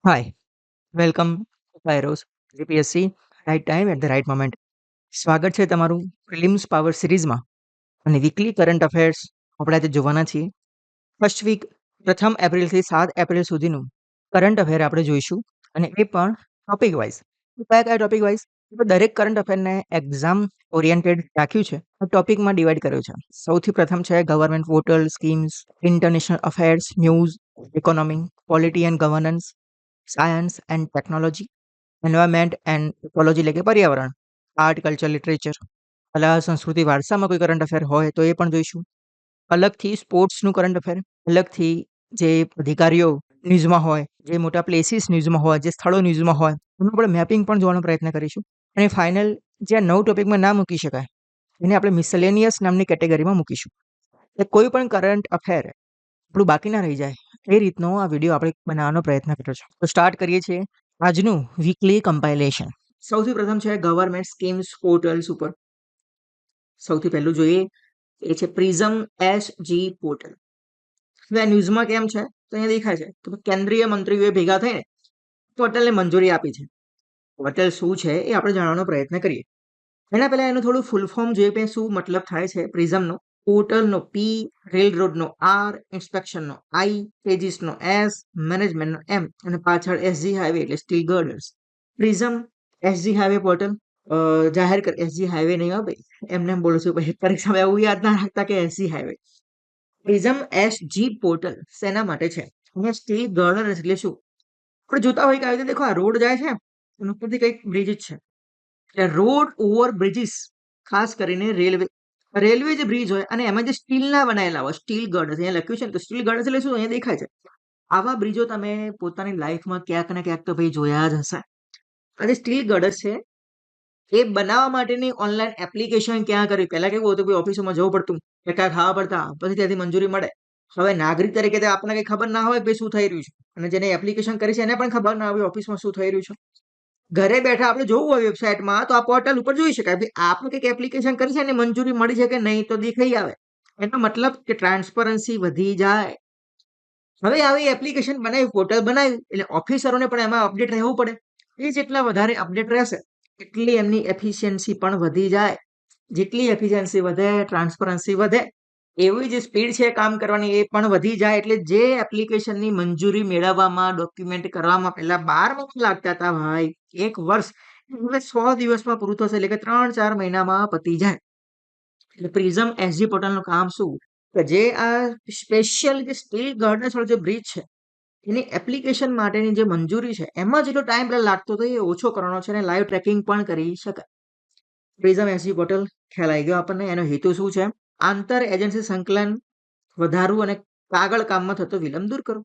Hi, welcome to Kairos GPSC right time at the right moment. સ્વાગત છે તમારું prelims power સિરીઝમાં અને વીકલી કરંટ અફેર્સ આપણે આજે જોવાના છીએ. ફર્સ્ટ વીક પ્રથમ એપ્રિલથી 7 એપ્રિલ સુધીનું કરંટ અફેર આપણે જોઈશું અને એ પણ ટોપિક વાઇઝ. કયા કયા ટોપિક વાઇઝ? દરેક કરંટ અફેરને એક્ઝામ ઓરિએન્ટેડ રાખ્યું છે, ટોપિકમાં ડિવાઈડ કર્યો છે. સૌથી પ્રથમ છે government portal schemes, international affairs, news, economy, polity and governance, science and technology, environment and ecology એટલે કે પર્યાવરણ, આર્ટ, કલ્ચર, લિટરેચર, કલા, સંસ્કૃતિ, વારસામાં કોઈ કરંટ અફેર હોય તો એ પણ જોઈશું. અલગથી સ્પોર્ટ્સનું કરંટ અફેર, અલગથી જે અધિકારીઓ ન્યૂઝમાં હોય, જે મોટા પ્લેસીસ ન્યૂઝમાં હોય, જે સ્થળો ન્યૂઝમાં હોય, એનું આપણે મેપિંગ પણ જોવાનો પ્રયત્ન કરીશું. અને ફાઇનલ જે આ 9 ટોપિકમાં ના મૂકી શકાય એને આપણે મિસલેનિયસ નામની કેટેગરીમાં મૂકીશું. એટલે કોઈ પણ કરંટ અફેર આપણું બાકી ના રહી જાય એ રીતનો આ વિડીયો આપણે બનાવવાનો પ્રયત્ન કર્યો છે. તો સ્ટાર્ટ કરીએ છીએ આજનું વીકલી કમ્પાઇલેશન. સૌથી પ્રથમ છે ગવર્મેન્ટ સ્કીમ્સ પોર્ટલ્સ ઉપર. સૌથી પહેલું જોઈએ એ છે પ્રિઝમ એસજી પોર્ટલ. હવે આ ન્યૂઝમાં કેમ છે તો અહીંયા દેખાય છે કે કેન્દ્રીય મંત્રીઓએ ભેગા થઈને પોર્ટલને મંજૂરી આપી છે. પોર્ટલ શું છે એ આપણે જાણવાનો પ્રયત્ન કરીએ. એના પહેલા એનું થોડું ફૂલ ફોર્મ જોઈએ કે શું મતલબ થાય છે પ્રિઝમનો. પોર્ટલનો પી, રેલ રોડનો આર, ઇન્સ્પેક્શનનો આઈ, પેજીસનો એસ, મેનેજમેન્ટનો એમ અને પાછળ એસજી હાઈવે એટલે steel ગર્ડર્સ. Prism SG highway portal જાહેર કર. એસજી હાઈવે નહીં હો ભાઈ, એમને એમ બોલું છું પછી પરીક્ષામાં એવું યાદ ના રાખતા કે SG highway. Prism SG portal શેના માટે છે? અહીંયા સ્ટીલ ગર્ડર એટલે શું? આપણે જોતા હોય કે આવી રીતે દેખો આ રોડ જાય છે એના ઉપરથી કંઈક બ્રિજ છે. રોડ ઓવર બ્રિજીસ, ખાસ કરીને રેલવે જે બ્રિજ હોય અને એમાં જે સ્ટીલના બનાવેલા હોય, સ્ટીલ ગર્ડર્સ અહીંયા લખ્યું છે ને, તો સ્ટીલ ગર્ડર્સ એટલે શું અહીંયા દેખાય છે. આવા બ્રિજો તમે પોતાની લાઈફમાં ક્યાંક ને ક્યાંક તો ભાઈ જોયા જ હશે. આ જે સ્ટીલ ગર્ડર્સ છે એ બનાવવા માટેની ઓનલાઈન એપ્લિકેશન ક્યાં કરી? પહેલા કેવું હતું કે ઓફિસોમાં જવું પડતું, ધક્કા ખાવા પડતા, પછી ત્યાંથી મંજૂરી મળે. હવે નાગરિક તરીકે તો આપણને કઈ ખબર ના હોય કે શું થઈ રહ્યું છે, અને જેને એપ્લિકેશન કરી છે એને પણ ખબર ના હોય ઓફિસમાં શું થઈ રહ્યું છે. ઘરે બેઠા આપણે જોવું હોય વેબસાઇટમાં તો આ પોર્ટલ ઉપર જોઈ શકાય ભાઈ આપણે કંઈક એપ્લિકેશન કરી છે અને મંજૂરી મળી છે કે નહીં તો દેખાઈ આવે. એનો મતલબ કે ટ્રાન્સપરન્સી વધી જાય. હવે આવી એપ્લિકેશન બનાવી, પોર્ટલ બનાવ્યું એટલે ઓફિસરોને પણ એમાં અપડેટ રહેવું પડે. એ જેટલા વધારે અપડેટ રહેશે એટલી એમની એફિશિયન્સી પણ વધી જાય. જેટલી એફિશિયન્સી વધે, ટ્રાન્સપરન્સી વધે, એવી જે સ્પીડ છે કામ કરવાની એ પણ વધી જાય. એટલે જે એપ્લિકેશનની મંજૂરી મેળવવામાં, ડોક્યુમેન્ટ કરવામાં પહેલા 12 મહિના લાગતા હતા ભાઈ, 1 વર્ષ, હવે 100 દિવસમાં પૂરું થશે. એટલે કે 3-4 મહિનામાં પતી જાય. એટલે પ્રિઝમ એસજી પોર્ટલનું કામ શું કે જે આ સ્પેશિયલ જે સ્ટીલ ગર્ડર્સ વાળો જે બ્રિજ છે એની એપ્લિકેશન માટેની જે મંજૂરી છે એમાં જેટલો ટાઈમ લાગતો હતો એ ઓછો કરવાનો છે અને લાઈવ ટ્રેકિંગ પણ કરી શકાય. પ્રિઝમ એસજી પોર્ટલ ખ્યાલ આવી ગયો આપણને. એનો હેતુ શું છે? આંતર એજન્સી સંકલન વધારવું અને કાગળ કામમાં થતો વિલંબ દૂર કરો.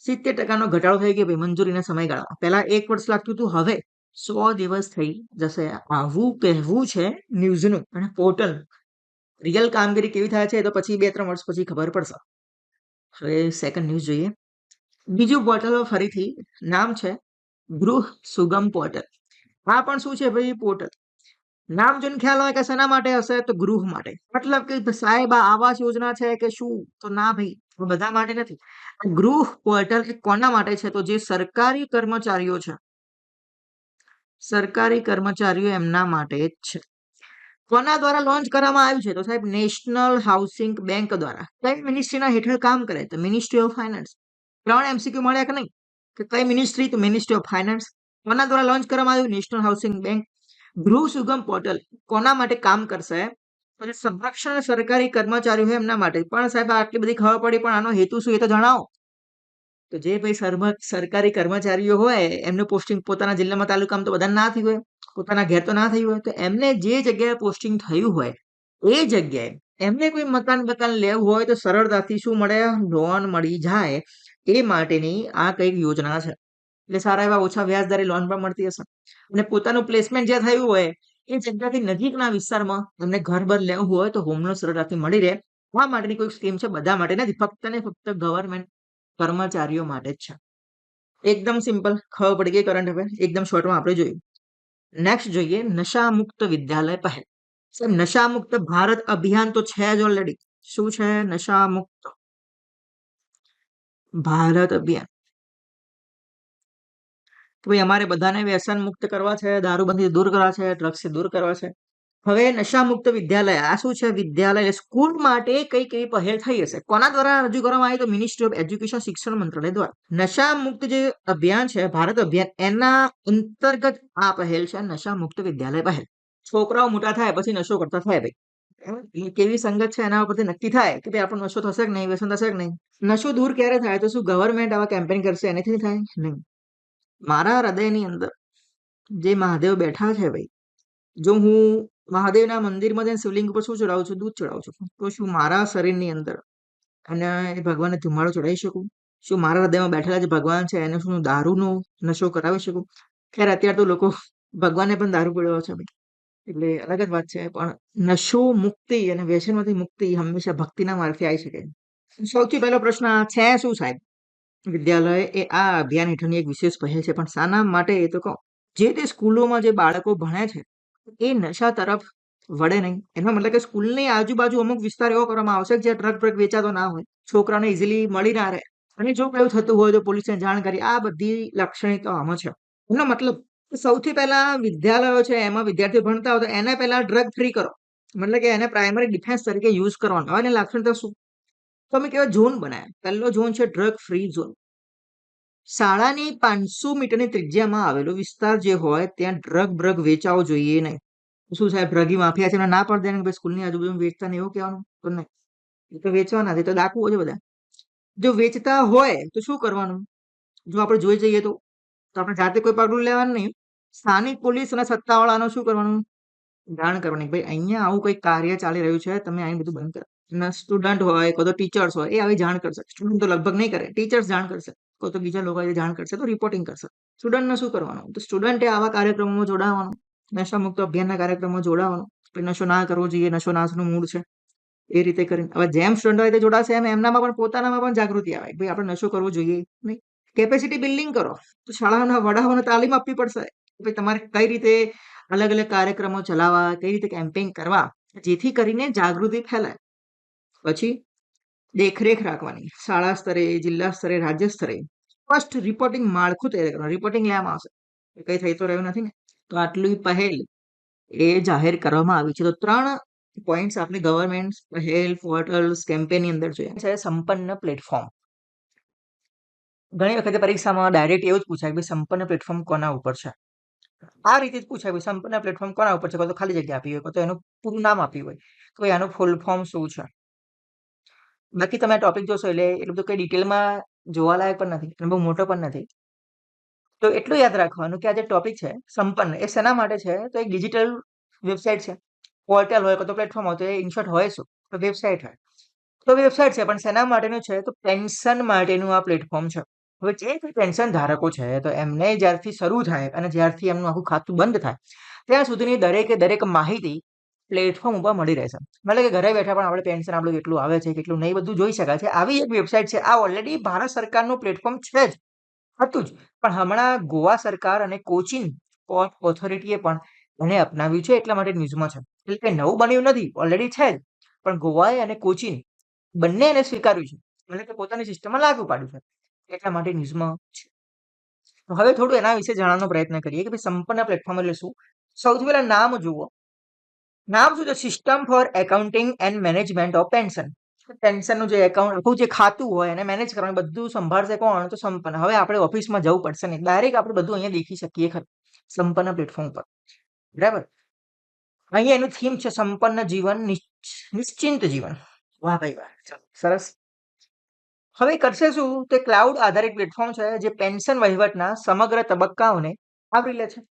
70% ઘટાડો થઈ ગયો ભાઈ મંજૂરીના સમયગાળામાં. પહેલા 1 વર્ષ લાગતું હતું, હવે 100 દિવસ થઈ જશે. આવું કહેવું છે ન્યૂઝનું અને પોર્ટલ. રિયલ કામગીરી કેવી થાય છે તો પછી 2-3 વર્ષ પછી ખબર પડશે. હવે સેકન્ડ ન્યૂઝ જોઈએ. બીજું પોર્ટલ ફરીથી નામ છે ગૃહ સુગમ પોર્ટલ. આ પણ શું છે ભાઈ? પોર્ટલ. નામ જોઈને ખ્યાલ હોય કે શેના માટે હશે તો ગૃહ માટે. મતલબ કે સાહેબ આ આવાસ યોજના છે કે શું? તો ના ભાઈ, બધા માટે નથી. ગૃહ પોર્ટલ એ કોના માટે છે તો જે સરકારી કર્મચારીઓ છે, સરકારી કર્મચારીઓ એમના માટે જ છે. કોના દ્વારા લોન્ચ કરવામાં આવ્યું છે તો સાહેબ નેશનલ હાઉસિંગ બેંક દ્વારા. કઈ મિનિસ્ટ્રીના હેઠળ કામ કરે તો મિનિસ્ટ્રી ઓફ ફાઇનાન્સ. 3 MCQ મળ્યા કે નહીં? કે કઈ મિનિસ્ટ્રી તો મિનિસ્ટ્રી ઓફ ફાઇનાન્સ. કોના દ્વારા લોન્ચ કરવામાં આવ્યું? National housing bank. ગૃહ સુગમ પોર્ટલ કોના માટે કામ કરશે? તો જે સંરક્ષણ સરકારી કર્મચારીઓ હોય એમના માટે. પણ સાહેબ આટલી બધી ખબર પડી, પણ આનો હેતુ શું એ તો જણાવો. તો જે ભાઈ સરકારી કર્મચારીઓ હોય એમનું પોસ્ટિંગ પોતાના જિલ્લામાં, તાલુકામાં તો બધા ના થયું હોય, પોતાના ઘેર તો ના થયું હોય, તો એમને જે જગ્યાએ પોસ્ટિંગ થયું હોય એ જગ્યાએ એમને કોઈ મકાન લેવું હોય તો સરળતાથી શું મળે? લોન મળી જાય. એ માટેની આ કઈક યોજના છે. એટલે સારા એવા ઓછા વ્યાજ દરે લોન પણ મળતી હશે. અને પોતાનું પ્લેસમેન્ટ જ્યાં થયું હોય એ જગ્યાથી નજીકના વિસ્તારમાં તમને ઘર બર લેવું હોય તો હોમ લોન સરળતાથી મળી રહે. આ માટેની કોઈ સ્કીમ છે, બધા માટે નથી, ફક્ત ને ફક્ત ગવર્મેન્ટ કર્મચારીઓ માટે જ છે. એકદમ સિમ્પલ, ખબર પડી ગઈ કરંટ અફેર. એકદમ શોર્ટમાં આપણે જોયું. નેક્સ્ટ જોઈએ નશા મુક્ત વિદ્યાલય પહેલ. સાહેબ નશા મુક્ત ભારત અભિયાન તો છે જ ઓલરેડી. શું છે? નશા મુક્ત ભારત અભિયાન. તો ભાઈ અમારે બધાને વ્યસન મુક્ત કરવા છે, દારૂબંધી દૂર કરવા છે, ડ્રગ્સથી દૂર કરવા છે. હવે નશા મુક્ત વિદ્યાલય આ શું છે? વિદ્યાલય સ્કૂલ માટે કઈ કઈ પહેલ થઈ હશે? કોના દ્વારા રજૂ કરવામાં આવી? તો મિનિસ્ટ્રી ઓફ એજ્યુકેશન, શિક્ષણ મંત્રાલય દ્વારા. નશા મુક્ત જે અભિયાન છે, ભારત અભિયાન, એના અંતર્ગત આ પહેલ છે, નશા મુક્ત વિદ્યાલય પહેલ. છોકરાઓ મોટા થાય પછી નશો કરતા થાય ભાઈ. એ કેવી સંગત છે એના ઉપરથી નક્કી થાય કે ભાઈ આપણો નશો થશે કે નહીં, વ્યસન થશે કે નહીં. નશો દૂર ક્યારે થાય? તો શું ગવર્મેન્ટ આવા કેમ્પેન કરશે એનાથી થાય? નહીં. મારા હૃદયની અંદર જે મહાદેવ બેઠા છે ભાઈ, જો હું મહાદેવના મંદિરમાં જઈને શિવલિંગ ઉપર શું ચડાવું છું? દૂધ ચડાવું છું. તો શું મારા શરીરની અંદર અને એ ભગવાનને ધુમાડો ચડાવી શકું? શું મારા હૃદયમાં બેઠેલા જે ભગવાન છે એને શું દારૂનો નશો કરાવી શકું? ખેર અત્યારે તો લોકો ભગવાનને પણ દારૂ પીવડાવે છે ભાઈ, એટલે અલગ જ વાત છે. પણ નશો મુક્તિ અને વ્યસનમાંથી મુક્તિ હંમેશા ભક્તિના માર્ગે આવી શકે. સૌથી પહેલો પ્રશ્ન છે શું સાહેબ? વિદ્યાલય એ આ અભિયાન હેઠળની એક વિશેષ પહેલ છે, પણ શાના માટે એ તો કહો. જે તે સ્કૂલોમાં જે બાળકો ભણે છે એ નશા તરફ વળે નહીં. એનો મતલબ કે સ્કૂલની આજુબાજુ અમુક વિસ્તાર એવો કરવામાં આવશે કે જ્યાં ડ્રગ વેચાતો ના હોય, છોકરાને ઇઝીલી મળી ના રહે, અને જો કયું થતું હોય તો પોલીસને જાણ કરી. આ બધી લાક્ષણિકતાઓ આમાં છે. એનો મતલબ સૌથી પહેલા વિદ્યાલયો છે એમાં વિદ્યાર્થીઓ ભણતા હોય તો એને પહેલા ડ્રગ ફ્રી કરો, મતલબ કે એને પ્રાઇમરી ડિફેન્સ તરીકે યુઝ કરવાનો. હવે એની લાક્ષણિકતા શું? તો અમે કેવા ઝોન બનાવ્યા. પહેલો ઝોન છે ડ્રગ ફ્રી ઝોન. શાળાની 500 મીટરની ત્રિજ્યામાં આવેલો વિસ્તાર જે હોય ત્યાં ડ્રગ વેચાવો જોઈએ નહીં. શું સાહેબ ડ્રગી માફિયા છે ના પાડી દેને ભાઈ સ્કૂલની આજુબાજુ વેચતા ને એવું કહેવાનું? તો નહીં, એ તો વેચવાના છે, તો ડાકુઓ છે બધા. જો વેચતા હોય તો શું કરવાનું? જો આપણે જોઈ જઈએ તો આપણે જાતે કોઈ પગલું લેવાનું નહીં. સ્થાનિક પોલીસ અને સત્તાવાળાનો શું કરવાનું? જાણ કરવાની. ભાઈ અહીંયા આવું કંઈક કાર્ય ચાલી રહ્યું છે, તમે અહીં બધું બંધ કરો. અને સ્ટુડન્ટ હોય કોઈ તો ટીચર્સ હોય એ આવી જાણ કરશે. સ્ટુડન્ટ તો લગભગ નહીં કરે, ટીચર્સ જાણ કરશે, કોઈ તો બીજા લોકો જાણ કરશે તો રિપોર્ટિંગ કરશે. સ્ટુડન્ટને શું કરવાનું? તો સ્ટુડન્ટે આવા કાર્યક્રમોમાં જોડાવાનું, નશા મુક્ત અભિયાનના કાર્યક્રમમાં જોડાવાનું. નશો ના કરવો જોઈએ, નશો નાશનું મૂળ છે, એ રીતે કરીને. હવે જેમ સ્ટુડન્ટ હોય તે જોડાશે એમ એમનામાં પણ પોતાનામાં પણ જાગૃતિ આવે. ભાઈ આપણે નશો કરવો જોઈએ નહીં. કેપેસિટી બિલ્ડિંગ કરો, તો શાળાના વડાઓને તાલીમ આપવી પડશે. ભાઈ તમારે કઈ રીતે અલગ અલગ કાર્યક્રમો ચલાવવા, કઈ રીતે કેમ્પેઇન કરવા, જેથી કરીને જાગૃતિ ફેલાય. પછી દેખરેખ રાખવાની, શાળા સ્તરે, જિલ્લા સ્તરે, રાજ્ય સ્તરે ફર્સ્ટ રિપોર્ટિંગ માળખું તૈયાર કરવાનું. રિપોર્ટિંગ લેવામાં આવશે, કઈ થઈ તો રહ્યું નથી ને. તો આટલી પહેલ એ જાહેર કરવામાં આવી છે. તો 3 પોઈન્ટ્સ આપણે ગવર્મેન્ટ પહેલ, પોર્ટલ્સ, કેમ્પેનની અંદર જોયા છે. સંપન્ન પ્લેટફોર્મ. ઘણી વખતે પરીક્ષામાં ડાયરેક્ટ એવું જ પૂછાય કે સંપન્ન પ્લેટફોર્મ કોના ઉપર છે. આ રીતે જ પૂછાય સંપન્ન પ્લેટફોર્મ કોના ઉપર છે, તો ખાલી જગ્યા આપી હોય, તો એનું પૂરું નામ આપ્યું હોય, તો એનું ફૂલ ફોર્મ શું છે. બાકી તમે ટોપિક જોશો એટલે એટલું બધું કઈ ડિટેલમાં જોવાલાયક પણ નથી અને બહુ મોટો પણ નથી. તો એટલું યાદ રાખવાનું કે આ જે ટોપિક છે સંપન્ન, એ શેના માટે છે? તો એક ડિજિટલ વેબસાઇટ છે, પોર્ટલ હોય તો પ્લેટફોર્મ હોય, તો એ ઇનશોર્ટ હોય શું? તો વેબસાઇટ હોય. તો વેબસાઇટ છે, પણ શેના માટેનું છે? તો પેન્શન માટેનું આ પ્લેટફોર્મ છે. હવે જે કોઈ પેન્શન ધારકો છે તો એમને જ્યારથી શરૂ થાય અને જ્યારથી એમનું આખું ખાતું બંધ થાય ત્યાં સુધીની દરેક માહિતી પ્લેટફોર્મ ઉપર મળી રહેશે. મતલબ કે ઘરે બેઠા પણ આપણે પેન્શન આપણું કેટલું આવે છે, કેટલું નહીં, બધું જોઈ શકાય છે. આવી એક વેબસાઇટ છે. આ ઓલરેડી ભારત સરકારનું પ્લેટફોર્મ છે જ, હતું જ, પણ હમણાં ગોવા સરકાર અને કોચીન પોર્ટ ઓથોરિટીએ પણ એને અપનાવ્યું છે, એટલા માટે ન્યૂઝમાં છે. એટલે કંઈ નવું બન્યું નથી, ઓલરેડી છે જ, પણ ગોવાએ અને કોચીન બંને એને સ્વીકાર્યું છે, એટલે કે પોતાની સિસ્ટમમાં લાગુ પાડ્યું છે, એટલા માટે ન્યૂઝમાં છે. હવે થોડું એના વિશે જાણવાનો પ્રયત્ન કરીએ કે ભાઈ સંપન્ન પ્લેટફોર્મ એટલે શું. સૌથી પહેલા નામ જુઓ. નામ શું છે? System for accounting and management of pension. પેન્શનનું જે એકાઉન્ટ, આખું જે ખાતું હોય એને મેનેજ કરવાનું, બધું સંભાળશે કોણ? તો સંપન્ન. હવે આપણે ઓફિસમાં જવું પડશે નહીં, ડાયરેક્ટ આપણે બધું અહીંયા દેખી શકીએ ખરું સંપન્ન પ્લેટફોર્મ પર, બરાબર. અહીંયા એનું થીમ છે સંપન્ન જીવન, નિશ્ચિંત જીવન. વાહ ભાઈ વાહ, ચાલો સરસ. હવે કરશે શું? તે ક્લાઉડ આધારિત પ્લેટફોર્મ છે જે પેન્શન વહીવટના સમગ્ર તબક્કાઓને આવરી લે છે.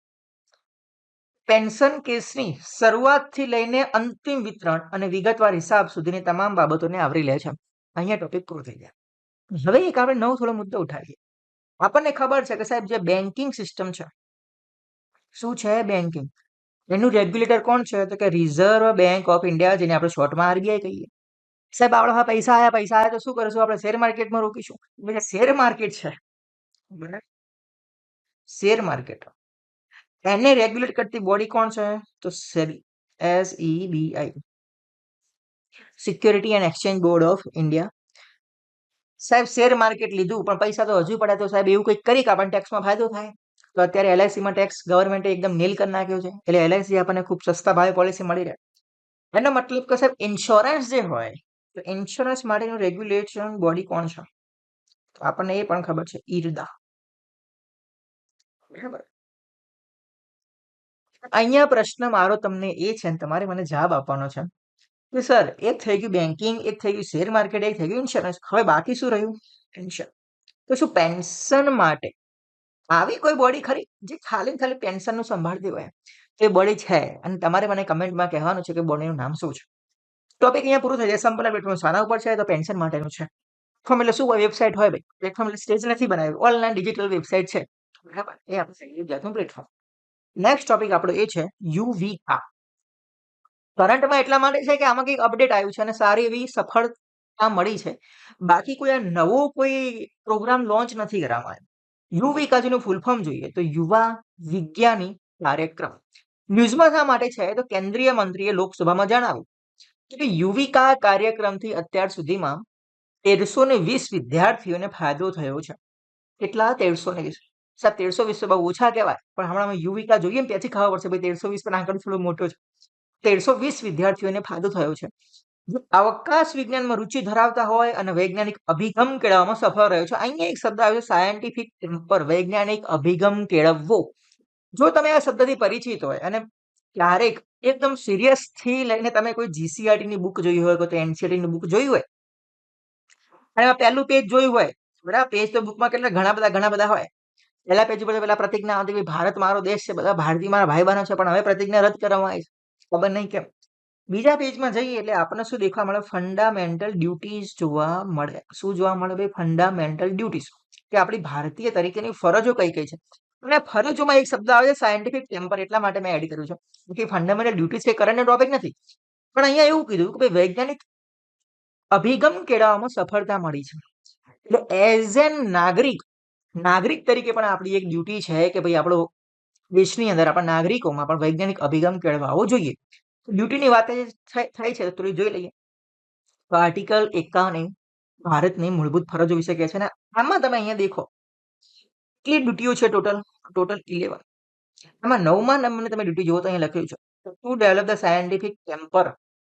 પેન્શન કેસની શરૂઆતથી લઈને અંતિમ વિતરણ અને વિગતવાર હિસાબ સુધીની તમામ બાબતોને આવરી લે છે. અહીંયા ટોપિક પૂરો થઈ ગયા. હવે એક આપણે નવો થોડો મુદ્દો ઉઠાવીએ. આપણને ખબર છે કે સાહેબ જે બેન્કિંગ સિસ્ટમ છે, શું છે બેન્કિંગ, એનું રેગ્યુલેટર કોણ છે? તો કે રિઝર્વ બેંક ઓફ ઇન્ડિયા, જેને આપણે શોર્ટમાં RBI કહીએ. સાહેબ આપણે હા પૈસા આવ્યા તો શું કરીશું? આપણે શેર માર્કેટમાં રોકીશું. શેર માર્કેટ છે, બરાબર, શેર માર્કેટ, એને રેગ્યુલેટ કરતી બોડી કોણ છે? તો SEBI, SEBI, security and exchange board of India. સાહેબ શેર માર્કેટ લીધું પણ પૈસા તો હજુ પડે, તો સાહેબ એવું કંઈક કરી કે આપણને ટેક્સમાં ફાયદો થાય. તો અત્યારે એલઆઈસીમાં ટેક્સ ગવર્મેન્ટે એકદમ નીલ કરી નાખ્યો છે, એટલે એલઆઈસી આપણને ખૂબ સસ્તા ભાવે પોલિસી મળી રહે. એનો મતલબ કે સાહેબ ઇન્સ્યોરન્સ જે હોય, તો ઇન્સ્યોરન્સ માટેનું રેગ્યુલેશન બોડી કોણ છે? તો આપણને એ પણ ખબર છે, ઈરદા. બરાબર. અહીંયા પ્રશ્ન મારો તમને એ છે, ને તમારે મને જવાબ આપવાનો છે કે સર એક થઈ ગયું બેન્કિંગ, એક થઈ ગયું શેર માર્કેટ, એક થઈ ગયું ઇન્સ્યોરન્સ, હવે બાકી શું રહ્યું? પેન્શન. તો શું પેન્શન માટે આવી કોઈ બોડી ખરી જે ખાલી ને ખાલી પેન્શન નું સંભાળતી હોય? એ બોડી છે, અને તમારે મને કમેન્ટમાં કહેવાનું છે કે બોડીનું નામ શું છે. ટોપિક અહીંયા પૂરું થઈ જાય. સંપૂર્ણ પ્લેટફોર્મ શાના ઉપર છે? તો પેન્શન માટેનું છે. પ્લેટફોર્મ એટલે શું હોય? વેબસાઇટ હોય ભાઈ. પ્લેટફોર્મ એટલે સ્ટેજ નથી બનાવ્યું, ઓનલાઈન ડિજિટલ વેબસાઇટ છે. બરાબર, એ આપણે જાતનું પ્લેટફોર્મ. નેક્સ્ટ ટોપિક આપણો એ છે યુવિકા. કરંટમાં એટલા માટે છે કે આમાં કંઈક અપડેટ આવ્યું છે અને સારી એવી સફળતા મળી છે. બાકી કોઈ આ નવો કોઈ પ્રોગ્રામ લોન્ચ નથી કરવામાં આવ્યો. યુવિકાજીનું ફૂલ ફોર્મ જોઈએ તો યુવા વિજ્ઞાની કાર્યક્રમ. ન્યૂઝમાં શા માટે છે? તો કેન્દ્રીય મંત્રીએ લોકસભામાં જણાવ્યું કે યુવિકા કાર્યક્રમથી અત્યાર સુધીમાં 1320 વિદ્યાર્થીઓને ફાયદો થયો છે. કેટલા? 1320. સાહેબ 1320 બહુ ઓછા કહેવાય, પણ હમણાં યુવિકા જોઈએ ને ત્યાંથી ખબર પડશે ભાઈ 1320 પણ આંકડો થોડો મોટો છે. 1320 વિદ્યાર્થીઓને ફાયદો થયો છે. જો અવકાશ વિજ્ઞાનમાં રુચિ ધરાવતા હોય અને વૈજ્ઞાનિક અભિગમ કેળવવામાં સફળ રહ્યો છે. અહીંયા એક શબ્દ આવ્યો છે સાયન્ટિફિક ટેમ્પર, વૈજ્ઞાનિક અભિગમ કેળવવો. જો તમે આ શબ્દથી પરિચિત હોય અને ક્યારેક એકદમ સિરિયસ થી લઈને તમે કોઈ જીસીઆરટી ની બુક જોઈ હોય, કોઈ એનસીઆરટી ની બુક જોઈ હોય અને પહેલું પેજ જોયું હોય, બરાબર, પેજ તો બુકમાં કેટલા ઘણા બધા હોય. પહેલા પેજ ઉપર પેલા પ્રતિજ્ઞા આવતી કે ભારત મારો દેશ છે, બધા ભારતીય મારા ભાઈ બહેનો છે, પણ હવે પ્રતિજ્ઞા રદ કરવામાં આવી છે, ખબર નહીં કેમ. બીજા પેજમાં જઈએ એટલે આપણને શું દેખવા મળે? ફંડામેન્ટલ ડ્યુટીઝ જોવા મળે. શું જોવા મળે ભાઈ? ફંડામેન્ટલ ડ્યુટીઝ, કે આપણી ભારતીય તરીકેની ફરજો કઈ કઈ છે. અને ફરજોમાં એક શબ્દ આવે છે સાયન્ટિફિક ટેમ્પર, એટલા માટે મેં એડ કર્યું છે કે ફંડામેન્ટલ ડ્યુટીઝ કે કરંટ ટોપિક નથી, પણ અહીંયા એવું કીધું કે ભાઈ વૈજ્ઞાનિક અભિગમ કેળવવામાં સફળતા મળી છે. એટલે એઝ એન નાગરિક તરીકે પણ આપણી એક ડ્યુટી છે કે ભાઈ આપણો દેશની અંદર આપણા નાગરિકોમાં પણ વૈજ્ઞાનિક અભિગમ કેળવાવો જોઈએ. ડ્યુટીની વાત થાય છે તો થોડી જોઈ લઈએ. તો આર્ટિકલ 51 ભારતની મૂળભૂત ફરજો વિશે કહે છે ને આમાં તમે અહીંયા દેખો કેટલી ડ્યુટીઓ છે ટોટલ 11. આમાં 9મા નંબરની તમે ડ્યુટી જુઓ તો અહીંયા લખ્યું છે to develop the scientific temper,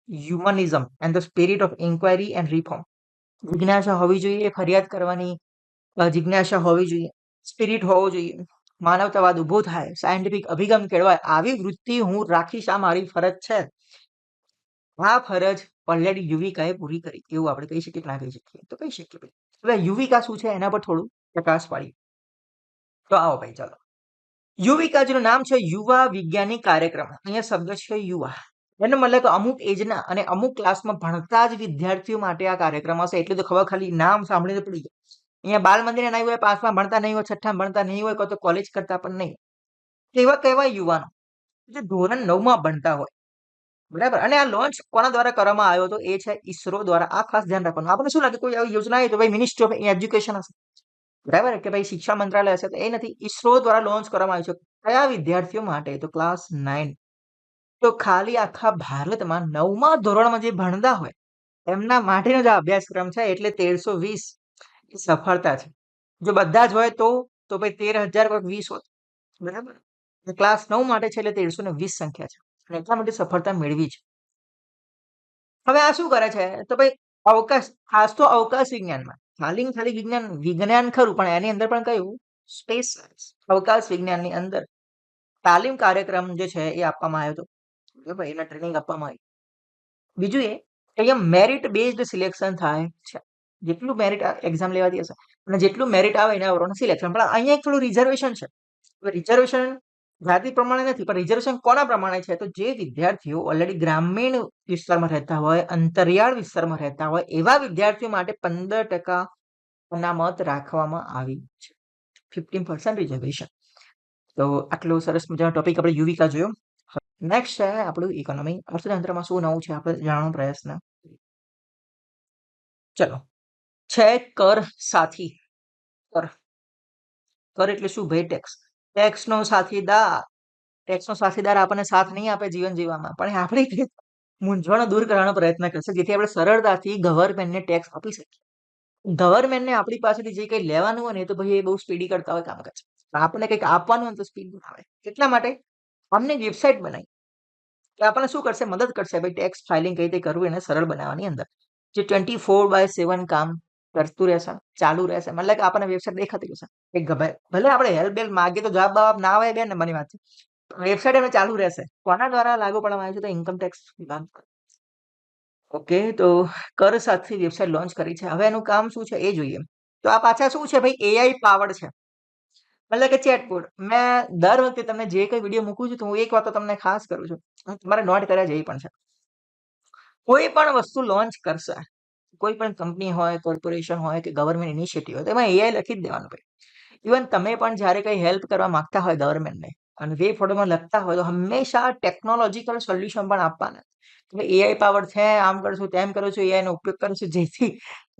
humanism and the spirit of inquiry and reform. જિજ્ઞાસા હોવી જોઈએ, ફરિયાદ કરવાની જિજ્ઞાસા હોવી જોઈએ, સ્પિરિટ હોવો જોઈએ, માનવતાવાદ ઉભો થાય, સાયન્ટિફિક અભિગમ કેળવાય, આવી વૃત્તિ હું રાખીશ, આ મારી ફરજ છે. આ ફરજ ઓલરેડી યુવિકાએ પૂરી કરી એવું આપણે કહી શકીએ કે ના કહી શકીએ? તો કહી શકીએ. હવે યુવિકા શું છે એના પર થોડું પ્રકાશ પાડીએ. તો આવો ભાઈ ચાલો. યુવિકા જેનું નામ છે યુવા વિજ્ઞાની કાર્યક્રમ. અહીંયા શબ્દ છે યુવા, એનો મતલબ કે અમુક એજના અને અમુક ક્લાસમાં ભણતા જ વિદ્યાર્થીઓ માટે આ કાર્યક્રમ હશે. એટલે તો ખબર ખાલી નામ સાંભળીને પડી જાય. અહીંયા બાલ મંદિર નહીં હોય, 5મા ભણતા નહીં હોય, 6મા ભણતા નહીં હોય, તો કોલેજ કરતા પણ નહીં. એવા કહેવાય યુવાનો જે ધોરણ 9માં ભણતા હોય. બરાબર. અને આ લોન્ચ કોના દ્વારા કરવામાં આવ્યો હતો? એ છે ઈસરો દ્વારા. આ ખાસ ધ્યાન રાખવાનું. આપણને શું લાગે કોઈ આવી યોજના આવી તો ભાઈ મિનિસ્ટ્રી ઓફ એજ્યુકેશન હશે, બરાબર, કે ભાઈ શિક્ષા મંત્રાલય હશે, તો એ નથી. ઈસરો દ્વારા લોન્ચ કરવામાં આવ્યું છે. કયા વિદ્યાર્થીઓ માટે? તો ક્લાસ 9. તો ખાલી આખા ભારતમાં 9મા ધોરણમાં જે ભણતા હોય એમના માટેનો જ અભ્યાસક્રમ છે. એટલે 1320 એ સફળતા છે. જો બધા જ હોય તો ભાઈ 13,000 કોઈક 20 હોત, બરાબર. ક્લાસ 9 માટે છે એટલે 1320 સંખ્યા છે, અને એટલા માટે સફળતા મેળવી છે. હવે આ શું કરે છે? તો ભાઈ અવકાશ, ખાસ તો અવકાશ વિજ્ઞાનમાં ખાલી વિજ્ઞાન ખરું, પણ એની અંદર પણ કયું? Space science. અવકાશ વિજ્ઞાનની અંદર તાલીમ કાર્યક્રમ જે છે એ આપવામાં આવ્યો હતો, બરાબર, એને ટ્રેનિંગ આપવામાં આવી. બીજું એ અહીંયા મેરિટ બેઝડ સિલેક્શન થાય છે. જેટલું મેરિટ એક્ઝામ લેવાતી હશે અને જેટલું મેરિટ આવે એના વરોનું સિલેક્શન. પણ અહીંયા એક થોડું રિઝર્વેશન છે. રિઝર્વેશન જાતિ પ્રમાણે નથી, પણ રિઝર્વેશન કોના પ્રમાણે છે? તો જે વિદ્યાર્થીઓ ઓલરેડી ગ્રામીણ વિસ્તારમાં રહેતા હોય, અંતરિયાળ વિસ્તારમાં રહેતા હોય, એવા વિદ્યાર્થીઓ માટે 15% અનામત રાખવામાં આવી છે. 15% રિઝર્વેશન. તો આટલો સરસ મજાનો ટોપિક આપણે યુવિકા જોયો. નેક્સ્ટ છે આપણું ઇકોનોમી. અર્થતંત્રમાં શું નવું છે આપણે જાણવાનો પ્રયત્ન. ચલો, છે કર સાથી. કર એટલે શું ભાઈ? ટેક્સ. ટેક્સનો સાથીદાર. ટેક્સનો સાથીદાર આપણને સાથ નહીં આપે જીવન જીવવામાં, પણ આપણે મૂંઝવણ દૂર કરવાનો પ્રયત્ન કરશે જેથી આપણે સરળતાથી ગવર્મેન્ટને ટેક્સ આપી શકીએ. ગવર્મેન્ટને આપણી પાસેથી જે કંઈ લેવાનું હોય ને તો ભાઈ એ બહુ સ્પીડી કરતા હોય કામકાજ. આપણને કંઈક આપવાનું હોય તો સ્પીડ બનાવે. એટલા માટે અમને વેબસાઇટ બનાવી કે આપણને શું કરશે, મદદ કરશે ભાઈ ટેક્સ ફાઇલિંગ કઈ રીતે કરવું એને સરળ બનાવવાની અંદર, જે 24/7 કામ કરતું રહેશે, ચાલુ રહેશે. મતલબ કે આપણને વેબસાઇટ દેખાતી રહેશે. એક ભલે આપણે હેલ્પ બેલ માગીએ તો જવાબ બવાબ ના આવે બેન, મને વાત છે, વેબસાઇટ એમને ચાલુ રહેશે. કોના દ્વારા લાગુ પાડવામાં આવ્યું છે? તો ઇન્કમ ટેક્સ વિભાગ. ઓકે, તો કર સાથે વેબસાઇટ લોન્ચ કરી છે. હવે એનું કામ શું છે એ જોઈએ. તો આ પાછા શું છે ભાઈ, એઆઈ પાવર્ડ છે. મતલબ કે ચેટબોટ. મેં દર વખતે તમને જે કઈ વિડીયો મૂકું છું તો હું એક વાત તો તમને ખાસ કરું છું, તમારે નોટ કર્યા જેવી પણ છે. કોઈ પણ વસ્તુ લોન્ચ કરશે, કોઈ પણ કંપની હોય, કોર્પોરેશન હોય કે ગવર્મેન્ટ ઇનિશિયેટિવ હોય, તેમાં એઆઈ લખી જ દેવાનું ભાઈ. ઇવન તમે પણ જ્યારે કઈ હેલ્પ કરવા માંગતા હોય ગવર્મેન્ટને અને વે ફોર્મમાં લખતા હોય તો હંમેશા ટેકનોલોજીકલ સોલ્યુશન પણ આપવાના. એઆઈ પાવર છે, આમ કરશું તેમ કરો છો, એઆઈ નો ઉપયોગ કરશું જેથી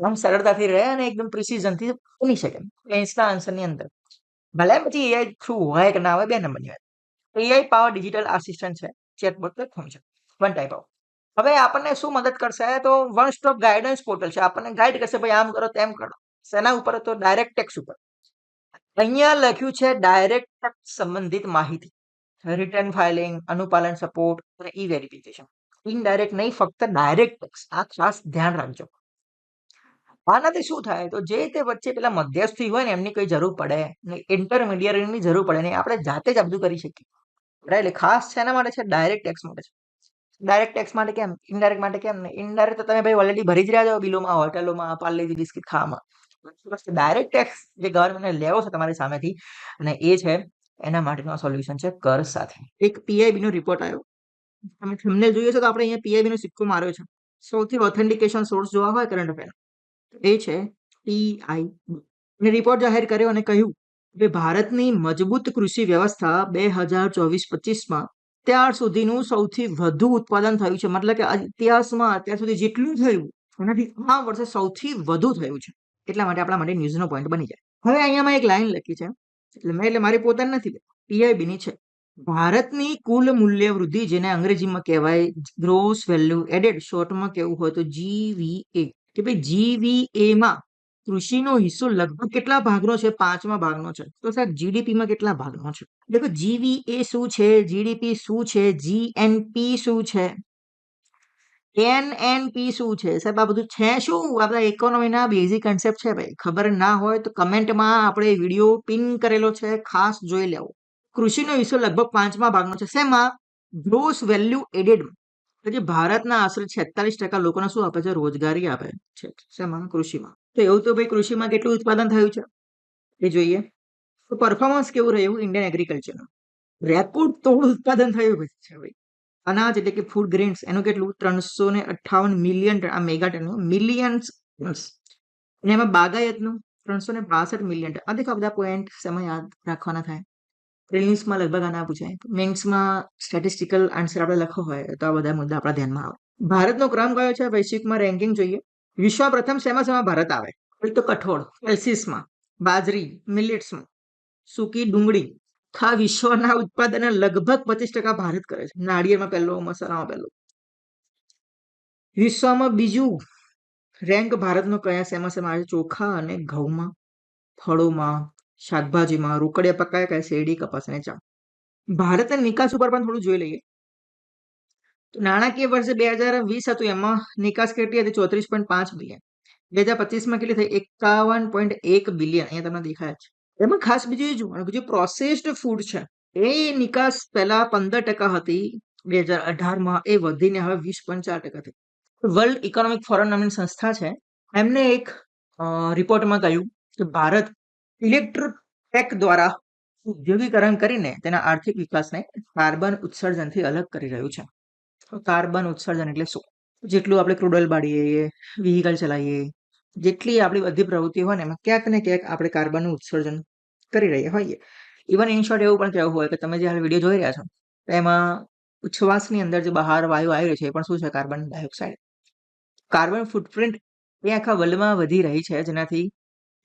આમ સરળતાથી રહે અને એકદમ પ્રિસિઝનથી બની શકે ઇન્સ્ટા આન્સરની અંદર. ભલે પછી એઆઈ થ્રુ હોય કે ના હોય, બે નંબરની વાત. એઆઈ પાવર ડિજિટલ આસિસ્ટન્ટ છે, ચેટબોટ પ્લેટફોર્મ છે, વન ટાઈપ ઓફ. હવે આપણને શું મદદ કરશે? તો વન સ્ટોપ ગાઈડન્સ પોર્ટલ છે. આપણને ગાઈડ કરશે ભાઈ આમ કરો તેમ કરો. શેના ઉપર? તો ડાયરેક્ટ ટેક્સ ઉપર. અહીંયા લખ્યું છે ડાયરેક્ટ ટેક્સ સંબંધિત માહિતી, રિટર્ન ફાઇલિંગ, અનુપાલન સપોર્ટ અને ઈ વેરિફિકેશન. ઇનડાયરેક્ટ નહીં, ફક્ત ડાયરેક્ટ ટેક્સ. આ ખાસ ધ્યાન રાખજો. આનાથી શું થાય? તો જે તે વચ્ચે પેલા મધ્યસ્થી હોય ને એમની કોઈ જરૂર પડે નહીં, ઇન્ટરમીડિયરીની જરૂર પડે નહીં, આપણે જાતે જ આ બધું કરી શકીએ. એટલે ખાસ છે એના માટે છે, ડાયરેક્ટ ટેક્સ માટે છે. ડાયરેક્ટ ટેક્સ માટે કેમ? ઇનડાયરેક્ટ માટે કેમ નહીં? ઇનડાયરેક્ટ તો તમે ભાઈ ઓલરેડી ભરી જ રહ્યા છો બિલોમાં, હોટલોમાં, પાર્લેજી બિસ્કિટ ખાવામાં. ડાયરેક્ટ ટેક્સ જે ગવર્મેન્ટને લેવો છે તમારી સામેથી, અને એ છે એના માટેનું સોલ્યુશન છે કર સાથે. એક પીઆઈબી નો રિપોર્ટ આવ્યો, તમે થંબનેલ જોઈએ છો તો આપણે અહીંયા પીઆઈબી નો સિક્કો માર્યો છે. સૌથી ઓથેન્ટિકેશન સોર્સ જોવા હોય કરંટ અફેર, એ છે પીઆઈબી. રિપોર્ટ જાહેર કર્યો અને કહ્યું કે ભારતની મજબૂત કૃષિ વ્યવસ્થા 2024-25માં ત્યાર સુધીનું સૌથી વધુ ઉત્પાદન થયું છે. મતલબ કે ઇતિહાસમાં અત્યાર સુધી જેટલું થયું એનાથી આ વર્ષે સૌથી વધુ થયું છે. એટલા માટે આપણા માટે ન્યૂઝનો પોઈન્ટ બની જાય. હવે અહીંયામાં એક લાઈન લખી છે, એટલે મારી પોતાની નથી, પીઆઈબી ની છે. ભારતની કુલ મૂલ્ય વૃદ્ધિ, જેને અંગ્રેજીમાં કહેવાય ગ્રોસ વેલ્યુ એડેડ, શોર્ટમાં કેવું હોય તો જીવીએ, કે ભાઈ જીવીએ માં કૃષિનો હિસ્સો લગભગ કેટલા ભાગનો છે? 5મા ભાગનો છે. તો સાહેબ જીડીપી માં કેટલા ભાગનો છે? દેખો જીવીએ શું છે, જીડીપી શું છે, જીએનપી શું છે, એનએનપી શું છે? સાહેબ આ બધું છે શું? આપણા ઇકોનોમીના બેઝિક કન્સેપ્ટ છે ભાઈ. ખબર ના હોય તો કમેન્ટમાં આપણે વિડીયો પિન કરેલો છે, ખાસ જોઈ લેવો. કૃષિનો હિસ્સો લગભગ 5મા ભાગનો છે. શેમાં? Gross value added. જે ભારતના આશરે 46% લોકોને શું આપે છે? રોજગારી આપે છે. શેમાં? કૃષિમાં. તો એવું તો ભાઈ કૃષિમાં કેટલું ઉત્પાદન થયું છે એ જોઈએ. તો પરફોર્મન્સ કેવું રહ્યું ઇન્ડિયન એગ્રીકલ્ચરનું? રેકોર્ડ તોડ ઉત્પાદન થયું છે ભાઈ. અનાજ એટલે કે ફૂડ ગ્રેન્સ, એનું કેટલું? 358 મિલિયન ટન. આ મેગા ટન, મિલિયન્સ ટન્સ. અને એમાં બાગાયતનું 362 મિલિયન ટન. આ દેખો બધા પોઈન્ટ સમય યાદ રાખવાના થાય. પ્રિલિમ્સમાં લગભગ આના પૂછાય, મેન્સમાં સ્ટેટિસ્ટિકલ આન્સર આપણે લખવો હોય તો આ બધા મુદ્દા આપણા ધ્યાનમાં આવે. ભારતનો ક્રમ કયો છે વૈશ્વિકમાં? રેન્કિંગ જોઈએ. વિશ્વ પ્રથમ શેમાં ભારત આવે? તો કઠોળ, પલ્સીસમાં, બાજરી, મિલેટ્સમાં, સૂકી ડુંગળી. વિશ્વના ઉત્પાદન લગભગ 25% ભારત કરે છે. નાળિયેરમાં પહેલો, મસાલામાં પહેલો. વિશ્વમાં બીજું રેન્ક ભારતનો કયા શેમાં આવે? ચોખા અને ઘઉંમાં, ફળોમાં, શાકભાજીમાં, રોકડિયા પકાય કયા? શેરડી, કપાસ અને ચા. ભારતના નિકાસ ઉપર પણ થોડું જોઈ લઈએ. તો નાણાકીય વર્ષે 2020 હતું, એમાં નિકાસ કેટલી હતી? 34.5 બિલિયન. 2025માં કેટલી થઈ? 51.1 બિલિયન. અહીંયા તમને દેખાય છે. એમાં ખાસ બીજું એ જોવાનું કે જે પ્રોસેસ્ડ ફૂડ છે એ નિકાસ પહેલા 15% હતી 2018માં, એ વધીને હવે 20.4% થઈ. વર્લ્ડ ઇકોનોમિક ફોરમ નામની સંસ્થા છે, એમને એક રિપોર્ટમાં કહ્યું કે ભારત ઇલેક્ટ્રોટેક દ્વારા ઉદ્યોગીકરણ કરીને તેના આર્થિક વિકાસને કાર્બન ઉત્સર્જનથી અલગ કરી રહ્યું છે. કાર્બન ઉત્સર્જન એટલે શું? જેટલું આપણે ક્રૂડ ઓઇલ બાળીએ, વ્હીકલ ચલાવીએ, જેટલી આપણી બધી પ્રવૃત્તિ હોય ને એમાં ક્યાંક ને ક્યાંક આપણે કાર્બનનું ઉત્સર્જન કરી રહ્યા હોઈએ. ઇવન ઇન શોર્ટ એવું પણ કહેવું હોય કે તમે જે હાલ વિડીયો જોઈ રહ્યા છો એમાં ઉચ્છવાસની અંદર જે બહાર વાયુ આવી રહ્યો છે એ પણ શું છે? Carbon dioxide. કાર્બન ફૂટપ્રિન્ટ એ આખા વર્લ્ડમાં વધી રહી છે, જેનાથી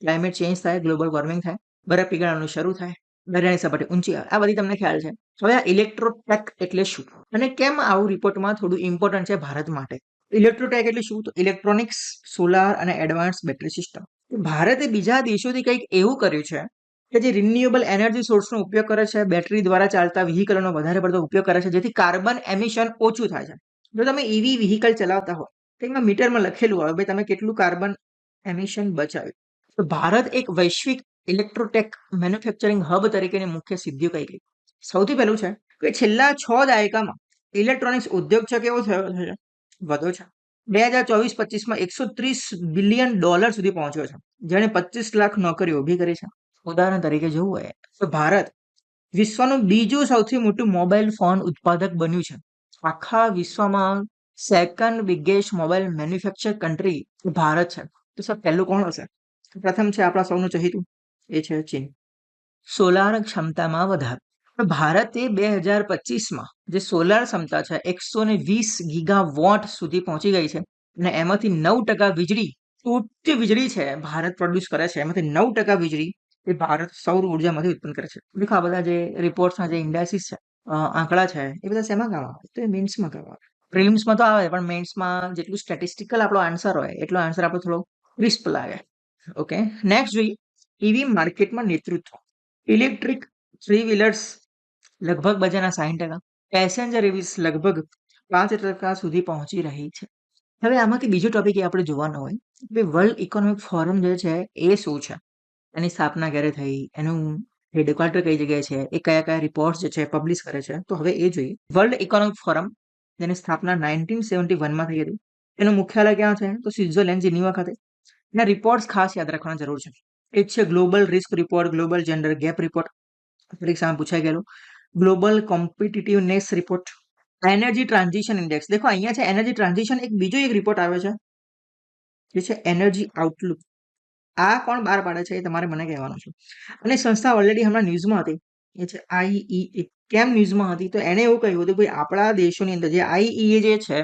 ક્લાઇમેટ ચેન્જ થાય, ગ્લોબલ વોર્મિંગ થાય, બરફ પીગળવાનું શરૂ થાય, દરિયાની સપાટી ઊંચી આવે. આ બધી તમને ખ્યાલ છે. હવે આ ઇલેક્ટ્રોટેક એટલે શું અને કેમ આવું રિપોર્ટમાં થોડું ઇમ્પોર્ટન્ટ છે ભારત માટે? ઇલેક્ટ્રોટેક એટલે શું? તો ઇલેક્ટ્રોનિક્સ, સોલાર અને એડવાન્સ બેટરી સિસ્ટમ. ભારતે બીજા દેશોથી કંઈક એવું કર્યું છે કે જે રિન્યુએબલ એનર્જી સોર્સનો ઉપયોગ કરે છે, બેટરી દ્વારા ચાલતા વ્હીકલનો વધારે પડતો ઉપયોગ કરે છે, જેથી કાર્બન એમિશન ઓછું થાય છે. જો તમે ઈવી વ્હીકલ ચલાવતા હો તો એમાં મીટરમાં લખેલું હોય ભાઈ તમે કેટલું કાર્બન એમિશન બચાવ્યું. તો ભારત એક વૈશ્વિક ઇલેક્ટ્રોટેક મેન્યુફેક્ચરિંગ હબ તરીકેની મુખ્ય સિદ્ધિઓ કઈ ગઈ. સૌથી પહેલું છે કે છેલ્લા 6 દાયકામાં ઇલેક્ટ્રોનિક્સ ઉદ્યોગ છે કેવો થયો છે, વધ્યો છે. 2024-25માં $130 બિલિયન સુધી પહોંચ્યો છે, જેણે 25 લાખ નોકરીઓ ઊભી કરી છે. ઉદાહરણ તરીકે જોવું હોય તો ભારત વિશ્વનું બીજું સૌથી મોટું મોબાઈલ ફોન ઉત્પાદક બન્યું છે. આખા વિશ્વમાં second biggest mobile manufacture country Bharat છે. તો સર પહેલું કોણ હશે? પ્રથમ છે આપણા સૌનું ચહીતું, એ છે ચીન. સોલાર ક્ષમતામાં વધારો. ભારતે 2025માં જે સોલાર ક્ષમતા છે 120 ગીગાવોટ સુધી પહોંચી ગઈ છે અને એમાંથી 9% વીજળી, ટોટલ વીજળી છે ભારત પ્રોડ્યુસ કરે છે, એમાંથી 9% વીજળી એ ભારત સૌર ઉર્જામાંથી ઉત્પન્ન કરે છે. દેખો આ બધા જે રિપોર્ટ્સના જે ઇન્ડાયસીસ છે, આંકડા છે, એ બધા શેમાં કામ આવે? તો એ મેન્સમાં કામ આવે. પ્રિલિમ્સમાં તો આવે પણ મેન્સમાં જેટલું સ્ટેટિસ્ટિકલ આપણો આન્સર હોય એટલો આન્સર આપણો થોડો ક્રિસ્પ લાગે. ઓકે, નેક્સ્ટ જોઈએ ઈવી માર્કેટમાં નેતૃત્વ. ઇલેક્ટ્રિક થ્રી વ્હીલર્સ લગભગ બજારના 60%, પેસેન્જર ઈવીસ લગભગ 5% સુધી પહોંચી રહી છે. હવે આમાંથી બીજો ટોપિક એ આપણે જોવાનો હોય કે વર્લ્ડ ઇકોનોમિક ફોરમ જે છે એ શું છે, એની સ્થાપના ક્યારે થઈ, એનું હેડક્વાર્ટર કઈ જગ્યાએ છે, એ કયા કયા રિપોર્ટ જે છે પબ્લિશ કરે છે. તો હવે એ જોઈએ. વર્લ્ડ ઇકોનોમિક ફોરમ જેની સ્થાપના 1971માં થઈ હતી, એનું મુખ્યાલય ક્યાં છે? તો સ્વિટ્ઝરલેન્ડ જીનીવા ખાતે. એના રિપોર્ટ્સ ખાસ યાદ રાખવાની જરૂર છે. એક છે global risk report, global gender gap report, પરીક્ષામાં પૂછાઈ ગયેલું. Global competitiveness report, energy transition index. દેખો અહીંયા છે એનર્જી ટ્રાન્ઝિશન, એક બીજો એક રિપોર્ટ આવે છે જે છે એનર્જી આઉટલુક. આ કોણ બહાર પાડે છે એ તમારે મને કહેવાનું છે. અને સંસ્થા ઓલરેડી હમણાં ન્યૂઝમાં હતી, એ છે આઈઈએ. કેમ ન્યૂઝમાં હતી? તો એને એવું કહ્યું હતું ભાઈ આપણા દેશોની અંદર જે આઈઈએ જે છે,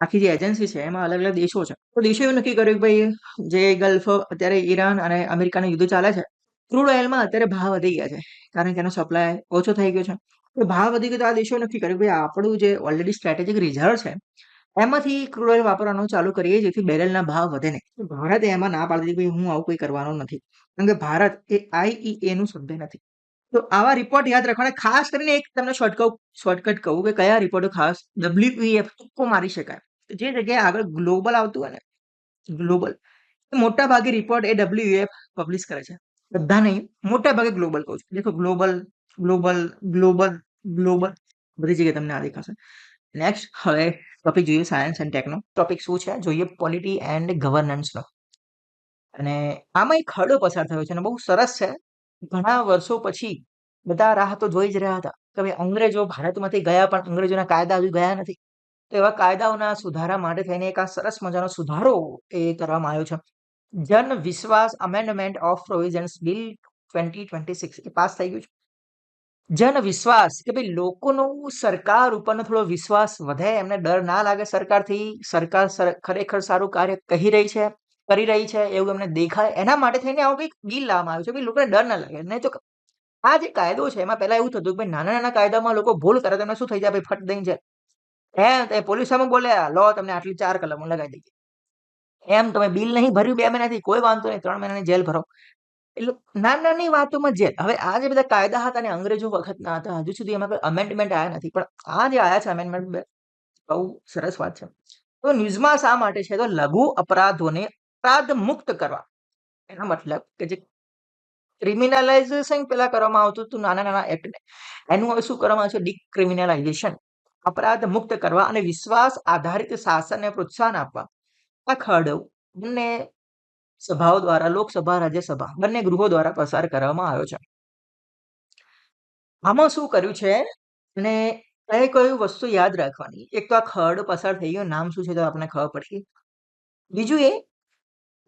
આખી જે એજન્સી છે એમાં અલગ અલગ દેશો છે. તો દેશો એવું નક્કી કર્યું કે ભાઈ જે ગલ્ફ અત્યારે ઈરાન અને અમેરિકાનું યુદ્ધ ચાલે છે, ક્રૂડ ઓઇલમાં અત્યારે ભાવ વધી ગયા છે કારણ કે એનો સપ્લાય ઓછો થઈ ગયો છે. તો ભાવ વધી ગયો તો આ દેશો નક્કી કર્યું કે ભાઈ આપણું જે ઓલરેડી સ્ટ્રેટેજિક રિઝર્વ છે એમાંથી ક્રૂડ ઓઇલ વાપરવાનું ચાલુ કરીએ જેથી બેરલના ભાવ વધે નહીં. તો ભારતે એમાં ના પાડી દીધી ભાઈ હું આવું કંઈ કરવાનું નથી, કારણ કે ભારત એ આઈઈએ નું સભ્ય નથી. તો આવા રિપોર્ટ યાદ રાખવાના. ખાસ કરીને એક તમને શોર્ટકટ કહું કે કયા રિપોર્ટો ખાસ WEF તુક્કો મારી શકાય. જે જગ્યાએ આગળ ગ્લોબલ આવતું હોય ને, ગ્લોબલ મોટા ભાગે રિપોર્ટ એ WEF પબ્લિશ કરે છે. બધા નહીં, મોટા ભાગે ગ્લોબલ કહું છું. દેખો ગ્લોબલ ગ્લોબલ ગ્લોબલ ગ્લોબલ બધી જગ્યાએ તમને આ દેખાશે. નેક્સ્ટ હવે ટોપિક જોઈએ સાયન્સ એન્ડ ટેકનો. ટોપિક શું છે જોઈએ? પોલિટી એન્ડ ગવર્નન્સનો. અને આમાં એક ખરડો પસાર થયો છે અને બહુ સરસ છે. ઘણા વર્ષો પછી બધા રાહ તો જોઈ જ રહ્યા હતા કે ભાઈ અંગ્રેજો ભારતમાંથી ગયા પણ અંગ્રેજોના કાયદા હજુ ગયા નથી. તો એવા કાયદાઓના સુધારા માટે થઈને એક આ સરસ મજાનો સુધારો એ કરવામાં આવ્યો છે. જન વિશ્વાસ amendment of provisions bill 2026 A pass થઈ ગયું છે. જન વિશ્વાસ કે ભાઈ લોકોનો સરકાર ઉપરનો થોડો વિશ્વાસ વધે, એમને ડર ના લાગે સરકારથી, સરકાર ખરેખર સારું કાર્ય કરી રહી છે એવું એમને દેખાય, એના માટે થઈને આવું કંઈક બિલ લાવવામાં આવ્યું છે ભાઈ લોકોને ડર ના લાગે. નહીં તો આ જે કાયદો છે એમાં પહેલા એવું થતું કે ભાઈ નાના નાના કાયદામાં લોકો ભૂલ કરે તો એમને શું થઈ જાય ભાઈ ફટ દઈને છે એ પોલીસ સામે બોલે લો તમને આટલી 4 કલમો લગાવી દઈએ. એમ તમે બિલ નહીં ભર્યું 2 મહિનાથી કોઈ વાંધો નહીં, 3 મહિનાની જેલ ભરો. એટલે નાની વાતોમાં જેલ. હવે આ જે બધા કાયદા હતા ને અંગ્રેજો વખતના હતા, હજુ સુધી એમાં કોઈ અમેન્ડમેન્ટ આવ્યા નથી, પણ આ જે આવ્યા છે અમેન્ડમેન્ટ બહુ સરસ વાત છે. તો ન્યૂઝમાં શા માટે છે? તો લઘુ અપરાધોને અપરાધ મુક્ત કરવા. એનો મતલબ કે જે ક્રિમિનલાઇઝેશન પેલા કરવામાં આવતું હતું નાના નાના એક્ટને, એનું હવે શું કરવામાં આવે છે? ડિક્રિમિનલાઇઝેશન. અપરાધ મુક્ત કરવા અને વિશ્વાસ આધારિત શાસનને પ્રોત્સાહન આપવા આ ખરડો બંને સભાઓ દ્વારા, લોકસભા રાજ્યસભા બંને ગૃહો દ્વારા પસાર કરવામાં આવ્યો છે. આમાં શું કર્યું છે અને કઈ વસ્તુ યાદ રાખવાની? એક તો આ ખરડો પસાર થઈ ગયો, નામ શું છે તો આપણને ખબર પડી. બીજું એ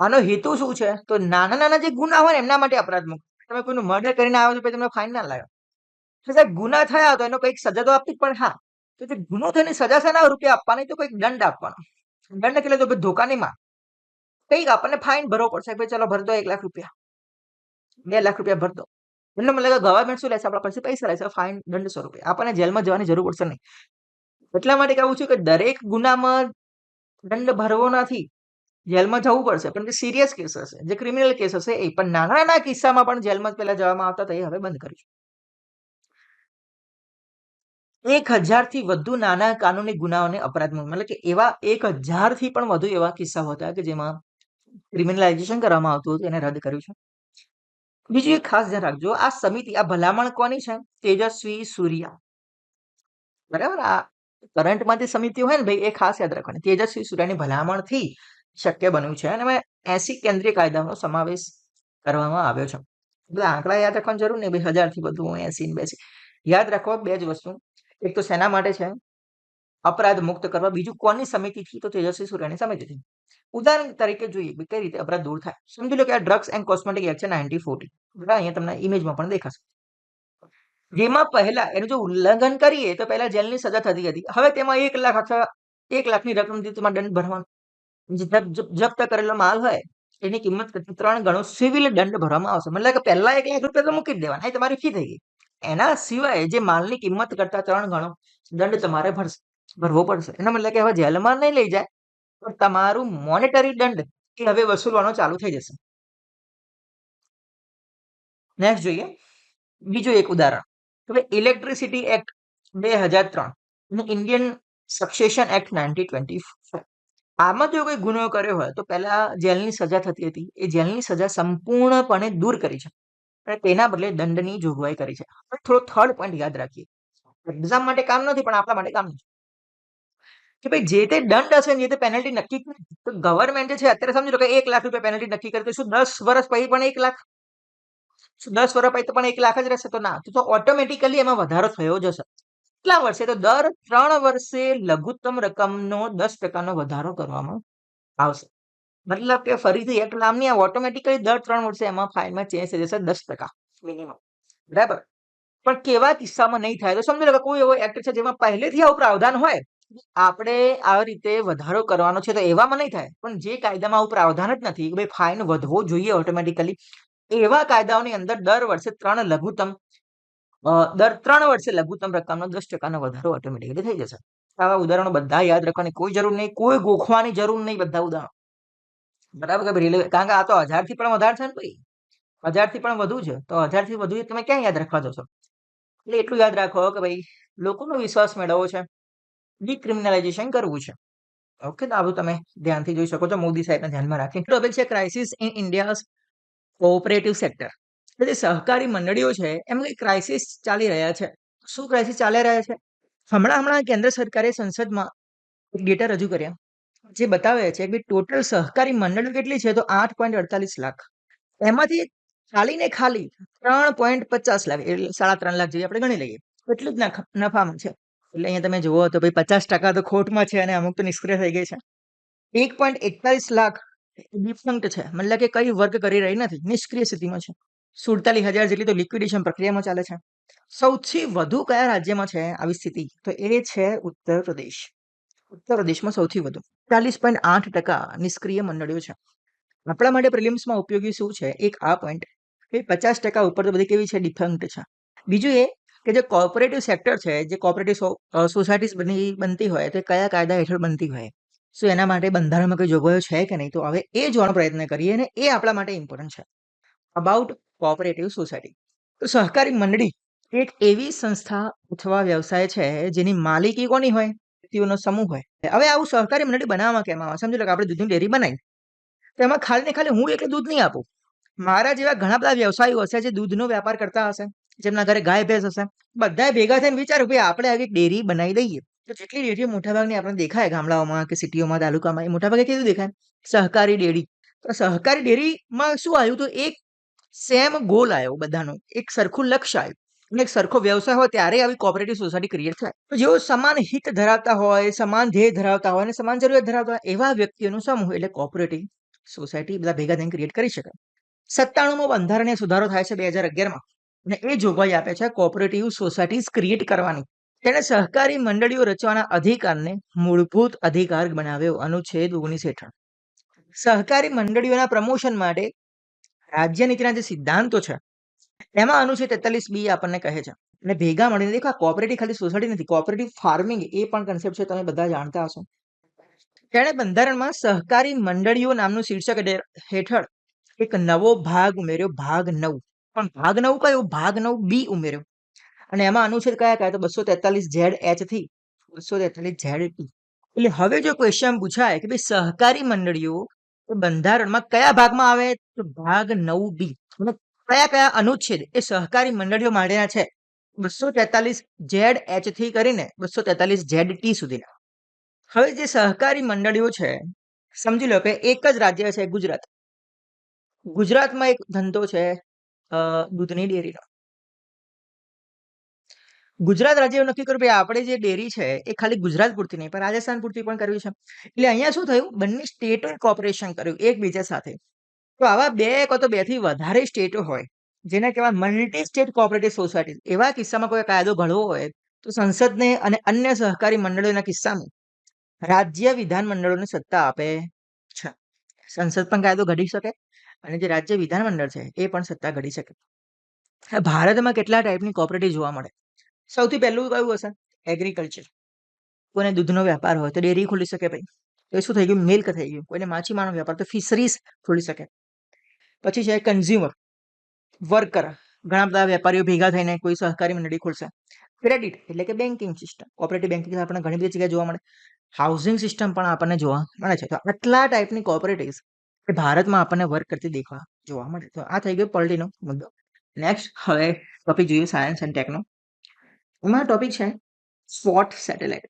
આનો હેતુ શું છે? તો નાના નાના જે ગુના હોય ને એમના માટે અપરાધ મુક્ત. તમે કોઈનું મર્ડર કરીને આવ્યો તો પછી તમને ફાઇન ના લાગે. તો સાહેબ ગુના થયા તો એનો કંઈક સજા તો આપવી જ પણ. હા, તો જે ગુનો થઈને સજા શેના રૂપિયા આપવાની? તો કંઈક દંડ આપવાનો. દંડ એટલે તો ભાઈ ધોકા નહીં માર, કંઈક આપણને ફાઇન ભરવો પડશે. ભાઈ ચલો ભર દો 1 લાખ રૂપિયા, 2 લાખ રૂપિયા ભર દો. એમને મને લાગે ગવર્મેન્ટ શું લેશે? આપણા પાસે પૈસા લેશે, ફાઇન દંડ 100 રૂપિયા. આપણને જેલમાં જવાની જરૂર પડશે નહીં. એટલા માટે કહું છું કે દરેક ગુનામાં દંડ ભરવો નથી, જેલમાં જવું પડશે, પણ જે સિરિયસ કેસ હશે, જે ક્રિમિનલ કેસ હશે એ પણ નાના નાના કિસ્સામાં પણ જેલમાં પહેલા જવામાં આવતા હતા, એ હવે બંધ કર્યું છે. 1000 થી વધુ નાના કાનૂની ગુનાઓને અપરાધમાં, મતલબ કે એવા 1000 થી પણ વધુ એવા કિસ્સાઓ હતા કે જેમાં ક્રિમિનલાઇઝેશન કરવામાં આવતું હતું, એને રદ કર્યું છે. બીજું એક ખાસ ધ્યાન રાખજો, આ સમિતિ, આ ભલામણ કોની છે? તેજસ્વી સૂર્યા, બરાબર. આ કરંટમાં જે સમિતિઓ હોય ને ભાઈ, એ ખાસ યાદ રાખવાની. તેજસ્વી સૂર્યાની ભલામણથી શક્ય બન્યું છે અને એમાં 80 કેન્દ્રીય કાયદાઓનો સમાવેશ કરવામાં આવ્યો છે. બધા આંકડા યાદ રાખવાની જરૂર નહીં ભાઈ, 1000 થી વધુ 80 ને 82. યાદ રાખો બે જ વસ્તુ. એક તો શેના માટે છે? અપરાધ મુક્ત કરવા. બીજું કોની સમિતિથી? તો તેજસ્વી સૂર્યાની સમિતિથી. ઉદાહરણ તરીકે જોઈએ કઈ રીતે અપરાધ દૂર થાય. સમજી લો કે આ ડ્રગ્સ એન્ડ કોસ્મેટિક એક્ટ છે 1940, બરાબર. અહીંયા તમને ઇમેજમાં પણ દેખાશે. જેમાં પહેલા એનું જો ઉલ્લંઘન કરીએ તો પહેલા જેલની સજા થતી હતી. હવે તેમાં 1 લાખ અથવા 1 લાખની રકમથી તમારે દંડ ભરવાનો. જપ્ત કરેલો માલ હોય એની કિંમત કરતા 3 ગણો સિવિલ દંડ ભરવામાં આવશે. મતલબ કે પહેલા 1 લાખ રૂપિયા તો મૂકી જ દેવાના, એ તમારી ફી થઈ ગઈ. એના સિવાય જે માલની કિંમત કરતા 3 ગણો દંડ તમારે ભરવો પડશે. એનો મતલબ કે હવે જેલમાં નહીં લઈ જાય, પણ તમારું મોનેટરી દંડ એ હવે વસૂલવાનો ચાલુ થઈ જશે. નેક્સ્ટ જોઈએ બીજું એક ઉદાહરણ. હવે ઇલેક્ટ્રિસિટી એક્ટ 2003 અને ઇન્ડિયન સક્સેશન એક્ટ 1925. આમાં જો કોઈ ગુનો કર્યો હોય તો પહેલા જેલની સજા થતી હતી, એ જેલની સજા સંપૂર્ણપણે દૂર કરી છે અને તેના બદલે દંડની જોગવાઈ કરી છે. હવે થોડો થર્ડ પોઈન્ટ યાદ રાખીએ. એક્ઝામ માટે કામ નથી, પણ આપણા માટે કામ છે કે ભાઈ જે તે દંડ હશે ને, જે તે પેનલ્ટી નક્કી કરે, તો ગવર્મેન્ટ છે અત્યારે સમજી લો કે 1 લાખ રૂપિયા પેનલ્ટી નક્કી કરે, તો શું 10 વર્ષ પછી પણ 1 લાખ? શું 10 વર્ષ પછી તો પણ 1 લાખ જ રહેશે? તો ના, તો ઓટોમેટિકલી એમાં વધારો થયો જ હશે. કેટલા વર્ષે? તો દર 3 વર્ષે લઘુત્તમ રકમનો 10% વધારો કરવામાં આવશે. મતલબ કે ફરીથી એક નામની આ ઓટોમેટિકલી દર 3 વર્ષે એમાં ફાઇનમાં ચેન્જ થઈ જશે 10% મિનિમમ, બરાબર. પણ કેવા કિસ્સામાં નહીં થાય? તો સમજી લો કે કોઈ એવો એક્ટ છે જેમાં પહેલેથી આવું પ્રાવધાન હોય, આપણે આ રીતે વધારો કરવાનો છે, તો એવામાં નહીં થાય. પણ જે કાયદામાં આવું પ્રાવધાન જ નથી કે ભાઈ ફાઇન વધવો જોઈએ ઓટોમેટિકલી, એવા કાયદાઓની અંદર દર વર્ષે દર 3 વર્ષે લઘુત્તમ રકમનો 10%નો વધારો ઓટોમેટિકલી થઈ જશે. આવા ઉદાહરણો બધા યાદ રાખવાની કોઈ જરૂર નહીં, કોઈ ગોખવાની જરૂર નહીં, બધા ઉદાહરણો, બરાબર. કે રેલવે, કારણ કે આ તો 1000 થી પણ વધારે છે ને ભાઈ, 1000 થી પણ વધુ છે, તો 1000 થી વધુ તમે ક્યાં યાદ રાખવા જશો? એટલે એટલું યાદ રાખો કે ભાઈ લોકોનો વિશ્વાસ મેળવવો છે, ડિક્રિમિનલાઇઝેશન કરવું છે. ઓકે, તો આવું તમે ધ્યાનથી જોઈ શકો છો, મોદી સાહેબને ધ્યાનમાં રાખી. ટોપિક છે crisis in India's cooperative sector. જે સહકારી મંડળીઓ છે એમાં કઈ ક્રાઇસિસ ચાલી રહ્યા છે. શું ક્રાઇસિસ ચાલી રહ્યા છે? હમણાં કેન્દ્ર સરકારે સંસદમાં ડેટા રજૂ કર્યા, જે બતાવે છે કે ટોટલ સહકારી મંડળીઓ કેટલી છે? તો 8.48 લાખ. એમાંથી ખાલી ને ખાલી 3.50 લાખ, એટલે 3.5 લાખ જેવી આપણે ગણી લઈએ, એટલું જ નફામાં છે. એટલે અહીંયા તમે જુઓ તો ભાઈ 50% તો ખોટમાં છે અને અમુક તો નિષ્ક્રિય થઈ ગઈ છે. 1.41 લાખ ડિફંક્ટ છે, મતલબ કે કઈ વર્ક કરી રહી નથી, નિષ્ક્રિય સ્થિતિમાં છે. 47,000 જેટલી તો લિક્વિડેશન પ્રક્રિયામાં ચાલે છે. સૌથી વધુ કયા રાજ્યમાં છે આવી સ્થિતિ? તો એ છે ઉત્તર પ્રદેશ. ઉત્તર પ્રદેશમાં સૌથી વધુ 40.8% નિષ્ક્રિય મંડળીઓ છે. આપણા માટે પ્રિલિમ્સમાં ઉપયોગી શું છે? એક આ પોઈન્ટ કે 50% ઉપર તો બધી કેવી છે? ડિફંક્ટ છે. બીજું એ કે જે કોઓપરેટિવ સેક્ટર છે, જે કોઓપરેટિવ સોસાયટીઝ બનતી હોય, તો કયા કાયદા હેઠળ બનતી હોય? શું એના માટે બંધારણમાં કોઈ જોગવાઈઓ છે કે નહીં? તો હવે એ જોવાનો પ્રયત્ન કરીએ અને એ આપણા માટે ઇમ્પોર્ટન્ટ છે. About cooperative society. તો સહકારી મંડળી એક એવી સંસ્થા અથવા વ્યવસાય છે જેની માલિકી કોની હોય? વ્યક્તિઓનો સમૂહ હોય. હવે આવું સહકારી મંડળી બનાવવામાં કેમ આવે? સમજી લો કે આપણે દૂધની ડેરી બનાવી, તો એમાં ખાલી ને ખાલી હું એકલું દૂધ નહીં આપું. મારા જેવા ઘણા બધા વ્યવસાયીઓ હશે જે દૂધનો વેપાર કરતા હશે, જેમના ઘરે ગાય ભેંસ હશે, બધાએ ભેગા થઈને વિચાર્યું ભાઈ આપણે આવી એક ડેરી બનાવી દઈએ. તો જેટલી ડેરીઓ મોટાભાગની આપણે દેખાય ગામડાઓમાં કે સિટીઓમાં, તાલુકામાં, એ મોટાભાગે કેવું દેખાય? સહકારી ડેરી. તો સહકારી ડેરીમાં શું આવ્યું? તો એક સેમ ગોલ આવ્યો, બધાનો એક સરખું લક્ષ્ય આવ્યું અને એક સરખો વ્યવસાય હોય ત્યારે આવી કોઓપરેટિવ સોસાયટી ક્રિએટ થાય. તો જેઓ સમાન હિત ધરાવતા હોય, સમાન ધ્યેય ધરાવતા હોય અને સમાન જરૂરિયાત ધરાવતા હોય, એવા વ્યક્તિઓનો સમૂહ એટલે કોઓપરેટિવ સોસાયટી બધા ભેગા થઈને ક્રિએટ કરી શકાય. 97માં બંધારણીય સુધારો થાય છે 2011માં, અને એ જોગવાઈ આપે છે કોઓપરેટિવ સોસાયટીઝ ક્રિએટ કરવાની. તેણે સહકારી મંડળીઓ રચવાના અધિકારને મૂળભૂત અધિકાર બનાવ્યો અનુચ્છેદ 19 હેઠળ. સહકારી મંડળીઓના પ્રમોશન માટે રાજ્ય નીતિના જે સિદ્ધાંતો છે એમાં અનુચ્છેદ 43B આપણને કહે છે અને ભેગા મળીને, દેખો આ કોઓપરેટિવ ખાલી સોસાયટી નથી, કોઓપરેટિવ ફાર્મિંગ એ પણ કન્સેપ્ટ છે, તમે બધા જાણતા હશો. તેણે બંધારણમાં સહકારી મંડળીઓ નામનું શીર્ષક હેઠળ એક નવો ભાગ ઉમેર્યો, ભાગ 9. પણ ભાગ 9 કયો? ભાગ 9 બી ઉમેર્યો. અને એમાં અનુચ્છેદ કયા કયા? તો 243 ZH થી 243 ZT. એટલે હવે જો ક્વેશ્ચન પૂછાય કે ભાઈ સહકારી મંડળીઓ બંધારણમાં કયા ભાગમાં આવે, તો ભાગ 9B. અને કયા કયા અનુચ્છેદ એ સહકારી મંડળીઓ માટેના છે? 243 ZH થી કરીને 243 ZT સુધીના. હવે જે સહકારી મંડળીઓ છે, સમજી લો કે એક જ રાજ્ય છે ગુજરાત. ગુજરાતમાં એક ધંધો છે દૂધની ડેરીનો. ગુજરાત રાજ્ય નક્કી કર્યું ભાઈ આપણે જે ડેરી છે એ ખાલી ગુજરાત પૂરતી નહીં પણ રાજસ્થાન પૂરતી પણ કરવી છે. એટલે અહીંયા શું થયું, બંને સ્ટેટોએ કોઓપરેશન કર્યું એકબીજા સાથે. તો આવા બે તો બે થી વધારે સ્ટેટો હોય જેને કહેવાય મલ્ટી સ્ટેટ કોઓપરેટિવ સોસાયટી. એવા કિસ્સામાં કોઈ કાયદો ઘડવો હોય તો સંસદને અને અન્ય સહકારી મંડળીઓના કિસ્સામાં રાજ્ય વિધાનમંડળોને સત્તા આપે છે. સંસદ પણ કાયદો ઘડી શકે અને જે રાજ્ય વિધાનમંડળ છે એ પણ સત્તા ઘડી શકે. ભારતમાં કેટલા ટાઈપની કોઓપરેટિવ જોવા મળે? સૌથી પહેલું કયું હશે? એગ્રીકલ્ચર. કોઈને દૂધનો વેપાર હોય તો ડેરી ખોલી શકે ભાઈ, તો શું થઈ ગયું? મિલ્ક થઈ ગયું. કોઈને માછીમારનો વેપાર તો ફિશરીઝ ખોલી શકે. પછી છે કન્ઝ્યુમર, વર્કર. ઘણા બધા વેપારીઓ ભેગા થઈને કોઈ સહકારી મંડળી ખોલશે. ક્રેડિટ એટલે કે બેન્કિંગ સિસ્ટમ, કોઓપરેટિવ બેન્કિંગ આપણને ઘણી બધી જગ્યાએ જોવા મળે. હાઉસિંગ સિસ્ટમ પણ આપણને જોવા મળે છે. તો આટલા ટાઈપની કોઓપરેટિવ્સ એ ભારતમાં આપણને વર્ક કરતી દેખવા જોવા મળે. તો આ થઈ ગયો પોલિટીનો મુદ્દો. નેક્સ્ટ હવે ટોપિક જોઈએ સાયન્સ એન્ડ ટેકનો. એમાં ટોપિક છે સ્વોટ સેટેલાઇટ.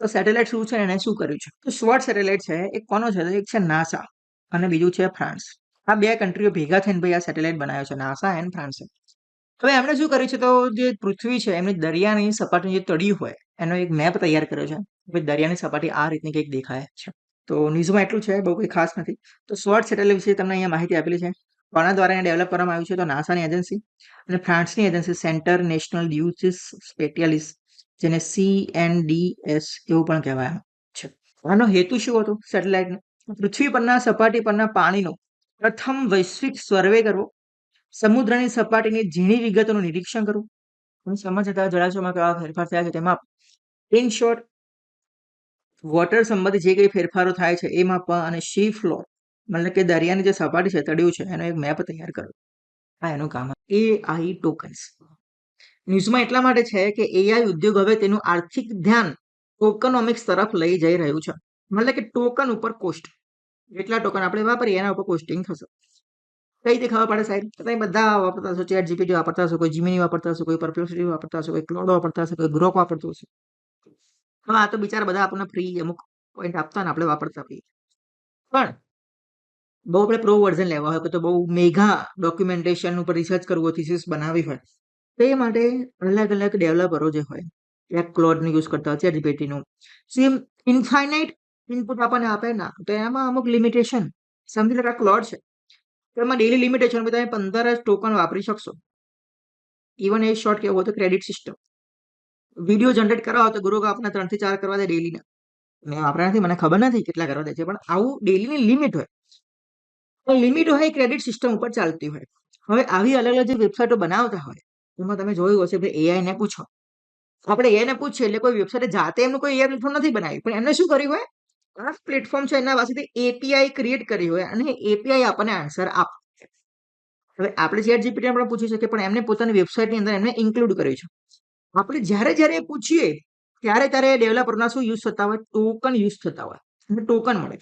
તો સેટેલાઇટ શું છે અને શું કર્યું છે? તો સ્વોટ સેટેલાઇટ છે એ કોનો છે? એક છે નાસા અને બીજું છે ફ્રાન્સ. આ બે કન્ટ્રીઓ ભેગા થઈને ભાઈ આ સેટેલાઇટ બનાવ્યો છે, નાસા એન્ડ ફ્રાન્સે. હવે એમણે શું કર્યું છે, તો જે પૃથ્વી છે એમની દરિયાની સપાટી જે તળિયું હોય એનો એક મેપ તૈયાર કર્યો છે. ભાઈ દરિયાની સપાટી આ રીતની કંઈક દેખાય છે. તો ન્યૂઝમાં એટલું છે, બહુ કંઈ ખાસ નથી. તો સ્વોટ સેટેલાઇટ વિશે તમને અહીંયા માહિતી આપેલી છે. કોના દ્વારા એને ડેવલપ કરવામાં આવ્યું છે? તો નાસાની એજન્સી અને ફ્રાન્સની એજન્સી સેન્ટર નેશનલ ડ્યુસીસ સ્પેટિયાલિસ, જેને CNDS એવું પણ કહેવાય છે. આનો હેતુ શું હતો સેટેલાઇટનો? પૃથ્વી પરના સપાટી પરના પાણીનો પ્રથમ વૈશ્વિક સર્વે કરવો, સમુદ્રની સપાટીની ઝીણી વિગતોનું નિરીક્ષણ કરવું, સમજતા જળાશયોમાં કેવા ફેરફાર થયા છે તેમાં ઇન શોર્ટ વોટર સંબંધિત જે કંઈ ફેરફારો થાય છે એ માપવા, અને સી ફ્લોર મતલબ કે દરિયાની જે સપાટી છે તળિયું છે એનો એક મેપ તૈયાર કરવો. આ એનું કામ. AI ટોકન્સ ન્યૂઝમાં એટલા માટે છે કે AI ઉદ્યોગ હવે તેનું આર્થિક ધ્યાન ટોકનોમિક્સ તરફ લઈ જઈ રહ્યું છે. મતલબ કે ટોકન ઉપર કોસ્ટ, જેટલા ટોકન આપણે વાપરીએ એના ઉપર કોસ્ટિંગ થશે. કઈ રીતે ખબર પડે સાહેબ? તમે બધા વાપરતા હશો, ચેટ જીપીટી વાપરતા હશો, કોઈ જીમિની વાપરતા હશો, કોઈ પરપ્લેક્સિટી વાપરતા હશો, કોઈ ક્લોડ વાપરતા હશો, કોઈ ગ્રોક વાપરતું હશે. હવે આ તો બિચારા બધા આપણને ફ્રી અમુક પોઈન્ટ આપતા ને આપણે વાપરતા હોઈએ. પણ બહુ આપણે પ્રો વર્ઝન લેવા હોય તો બહુ મેગા ડોક્યુમેન્ટેશન ઉપર રિસર્ચ કરવું હોય, થીસીસ બનાવવી હોય, તો એ માટે અલગ અલગ ડેવલપરો જે હોય એ ક્લોડનું યુઝ કરતા હોય, ચેટ જીપીટીનું. સેમ ઇન્ફાઇનાઇટ ઇનપુટ આપણને આપે ના, તો એમાં અમુક લિમિટેશન. સમજી લો કે આ ક્લોડ છે તો એમાં ડેલી લિમિટેશન તમે 15 જ ટોકન વાપરી શકશો. ઇવન એ શોર્ટ કેવો તો ક્રેડિટ સિસ્ટમ. વિડીયો જનરેટ કરાવો તો ગુરુ આપણે 3 થી 4 કરવા દે ડેલીના. મેં વાપર્યા નથી, મને ખબર નથી કેટલા કરવા દે છે, પણ આવું ડેલીની લિમિટ હોય. લિમિટ હોય ક્રેડિટ સિસ્ટમ ઉપર ચાલતી હોય. હવે આવી અલગ અલગ જે વેબસાઇટો બનાવતા હોય એમાં તમે જોયું હશે ભાઈ AI ને પૂછો, આપણે AI ને પૂછીએ એટલે કોઈ વેબસાઇટ જાતે એમનું કોઈ AI પ્લેટફોર્મ નથી બનાવ્યું, પણ એમને શું કર્યું હોય, આ પ્લેટફોર્મ છે એના પાસેથી API ક્રિએટ કરી હોય અને API આપણને આન્સર આપે. હવે આપણે ચેટ જીપીટી આપણે પૂછી શકીએ, પણ એમને પોતાની વેબસાઇટની અંદર એમને ઇન્ક્લુડ કર્યું છે. આપણે જ્યારે જ્યારે પૂછીએ ત્યારે ત્યારે ડેવલપરના શું યુઝ થતા હોય? ટોકન યુઝ થતા હોય અને ટોકન મળે.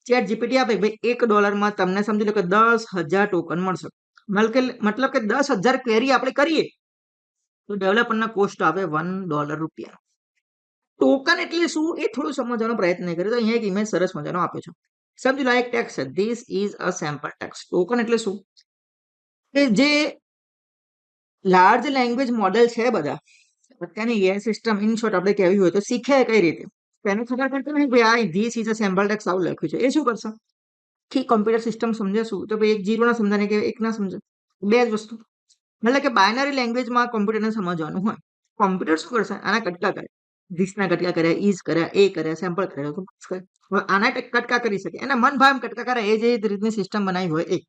ચેટ જીપીટી આપે ભાઈ $1 તમને સમજી લો કે 10,000 ટોકન મળશે. મતલબ કે 10,000 ક્વેરી આપણે કરીએ તો ડેવલપરના કોસ્ટ આવે $1. ટોકન એટલે શું એ થોડું સમજવાનો પ્રયત્ન કર્યો તો અહીંયા એક ઇમેજ સરસ મજાનો આપ્યો છે. સમજી લો એક ટેક્સ્ટ છે, this is a sample text. Token એટલે શું? કે જે લાર્જ લેંગ્વેજ મોડેલ છે બધા અત્યારની AI સિસ્ટમ ઇન શોર્ટ આપણે કહેવી હોય તો શીખે કઈ રીતે? એને ખબર પડતી નહીં ભાઈ આ this is a sample text આવું લખ્યું છે. એ શું કરશે કે કમ્પ્યુટર સિસ્ટમ સમજે શું? તો ભાઈ એક 0 ના સમજાને કે એક ના સમજે, બે જ વસ્તુ. મતલબ કે બાયનરી લેંગ્વેજમાં કોમ્પ્યુટરને સમજવાનું હોય. કોમ્પ્યુટર શું કરશે? આના કટકા કરે, ધીસના કટકા કર્યા, ઇઝ કર્યા, એ કર્યા, સેમ્પલ કર્યા, હવે આના કટકા કરી શકે, એના મન ભાવ કટકા કરે, એ જે રીતની સિસ્ટમ બનાવી હોય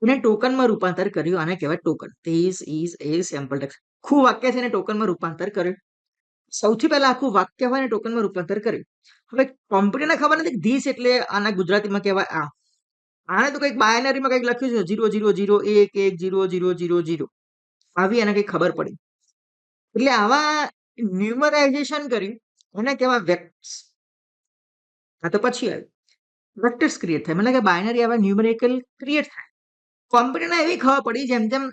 એને ટોકનમાં રૂપાંતર કર્યું. આને કહેવાય token. This is A sample text. આખું વાક્ય છે એને ટોકનમાં રૂપાંતર કર્યું. સૌથી પહેલા આખું વાક્ય હોય ને ટોકનમાં રૂપાંતર કર્યું. હવે કોમ્પ્યુટરને ખબર નથી ધીસ એટલે આના ગુજરાતીમાં કહેવાય આ. આને તો કંઈક બાયનરીમાં કંઈક લખ્યું છે 0 0 0 1 1 0 0 0 0 આવી એને કંઈક ખબર પડી. એટલે આવા ન્યુમરાઇઝેશન કર્યું એને કહેવાય વેક્ટર્સ. આ તો પછી આવ્યું વેક્ટર્સ ક્રિએટ થાય, મતલબ કે બાયનરી આવા ન્યુમેરિકલ ક્રિએટ થાય. કોમ્પ્યુટરને એવી ખબર પડી જેમ જેમ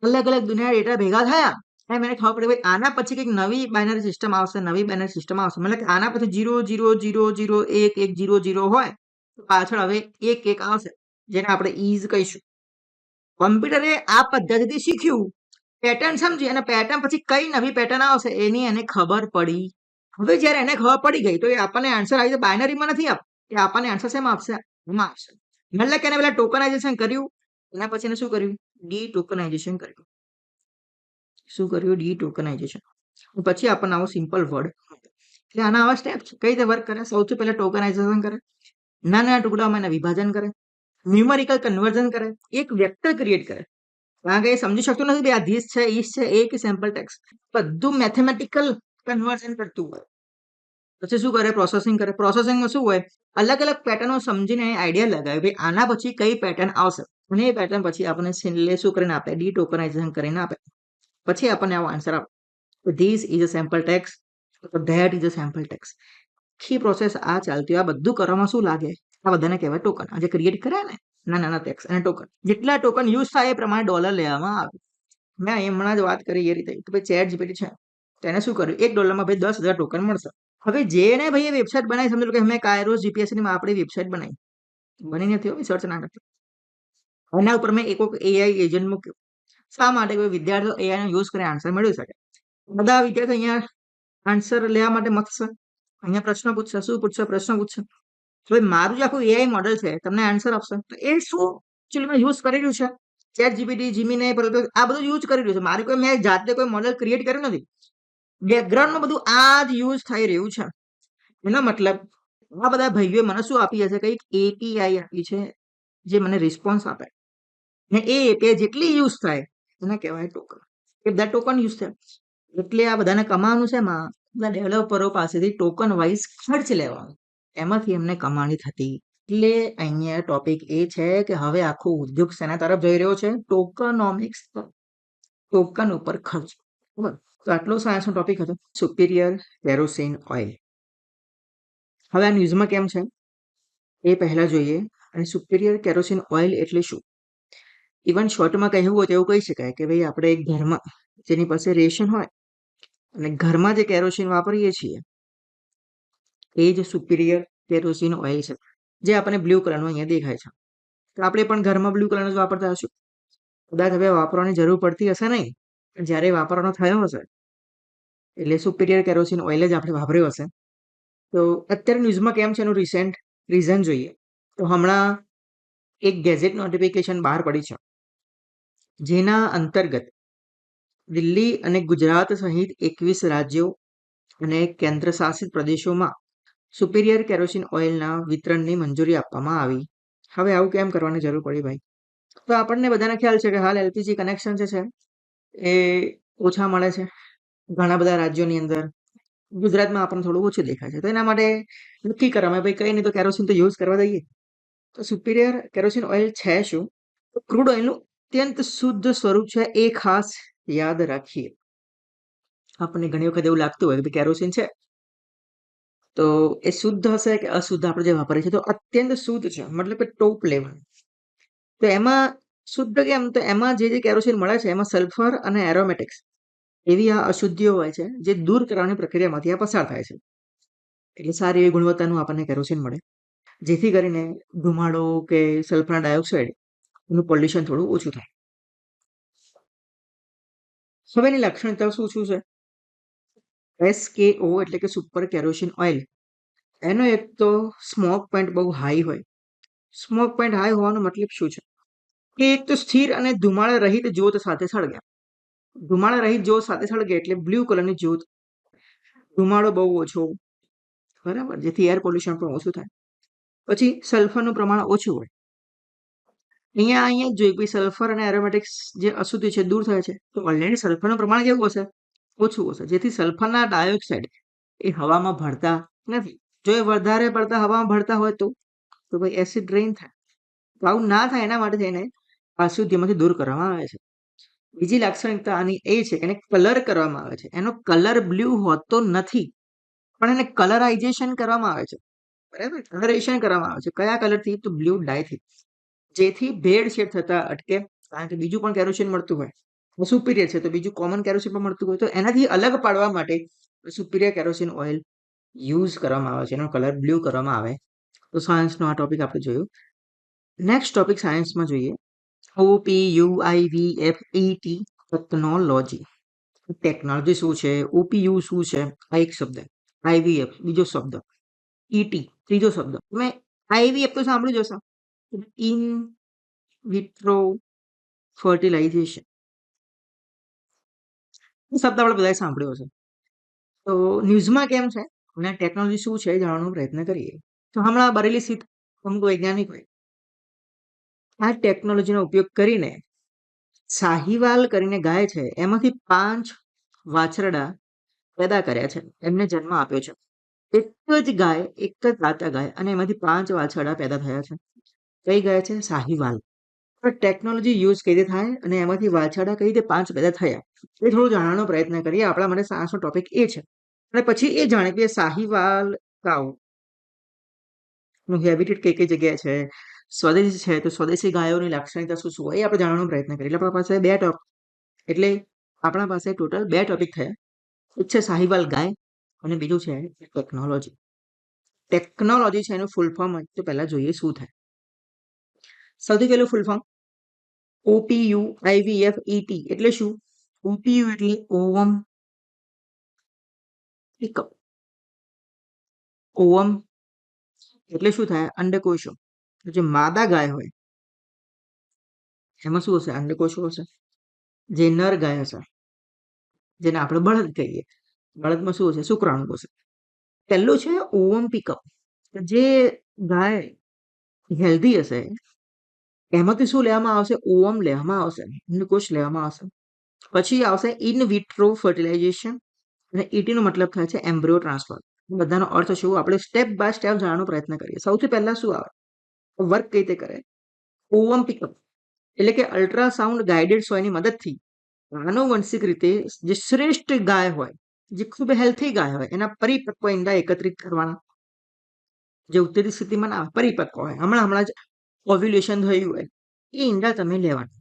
અલગ અલગ દુનિયા ડેટા ભેગા થયા એમ એને ખબર પડી ભાઈ આના પછી કંઈક નવી બાયનરી સિસ્ટમ આવશે, નવી બાયનરી સિસ્ટમ આવશે, મતલબ કે આના પછી 0 0 0 0 1 1 0 0 હોય તો પાછળ હવે 1 1 આવશે જેને આપણે ઇઝ કહીશું. કોમ્પ્યુટરે આ પદ્ધતિથી શીખ્યું, પેટર્ન સમજી અને પેટર્ન પછી કઈ નવી પેટર્ન આવશે એની એને ખબર પડી. હવે જ્યારે એને ખબર પડી ગઈ તો એ આપણને આન્સર આવી રીતે બાયનરીમાં નથી આપે, એ આપણને આન્સર શેમાં આપશે? એમાં આપશે. મતલબ કે એને પેલા ટોકનાઇઝેશન કર્યું, એના પછી એને શું કર્યું? ડી ટોકનાઇઝેશન કર્યું. શું કર્યું? ડી ટોકનાઇઝેશન. પછી આપણને આવો સિમ્પલ વર્ડ. એટલે આના આવા સ્ટેપ છે. કઈ રીતે વર્ક કરે? સૌથી પહેલા ટોકનાઇઝેશન કરે, નાના ટુકડામાં એના વિભાજન કરે, ન્યુમેરિકલ કન્વર્ઝન કરે, એક વેક્ટર ક્રિએટ કરે. કારણ કે એ સમજી શકતો નથી ભાઈ આ ધીસ છે, ઈસ છે, એ કે સેમ્પલ ટેક્સ્ટ, બધું મેથેમેટિકલ કન્વર્ઝન કરતું હોય. પછી શું કરે? પ્રોસેસિંગ કરે. પ્રોસેસિંગમાં શું હોય? અલગ અલગ પેટર્નો સમજીને આઈડિયા લગાવે ભાઈ આના પછી કઈ પેટર્ન આવશે અને એ પેટર્ન પછી આપણને છેલ્લે શું કરીને આપે? ડી ટોકનાઇઝેશન કરીને આપે. પછી આપણને આવો આન્સર આપે. This is a sample text, that is a sample text. આખી પ્રોસેસ આ ચાલતી હોય. આ બધું કરવામાં શું લાગે? આ બધાને કહેવાય ટોકન. આ જે ક્રિએટ કર્યા ને નાના ટેક્સ્ટ અને ટોકન, જેટલા ટોકન યુઝ થાય એ પ્રમાણે ડોલર લેવામાં આવે. મેં હમણાં જ વાત કરી એ રીતે કે ભાઈ ચેટ જીપીટી છે તેને શું કર્યું? $1 ભાઈ 10,000 ટોકન મળશે. હવે જેને ભાઈ એ વેબસાઇટ બનાવી, સમજો કે મેં કાયરોસ જીપીએસસી ની આપણી વેબસાઇટ બનાવી, બની નથી હોય, સર્ચ ના કરતી, એના ઉપર મેં એક એઆઈ એજન્ટ મૂક્યો. શા માટે? કોઈ વિદ્યાર્થીઓ એઆઈ નો યુઝ કરી આન્સર મેળવી શકે. બધા વિદ્યાર્થીઓ અહીંયા આન્સર લેવા માટે મથશે, અહીંયા પ્રશ્ન પૂછશે. શું પૂછશે? પ્રશ્ન પૂછશે. હવે મારું જે આખું એઆઈ મોડેલ છે તમને આન્સર આપશે, તો એ શું એકચ્યુઅલી યુઝ કરી રહ્યું છે? ચેટ જીપીટી, જીમીનાઈ, આ બધું યુઝ કરી રહ્યું છે. મારે કોઈ મેં જાતે કોઈ મોડેલ ક્રિએટ કર્યું નથી. બેકગ્રાઉન્ડમાં બધું આ જ યુઝ થઈ રહ્યું છે. એનો મતલબ આ બધા ભાઈઓએ મને શું આપી હશે? કંઈક એપીઆઈ આપી છે જે મને રિસ્પોન્સ આપે, ને એ એપીઆઈ જેટલી યુઝ થાય એને કહેવાય ટોકન. એ બધા ટોકન યુઝ થાય. એટલે આ બધાને કમાવાનું છે એમાં બધા ડેવલપરો પાસેથી ટોકન વાઇઝ ખર્ચ લેવાનો, એમાંથી એમને કમાણી થતી. એટલે અહીંયા ટોપિક એ છે કે હવે આખો ઉદ્યોગ શેના તરફ જઈ રહ્યો છે? ટોકનોમિક્સ, ટોકન ઉપર ખર્ચ. બરાબર. તો આટલો સાયન્સનો ટોપિક હતો સુપિરિયર કેરોસીન ઓઇલ. હવે આ ન્યૂઝમાં કેમ છે એ પહેલા જોઈએ. અને સુપિરિયર કેરોસીન ઓઇલ એટલે શું? ઇવન શોર્ટમાં કહેવું હોય તો એવું કહી શકાય કે ભાઈ આપણે એક ઘરમાં જેની પાસે રેશન હોય અને ઘરમાં જે કેરોસીન વાપરીએ છીએ એ જ સુપિરિયર કેરોસીન ઓઇલ છે, જે આપણને બ્લુ કલરનું અહીંયા દેખાય છે. તો આપણે પણ ઘરમાં બ્લુ કલરનું જ વાપરતા હશું. કદાચ હવે વાપરવાની જરૂર પડતી હશે નહીં, પણ જ્યારે વાપરવાનો થયો હશે એટલે સુપિરિયર કેરોસીન ઓઇલ જ આપણે વાપર્યો હશે. તો અત્યારે ન્યૂઝમાં કેમ છે એનું રિસેન્ટ રીઝન જોઈએ. તો હમણાં એક ગેઝેટ નોટિફિકેશન બહાર પડી છે જેના અંતર્ગત દિલ્હી અને ગુજરાત સહિત 21 રાજ્યો અને કેન્દ્ર શાસિત પ્રદેશોમાં સુપિરિયર કેરોસીન ઓઇલના વિતરણની મંજૂરી આપવામાં આવી. હવે આવું કેમ કરવાની જરૂર પડી ભાઈ? તો આપણને બધાને ખ્યાલ છે કે હાલ એલપીજી કનેક્શન જે છે એ ઓછા મળે છે ઘણા બધા રાજ્યોની અંદર. ગુજરાતમાં આપણને થોડું ઓછું દેખાય છે. તો એના માટે નક્કી કરવામાં ભાઈ કંઈ નહીં તો કેરોસીન તો યુઝ કરવા દઈએ. તો સુપિરિયર કેરોસીન ઓઇલ છે શું? તો ક્રૂડ ઓઇલનું અત્યંત શુદ્ધ સ્વરૂપ છે એ ખાસ યાદ રાખીએ. આપણને ઘણી વખત એવું લાગતું હોય કે કેરોસીન છે તો એ શુદ્ધ હશે કે અશુદ્ધ? આપણે જે વાપરીએ છીએ તો અત્યંત શુદ્ધ છે, મતલબ કે ટોપ લેવલ. તો એમાં શુદ્ધ કેમ? તો એમાં જે કેરોસીન મળે છે એમાં સલ્ફર અને એરોમેટિક્સ એવી આ અશુદ્ધિઓ હોય છે જે દૂર કરવાની પ્રક્રિયામાંથી આ પસાર થાય છે. એટલે સારી એવી ગુણવત્તાનું આપણને કેરોસીન મળે, જેથી કરીને ધુમાડો કે સલ્ફર ડાયોક્સાઇડ એનું પોલ્યુશન થોડું ઓછું થાય. હવે એની લાક્ષણિકતાઓ શું શું છે? SKO એટલે કે સુપર કેરોસીન ઓઇલ, એનો એક તો સ્મોક પોઈન્ટ બહુ હાઈ હોય. સ્મોક પોઈન્ટ હાઈ હોવાનો મતલબ શું છે? કે એક તો સ્થિર અને ધુમાડા રહિત જ્યોત સાથે સળગે. ધુમાડા રહિત જ્યોત સાથે સળગે એટલે બ્લુ કલરની જ્યોત, ધુમાડો બહુ ઓછો, બરાબર, જેથી એર પોલ્યુશન પણ ઓછું થાય. પછી સલ્ફરનું પ્રમાણ ઓછું હોય. અહીંયા જોઈએ કે સલ્ફર અને એરોમેટિક્સ જે અશુદ્ધિ છે દૂર થાય છે. તો ઓલરેડી સલ્ફરનું પ્રમાણ કેવું હશે? ઓછું હશે, જેથી સલ્ફરના ડાયોક્સાઇડ એ હવામાં ભળતા નથી. જો એ વધારે પડતા હવામાં ભળતા હોય તો ભાઈ એસિડ રેઇન થાય. તો આવું ના થાય એના માટે થઈને અશુદ્ધિમાંથી દૂર કરવામાં આવે છે. બીજી લાક્ષણિકતા આની એ છે કે એને કલર કરવામાં આવે છે. એનો કલર બ્લુ હોતો નથી, પણ એને કલરાઇઝેશન કરવામાં આવે છે. બરાબર, કલરેશન કરવામાં આવે છે. કયા કલરથી? તો બ્લુ ડાયથી, જેથી ભેળસેળ થતા અટકે. કારણ કે બીજું પણ કેરોસીન મળતું હોય, સુપિરિયર છે તો બીજું કોમન કેરોસીન પણ મળતું હોય, તો એનાથી અલગ પાડવા માટે સુપિરિયર કેરોસીન ઓઇલ યુઝ કરવામાં આવે છે, એનો કલર બ્લુ કરવામાં આવે. તો સાયન્સનો આ ટોપિક આપણે જોયું. નેક્સ્ટ ટોપિક સાયન્સમાં જોઈએ, OPUIVFET ટેકનોલોજી. ટેકનોલોજી શું છે, OPU શું છે, આ એક શબ્દ, IVF બીજો શબ્દ, ET ત્રીજો શબ્દ. તમે IVF તો સાંભળ્યું જ હશે, ઇન વિટ્રો ફર્ટિલાઇઝેશન શબ્દ આપણે બધાએ સાંભળ્યો હશે. તો ન્યૂઝમાં કેમ છે અને ટેકનોલોજી શું છે એ જાણવાનો પ્રયત્ન કરીએ. તો હમણાં બરેલી સ્થિત અમુક વૈજ્ઞાનિકોએ આ ટેકનોલોજીનો ઉપયોગ કરીને સાહીવાલ કરીને ગાય છે, એમાંથી 5 વાછરડા પેદા કર્યા છે, એમને જન્મ આપ્યો છે. એક જ ગાય, એક જ દાતા ગાય, અને એમાંથી 5 વાછરડા પેદા થયા છે. કઈ ગાય છે? સાહીવાલ. પણ ટેકનોલોજી યુઝ કઈ રીતે થાય અને એમાંથી વાછરડા કઈ રીતે 5 પેદા થયા એ થોડું જાણવાનો પ્રયત્ન કરીએ. આપણા માટે સાયન્સનો ટોપિક એ છે. અને પછી એ જાણે કે સાહીવાલ કાઉ નું હેબિટેટ કઈ કઈ જગ્યાએ છે, સ્વદેશી છે તો સ્વદેશી ગાયોની લાક્ષણિકતા શું શું હોય એ આપણે જાણવાનો પ્રયત્ન કરીએ. એટલે આપણા પાસે 2 ટોપિક, એટલે આપણા પાસે ટોટલ 2 ટોપિક થયા. એક છે સાહીવાલ ગાય અને બીજું છે ટેકનોલોજી. ટેકનોલોજી છે એનું ફૂલ ફોર્મ તો પહેલા જોઈએ શું થાય. સૌથી પહેલું ફૂલ ફોર્મ OPUIVFET એટલે શું? OPU એટલે ઓવમ પિકઅપ. ઓવમ એટલે શું થાય? અંડકોષો. જે માદા ગાય હોય એમાં શું હશે? અંડકોષો હશે. જે નર ગાય હશે, જેને આપણે બળદ કહીએ, બળદમાં શું હશે? શુક્રાણુ હશે. પહેલું છે ઓવમ પિકઅપ. જે ગાય હેલ્ધી હશે એમાંથી શું લેવામાં આવશે? ઓવમ લેવામાં આવશે, અંડકોષ લેવામાં આવશે. પછી આવશે ઇન વિટ્રો ફર્ટિલાઇઝેશન, અને ET નો મતલબ થાય છે એમ્બ્રિયો ટ્રાન્સફર. બધાનો અર્થ શું આપણે સ્ટેપ બાય સ્ટેપ જાણવાનો પ્રયત્ન કરીએ. સૌથી પહેલા શું આવે, વર્ક કઈ રીતે કરે? ઓવમ પિકઅપ એટલે કે અલ્ટ્રાસાઉન્ડ ગાઈડેડ સોયની મદદથી આનુવંશિક રીતે જે શ્રેષ્ઠ ગાય હોય, જે ખૂબ હેલ્થી ગાય હોય, એના પરિપક્વ ઈંડા એકત્રિત કરવાના. જે ઉત્તેજિત સ્થિતિમાં ના પરિપક્વ હોય, હમણાં જ ઓવ્યુલેશન થયું હોય, એ ઈંડા તમે લેવાના.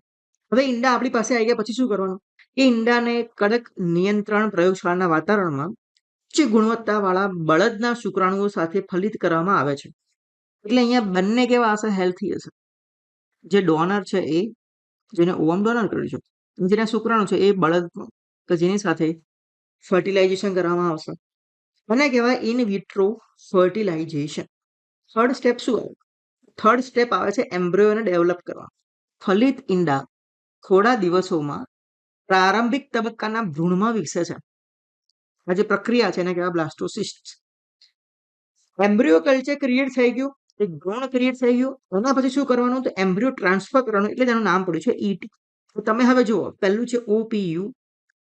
હવે ઈંડા આપણી પાસે આવી ગયા પછી શું કરવાનું? એ ઈંડાને કડક નિયંત્રણ પ્રયોગશાળાના વાતાવરણમાં ઉચ્ચ ગુણવત્તાવાળા બળદના શુક્રાણુઓ સાથે ફલિત કરવામાં આવે છે. એટલે અહીંયા બંને કેવા હશે? હેલ્થી હશે. જે ડોનર છે એ, જેને ઓવમ ડોનર કર્યું છે, જેના શુક્રાણુ છે એ બળદ, કે જેની સાથે ફર્ટિલાઇઝેશન કરવામાં આવશે, અને કહેવાય in vitro fertilisation. Third step શું આવે? થર્ડ સ્ટેપ આવે છે એમ્બ્રિયોને ડેવલપ કરવા. ફલિત ઈંડા થોડા દિવસોમાં પ્રારંભિક તબક્કાના ભ્રૂણમાં વિકસે છે. આ જે પ્રક્રિયા છે એને કહેવાય બ્લાસ્ટોસિસ્ટ. એમ્બ્રિયો કલ્ચર ક્રિએટ થઈ ગયું, એક ભ્રૂણ ક્રિએટ થઈ ગયું, એના પછી શું કરવાનું? તો એમ્બ્રિયો ટ્રાન્સફર કરવાનું, એટલે તેનું નામ પડ્યું છે ET. તો તમે હવે જુઓ, પહેલું છે OPU,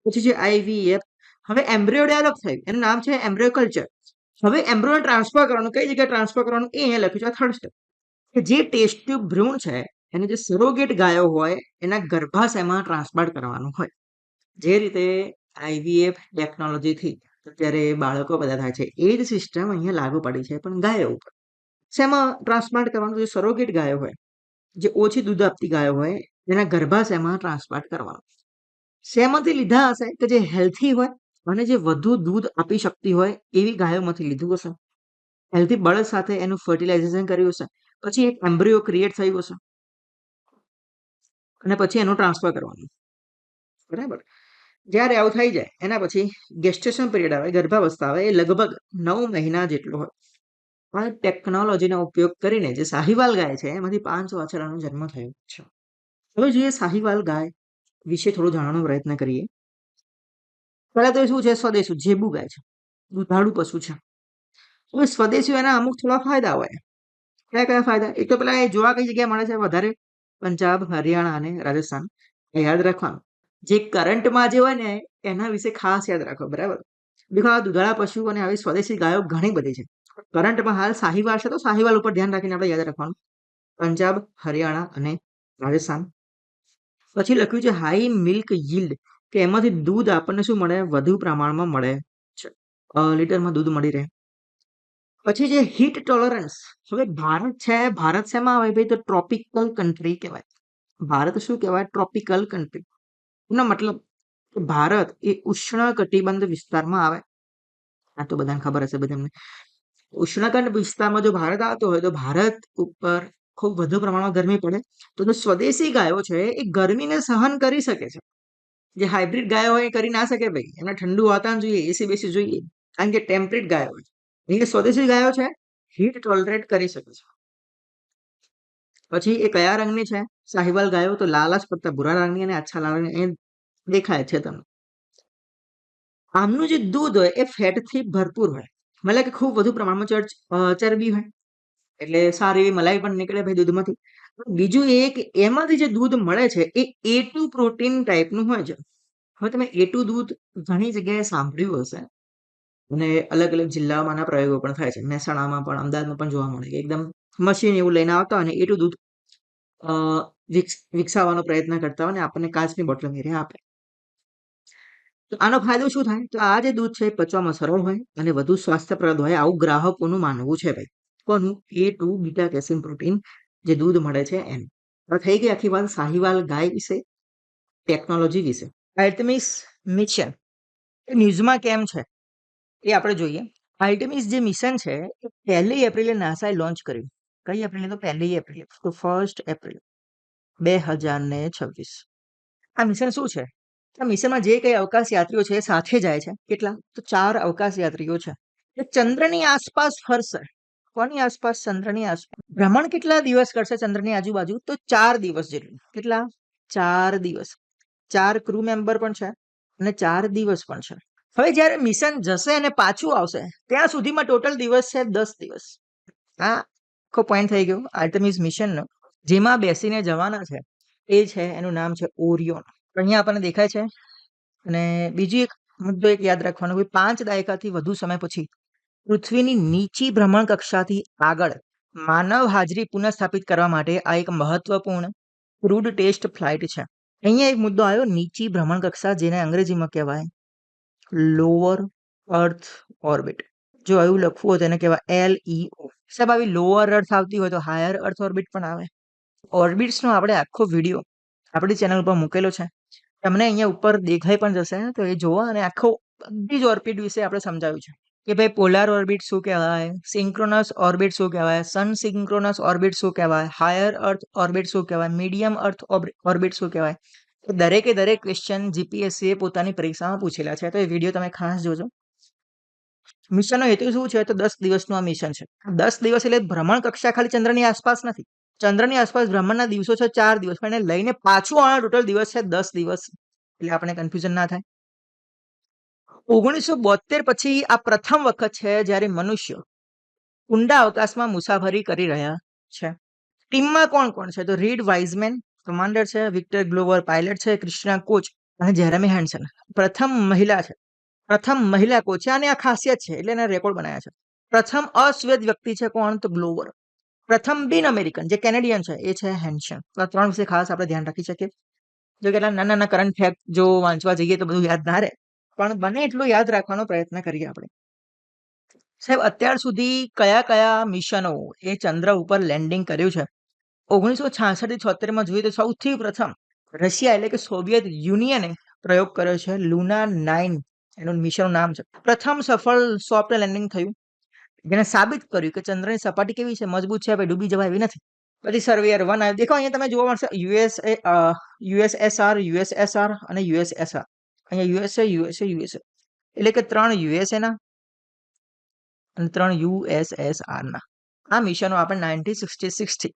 પછી છે IVF. હવે એમ્બ્રિયો ડેવલપ થયું, એનું નામ છે એમ્બ્રિયો કલ્ચર. હવે એમ્બ્રિયો ટ્રાન્સફર કરવાનું, કઈ જગ્યાએ ટ્રાન્સફર કરવાનું એ અહીંયા લખ્યું છે. આ થર્ડ સ્ટેપ, કે જે ટેસ્ટ ટ્યુબ ભ્રૂણ છે એને જે સરોગેટ ગાયો હોય એના ગર્ભાશયમાં ટ્રાન્સપ્લાન્ટ કરવાનું હોય. જે રીતે IVF ટેકનોલોજીથી અત્યારે બાળકો પેદા થાય છે, એ જ સિસ્ટમ અહીંયા લાગુ પડી છે, પણ ગાયો ઉપર. શેમાં ટ્રાન્સપ્લાન્ટ કરવાનું? જે સરોગેટ ગાયો હોય, જે ઓછી દૂધ આપતી ગાયો હોય, એના ગર્ભાશયમાં ટ્રાન્સપ્લાન્ટ કરવાનું. શેમાંથી લીધા હશે? કે જે હેલ્થી હોય અને જે વધુ દૂધ આપી શકતી હોય એવી ગાયોમાંથી લીધું હશે. હેલ્થી બળદ સાથે એનું ફર્ટિલાઇઝેશન કર્યું હશે, પછી એક એમ્બ્રિયો ક્રિએટ થયું હશે, અને પછી એનું ટ્રાન્સફર કરવાનું. બરાબર. જ્યારે આવું થઈ જાય એના પછી ગેસ્ટેશન પીરિયડ આવે, ગર્ભાવસ્થા આવે, એ લગભગ 9 મહિના જેટલો હોય. આ ટેકનોલોજીનો ઉપયોગ કરીને જે સાહીવાલ ગાય છે એમાંથી 5 વાછરડાનો જન્મ થયો છે. હવે જોઈએ સાહીવાલ ગાય વિશે થોડું જાણવાનો પ્રયત્ન કરીએ. પહેલા તો એ શું છે? સ્વદેશી જેબુ ગાય છે, દુધાળુ પશુ છે. હવે સ્વદેશી એના અમુક થોડા ફાયદા હોય. કયા કયા ફાયદા? એક તો પેલા એ જોવા કઈ જગ્યાએ મળે છે વધારે? પંજાબ, હરિયાણા અને રાજસ્થાન. એ યાદ રાખવાનું. જે કરંટમાં જે હોય ને એના વિશે ખાસ યાદ રાખો, બરાબર? દેખો, આ દુધાળા પશુ અને આવી સ્વદેશી ગાયો ઘણી બધી છે. કરંટમાં હાલ સાહીવાલ છે, તો સાહીવાલ ઉપર ધ્યાન રાખીને આપણે યાદ રાખવાનું. પંજાબ, હરિયાણા અને રાજસ્થાન. પછી લખ્યું છે હાઈ મિલ્ક yieldકે એમાંથી દૂધ આપણને શું મળે? વધુ પ્રમાણમાં મળે છે. લીટરમાં દૂધ મળી રહે. પછી જે હીટ ટોલરન્સ, હવે ભારત છે, ભારત શેમાં આવે ભાઈ? તો ટ્રોપિકલ કન્ટ્રી કહેવાય. ભારત શું કહેવાય? Tropical country. એનો મતલબ કે ભારત એ ઉષ્ણકટિબંધ વિસ્તારમાં આવે. આ તો બધાને ખબર હશે બધાને. ઉષ્ણકટિબંધ વિસ્તારમાં જો ભારત આવતો હોય તો ભારત ઉપર ખૂબ વધુ પ્રમાણમાં ગરમી પડે. તો જે સ્વદેશી ગાયો છે એ ગરમીને સહન કરી શકે છે. જે હાઇબ્રિડ ગાયો હોય એ કરી ના શકે ભાઈ. એમને ઠંડુ વાતાવરણ જોઈએ, એસી બેસી જોઈએ, કારણ કે ટેમ્પરેટ ગાયો હોય. એ સ્વદેશી ગાયો છે, હીટ ટોલરેટ કરી શકે છે. પછી એ કયા રંગની છે? સાહિવાલ ગાયો તો લાલાશ પડતા ભૂરા રંગની અને આછા લાલ રંગની, એ દેખાય છે તમને. આમનું જે દૂધ હોય એ ફેટથી ભરપૂર હોય, મતલબ કે ખૂબ વધુ પ્રમાણમાં ચરબી હોય, એટલે સારી એવી મલાઈ પણ નીકળે ભાઈ દૂધમાંથી. બીજું એ કે એમાંથી જે દૂધ મળે છે એ A2 પ્રોટીન ટાઈપનું હોય છે. હવે તમે A2 દૂધ ઘણી જગ્યાએ સાંભળ્યું હશે, અને અલગ અલગ જિલ્લાઓમાં આના પ્રયોગો પણ થાય છે. મહેસાણામાં પણ, અમદાવાદમાં પણ જોવા મળે કે એકદમ મશીન એવું લઈને આવતા હોય અને A2 દૂધ વિકસાવવાનો પ્રયત્ન કરતા હોય ને આપણને કાચની બોટલ મેરે આપે. તો આનો ફાયદો શું થાય? તો આ જે દૂધ છે એ પચવામાં સરળ હોય અને વધુ સ્વાસ્થ્યપ્રદ હોય, આવું ગ્રાહકોનું માનવું છે ભાઈ. કોનું? A2 બીટા કેસીન પ્રોટીન જે દૂધ મળે છે એનું. હવે થઈ ગઈ આખી વાત સાહીવાલ ગાય વિશે, ટેકનોલોજી વિશે. આર્ટેમિસ મિશન એ ન્યૂઝમાં કેમ છે એ આપણે જોઈએ. આર્ટેમિસ જે મિશન છે એ 1 એપ્રિલે નાસાએ લોન્ચ કર્યું. કઈ એપ્રિલે? તો 1 એપ્રિલ, તો 1 એપ્રિલ 2026. આ મિશન શું છે? આ મિશનમાં જે કઈ અવકાશ યાત્રીઓ છે એ સાથે જાય છે. કેટલા? તો 4 અવકાશ યાત્રીઓ છે. એ ચંદ્રની આસપાસ ફરશે. કોની આસપાસ? ચંદ્રની આસપાસ. ભ્રમણ કેટલા દિવસ કરશે ચંદ્રની આજુબાજુ? તો 4 દિવસ જેટલું. કેટલા? 4 દિવસ. 4 ક્રૂ મેમ્બર પણ છે અને 4 દિવસ પણ છે. હવે જ્યારે મિશન જશે અને પાછું આવશે ત્યાં સુધીમાં ટોટલ દિવસ છે 10 દિવસ. આ આખો પોઈન્ટ થઈ ગયો આર્ટેમિસ મિશનનો. જેમાં બેસીને જવાના છે એ છે, એનું નામ છે ઓરિયોન. અહીંયા આપણને દેખાય છે. અને બીજી એક મુદ્દો એક યાદ રાખવાનો, કે 5 દાયકાથી વધુ સમય પછી પૃથ્વીની નીચી ભ્રમણ કક્ષાથી આગળ માનવ હાજરી પુનઃસ્થાપિત કરવા માટે આ એક મહત્વપૂર્ણ ક્રૂડ ટેસ્ટ ફ્લાઇટ છે. અહીંયા એક મુદ્દો આવ્યો, નીચી ભ્રમણ કક્ષા, જેને અંગ્રેજીમાં કહેવાય લોઅર અર્થ ઓર્બિટ. જો એવું લખવું હોય તો એને કહેવાય LEO. સાહેબ, આવી લોઅર અર્થ આવતી હોય તો હાયર અર્થ ઓર્બિટ પણ આવે. ઓર્બિટ્સનો આપણે આખો વિડીયો આપણી ચેનલ ઉપર મૂકેલો છે, તમને અહીંયા ઉપર દેખાઈ પણ જશે, તો એ જોવા. અને આખો બધી જ ઓર્બિટ વિશે આપણે સમજાવ્યું છે કે ભાઈ પોલાર ઓર્બિટ શું કહેવાય, સિંક્રોનસ ઓર્બિટ શું કહેવાય, સન સિંક્રોનસ ઓર્બિટ શું કહેવાય, હાયર અર્થ ઓર્બિટ શું કહેવાય, મીડિયમ અર્થ ઓર્બિટ શું કહેવાય. દરેકે દરેક ક્વેશ્ચન જીપીએસસી એ પોતાની પરીક્ષામાં પૂછેલા છે, તો એ વિડીયો તમે ખાસ જોજો. મિશનનો હેતુ શું છે? તો 10 દિવસનું આ મિશન છે. 10 દિવસ એટલે ભ્રમણ કક્ષા ખાલી ચંદ્રની આસપાસ નથી. ચંદ્રની આસપાસ ભ્રમણના દિવસો છે 4 દિવસ, પણ એને લઈને પાછું આવવાના ટોટલ દિવસ છે 10 દિવસ. એટલે આપણે કન્ફ્યુઝન ના થાય. 1972 પછી આ પ્રથમ વખત છે જ્યારે મનુષ્ય ઊંડા અવકાશમાં મુસાફરી કરી રહ્યા છે. ટીમમાં કોણ કોણ છે? તો રીડ વાઇઝમેન કમાન્ડર છે, વિક્ટર ગ્લોવર પાયલટ છે, ક્રિસ્ટિના કોચ અને જેરેમી હેન્સન પ્રથમ મહિલા છે. પ્રથમ મહિલા કોચ છે, અને આ ખાસિયત છે એટલે એને રેકોર્ડ બનાવ્યા છે. પ્રથમ અશ્વેત વ્યક્તિ છે કોણ? તો ગ્લોવર. પ્રથમ બિન અમેરિકન જે કેનેડિયન છે એ છે હેન્સન. આ 3 વિશે ખાસ આપણે ધ્યાન રાખી શકીએ. જો કેટલા નાના નાના કરંટ ફેક્ટ જો વાંચવા જઈએ તો બધું યાદ ના રહે, પણ બને એટલું યાદ રાખવાનો પ્રયત્ન કરીએ આપણે. સાહેબ, અત્યાર સુધી કયા કયા મિશનો એ ચંદ્ર ઉપર લેન્ડિંગ કર્યું છે? 1966 થી 76 જોઈએ તો સૌથી પ્રથમ રશિયા એટલે કે સોવિયત યુનિયને પ્રયોગ કર્યો છે, લુના 9 એનું મિશનનું નામ છે. પ્રથમ સફળ સોફ્ટ લેન્ડિંગ થયું, જેને સાબિત કર્યું કે ચંદ્રની સપાટી કેવી છે? મજબૂત છે ભાઈ, ડૂબી જવાય એવી નથી. પછી સર્વેયર 1 આવ્યું. દેખો અહીંયા તમે જોવા મળશે યુએસએસઆર અને યુએસએસઆર. અહીંયા યુએસએ એટલે કે 3 યુએસએના અને 3 યુએસએસઆરના. આ મિશનો આપણે 1966 થી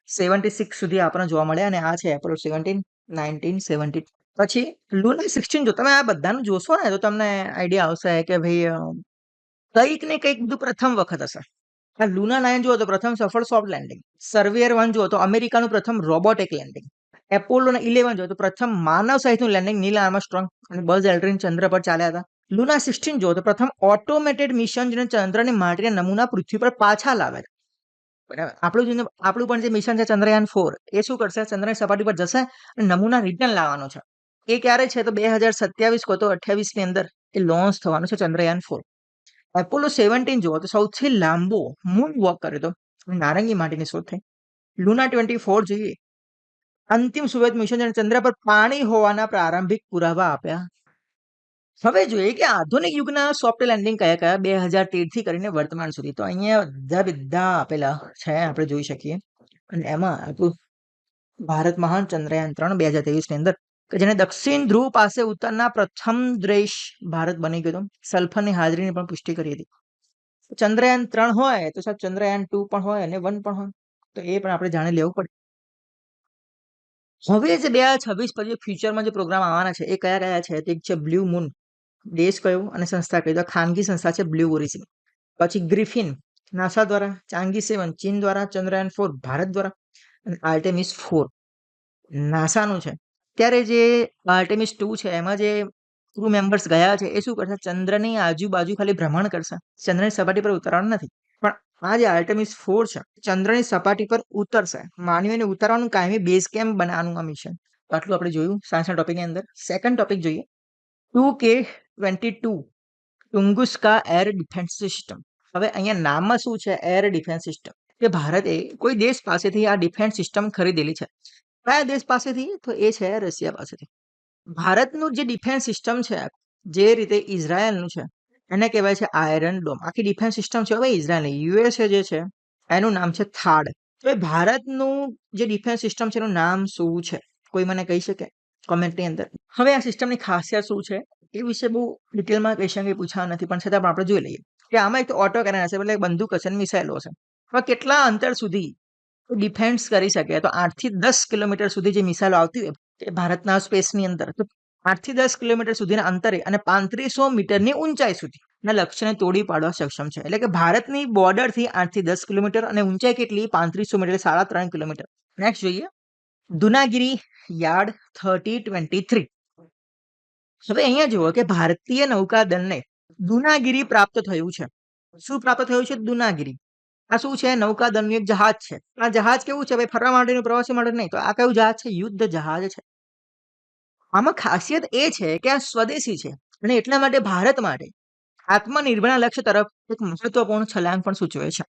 76 સુધી આપણને જોવા મળ્યા, અને આ છે એપોલો 17 1970. પછી લુના 16. જો તમે આ બધાનું જોશો ને તો તમને આઈડિયા આવશે કે ભાઈ કંઈક ને કંઈક બધું પ્રથમ વખત હશે. આ લુના 9 જુઓ તો પ્રથમ સફળ સોફ્ટ લેન્ડિંગ. સર્વેયર 1 જુઓ તો અમેરિકાનું પ્રથમ રોબોટિક લેન્ડિંગ. એપોલો 11 જો તો પ્રથમ માનવ સહિતનું લેન્ડિંગ નીલ આર્મસ્ટ્રોંગ અને બઝ એલ્ડ્રિન ચંદ્ર પર ચાલ્યા હતા. લુના 16 જો તો પ્રથમ ઓટોમેટેડ મિશન જેને ચંદ્રની માટીના નમૂના પૃથ્વી પર પાછા લાવે. બરાબર, આપણું પણ જે મિશન છે ચંદ્રયાન 4 એ શું કરશે? ચંદ્રની સપાટી પર જશે અને નમૂના રિટર્ન લાવવાનો છે. એ ક્યારે છે? તો 2027 કો તો 28 ની અંદર એ લોન્ચ થવાનું છે ચંદ્રયાન 4. એપોલો 17 જુઓ તો સૌથી લાંબો મૂન વોક કર્યો તો નારંગી માટીની શોધ થઈ. લુના 24 જોઈએ, અંતિમ સુવેત મિશન જેને ચંદ્ર પર પાણી હોવાના પ્રારંભિક પુરાવા આપ્યા. હવે જોઈએ કે આધુનિક યુગના સોફ્ટ લેન્ડિંગ કયા કયા 2013 થી કરીને વર્તમાન સુધી. તો અહીંયા બધા આપેલા છે, આપણે જોઈ શકીએ. અને એમાં આપણું ભારત મહાન ચંદ્રયાન 3 2023 ની અંદર કે જેને દક્ષિણ ધ્રુવ પાસે ઉત્તરના પ્રથમ દેશ ભારત બની ગયો. સલ્ફરની હાજરીની પણ પુષ્ટિ કરી હતી. ચંદ્રયાન 3 હોય તો સાહેબ ચંદ્રયાન 2 પણ હોય અને 1 પણ હોય, તો એ પણ આપણે જાણી લેવું પડે. હવે જે 2026 પછી ફ્યુચરમાં જે પ્રોગ્રામ આવવાના છે એ કયા કયા છે? એક છે બ્લુ મૂન, દેશ કયો અને સંસ્થા કઈ? તો ખાનગી સંસ્થા છે બ્લુ ઓરિજિન. પછી ગ્રિફિન નાસા દ્વારા, ચાંગી 7 ચીન દ્વારા, ચંદ્રયાન 4 ભારત દ્વારા અને આર્ટેમિસ 4 નાસાનું છે. ત્યારે જે આર્ટેમિસ 2 છે એમાં જે ક્રૂ મેમ્બર્સ ગયા છે એ શું કરશે? ચંદ્રની આજુબાજુ ખાલી ભ્રમણ કરશે, ચંદ્રની સપાટી પર ઉતરવાનું નથી. પણ આ જે આર્ટેમિસ 4 છે ચંદ્રની સપાટી પર ઉતરશે, માનવીને ઉતારવાનું કાયમી બેઝ કેમ્પ બનાવવાનું આ મિશન. આટલું આપણે જોયું સાયન્સના ટોપિકની અંદર. સેકન્ડ ટોપિક જોઈએ 2K22 ટુંગુસ્કા એર ડિફેન્સ સિસ્ટમ. હવે અહીંયા નામમાં શું છે? Air defence system. કે ભારતે કોઈ દેશ પાસેથી આ ડિફેન્સ સિસ્ટમ ખરીદેલી છે. કયા દેશ પાસેથી? તો એ છે રશિયા પાસેથી. ભારતનું જે ડિફેન્સ સિસ્ટમ છે, જે રીતે ઇઝરાયલનું છે એને કહેવાય છે આયરન ડોમ. આખી ડિફેન્સ સિસ્ટમ છે હવે ઇઝરાયલની. યુએસએ જે છે એનું નામ છે થાડ. તો એ ભારતનું જે ડિફેન્સ સિસ્ટમ છે એનું નામ શું છે? કોઈ મને કહી શકે કોમેન્ટની અંદર? હવે આ સિસ્ટમની ખાસિયત શું છે એ વિશે બહુ ડિટેલમાં ક્વેશ્ચન કંઈ પૂછ્યા નથી, પણ છતાં પણ આપણે જોઈ લઈએ કે આમાં એક તો ઓટો કેનન હશે, એટલે બંદૂક હશે, મિસાઇલો હશે. હવે કેટલા અંતર સુધી ડિફેન્સ કરી શકે? તો 8 થી 10 કિલોમીટર સુધી જે મિસાઇલો આવતી હોય એ ભારતના સ્પેસની અંદર, તો 8 થી 10 કિલોમીટર સુધીના અંતરે અને 3500 મીટરની ઊંચાઈ સુધી ના લક્ષ્યને તોડી પાડવા સક્ષમ છે. એટલે કે ભારતની બોર્ડરથી 8 થી 10 કિલોમીટર અને ઊંચાઈ કેટલી? 3500 મીટર, 3.5 કિલોમીટર. નેક્સ્ટ જોઈએ દુનાગીરી યાર્ડ 3023. હવે અહીંયા જુઓ કે ભારતીય નૌકાદળને દુનાગીરી પ્રાપ્ત થયું છે. શું પ્રાપ્ત થયું છે? દુનાગીરી. આ શું છે? નૌકાદળનું એક જહાજ છે. આ જહાજ કેવું છે ભાઈ? ફરવા માટેનું, પ્રવાસી માટે નહીં. તો આ કયું જહાજ છે? યુદ્ધ જહાજ છે. આમાં ખાસિયત એ છે કે આ સ્વદેશી છે અને એટલા માટે ભારત માટે આત્મનિર્ભરના લક્ષ્ય તરફ એક મહત્વપૂર્ણ છલાંગ પણ સૂચવે છે.